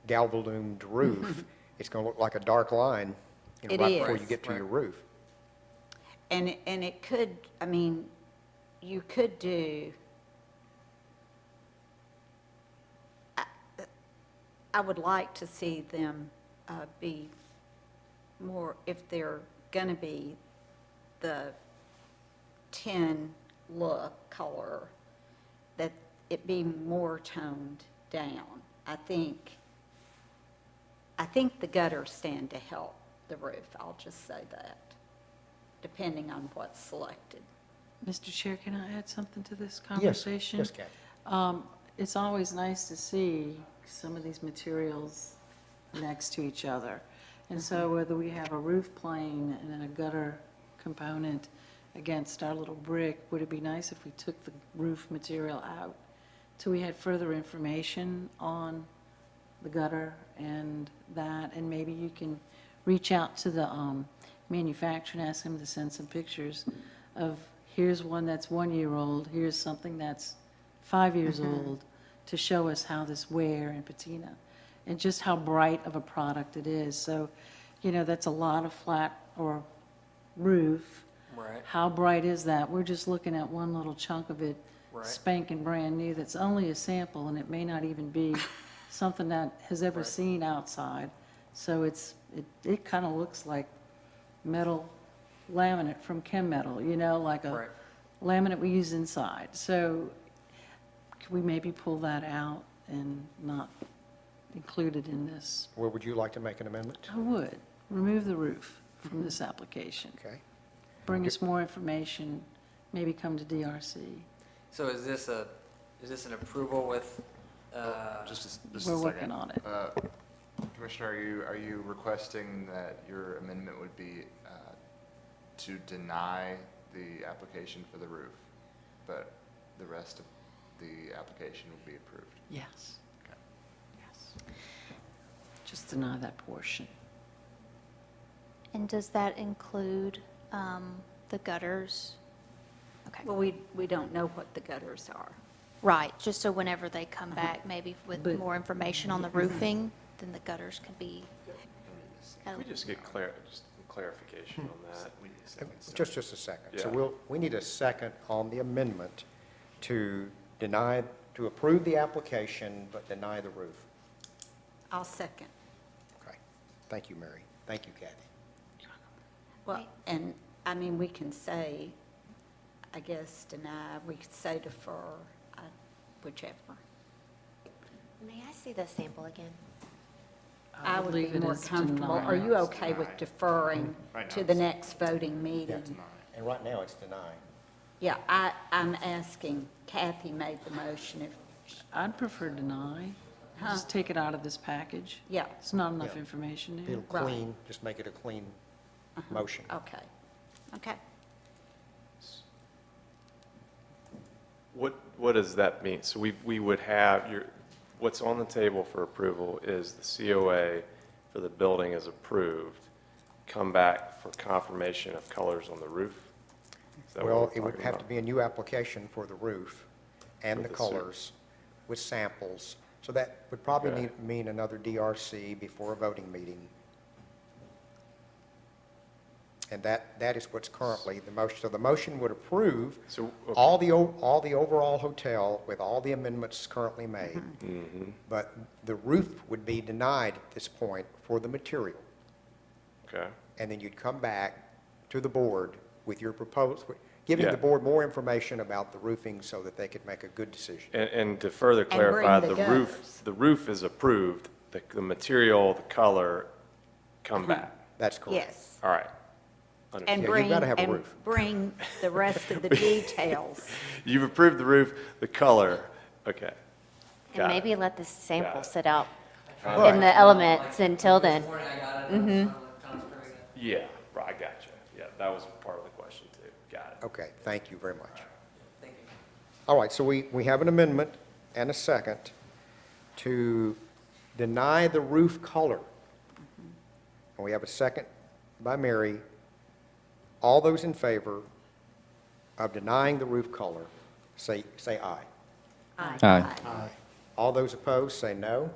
galvalumed roof, it's going to look like a dark line, It right before is. you get to Right. your roof. And it could, you could do, I would like to see them be more, if they're going to be the tin look, color, that it be more toned down. I think the gutters stand to help the roof, I'll just say that, depending on what's selected. Mr. Chair, can I add something to this conversation? Yes, Kathy. It's always nice to see some of these materials next to each other. And so whether we have a roof plane and then a gutter component against our little brick, would it be nice if we took the roof material out till we had further information on the gutter and that? And maybe you can reach out to the manufacturer and ask them to send some pictures of, here's one that's 1 year old, here's something that's 5 years old, to show us how this wear and patina, and just how bright of a product it is. So, you know, that's a lot of flat or roof. Right. How bright is that? We're just looking at one little chunk of it, Right. spanking brand new, that's only a sample, and it may not even be something that has ever seen outside. So it kind of looks like metal laminate from Chem Metal, you know, like a Right. laminate we use inside. So could we maybe pull that out and not include it in this? Where would you like to make an amendment? I would. Remove the roof from this application. Okay. Bring us more information, maybe come to DRC. So is this an approval with, Just a We're second. working on it. Commissioner, are you requesting that your amendment would be to deny the application for the roof, but the rest of the application will be approved? Yes. Okay. Yes. Just deny that portion. And does that include the gutters? Okay. Well, we don't know what the gutters are. Right, just so whenever they come back, maybe with But- more information on the roofing, then the gutters can be. Can we just get just clarification on that? Just a second. So Yeah. we need a second on the amendment to approve the application, but deny the roof. I'll second. Okay. Thank you, Mary. Thank you, Kathy. Well, and, I mean, we can say, I guess, deny, we could say defer, whichever. May I see the sample again? I would be leave it more as comfortable. deny. Are you okay with deferring Right now to the it's- next voting meeting? And right now, it's denied. Yeah, I'm asking, Kathy made the motion, if, I'd prefer deny. Huh? Just take it out of this package. yeah, It's not enough Yeah. information It'll there. Right. clean, just make it a clean motion. okay, okay. What does that mean? So we would have what's on the table for approval is the COA for the building is approved, come back for confirmation of colors on the roof? Is that what Well, we're it would talking have to about? be a new application for the roof and For the the sur- colors with samples. So that would probably Okay. mean another DRC before a voting meeting. And that is what's currently the motion. So the motion would approve So, okay. all the overall hotel with all the amendments currently made. Mhm. But the roof would be denied at this point for the material. Okay. And then you'd come back to the board with your proposal, giving Yeah. the board more information about the roofing so that they could make a good decision. And to further bring clarify, the the roof is approved, the material, the color come back. That's correct. Yes, All right. and Understood. you've bring, gotta have a and roof. bring the rest of the details. You've approved the roof, the color, okay. And Got it. maybe let the sample Got it. sit out Right. in the elements until then. Yeah, right, I got you. Yeah, that was part of the question too. Got it. Okay, thank you very much. All right, so we have an amendment and a second to deny the roof color. And we have a second by Mary. All those in favor of denying the roof color, say aye. Aye. All those opposed, say no.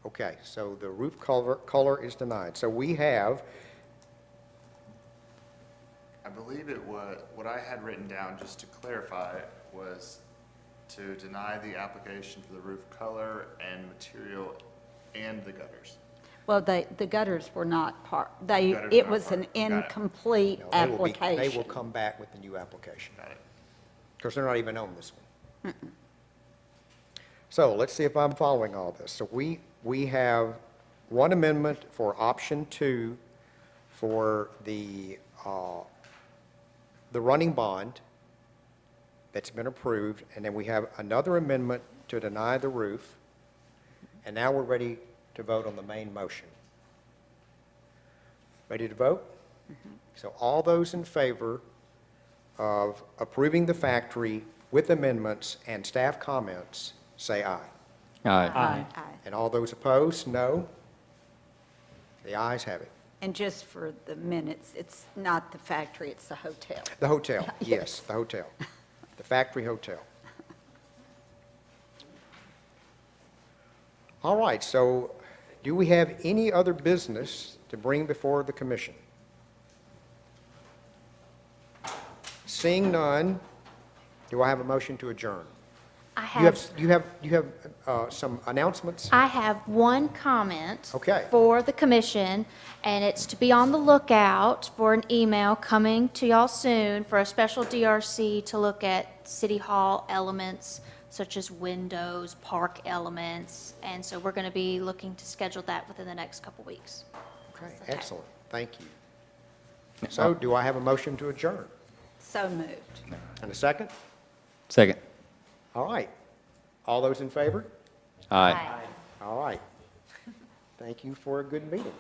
Okay, so the roof color is denied. So we have, I believe what I had written down, just to clarify, was to deny the application for the roof color and material and the gutters. Well, the gutters were not part, Gutters were it not was part. an Got it. incomplete No, they will be- application. They will come back with the new application. Got it. Because they're not even on this one. So let's see if I'm following all this. So we have one amendment for option 2 for the running bond that's been approved, and then we have another amendment to deny the roof, and now we're ready to vote on the main motion. Ready to vote? So all those in favor of approving the factory with amendments and staff comments, say aye. Aye. And all those opposed, no. The ayes have it. And just for the minutes, it's not the factory, it's the hotel. The hotel, yes, the hotel, the factory hotel. All right, so do we have any other business to bring before the commission? Seeing none, do I have a motion to adjourn? You have some announcements? I have one comment. Okay. For the commission, and it's to be on the lookout for an email coming to y'all soon for a special DRC to look at City Hall elements such as windows, park elements, and so we're going to be looking to schedule that within the next couple weeks. Okay, excellent, thank you. So do I have a motion to adjourn? So moved. And a second? Second. All right. All those in favor? Aye. All right. Thank you for a good meeting.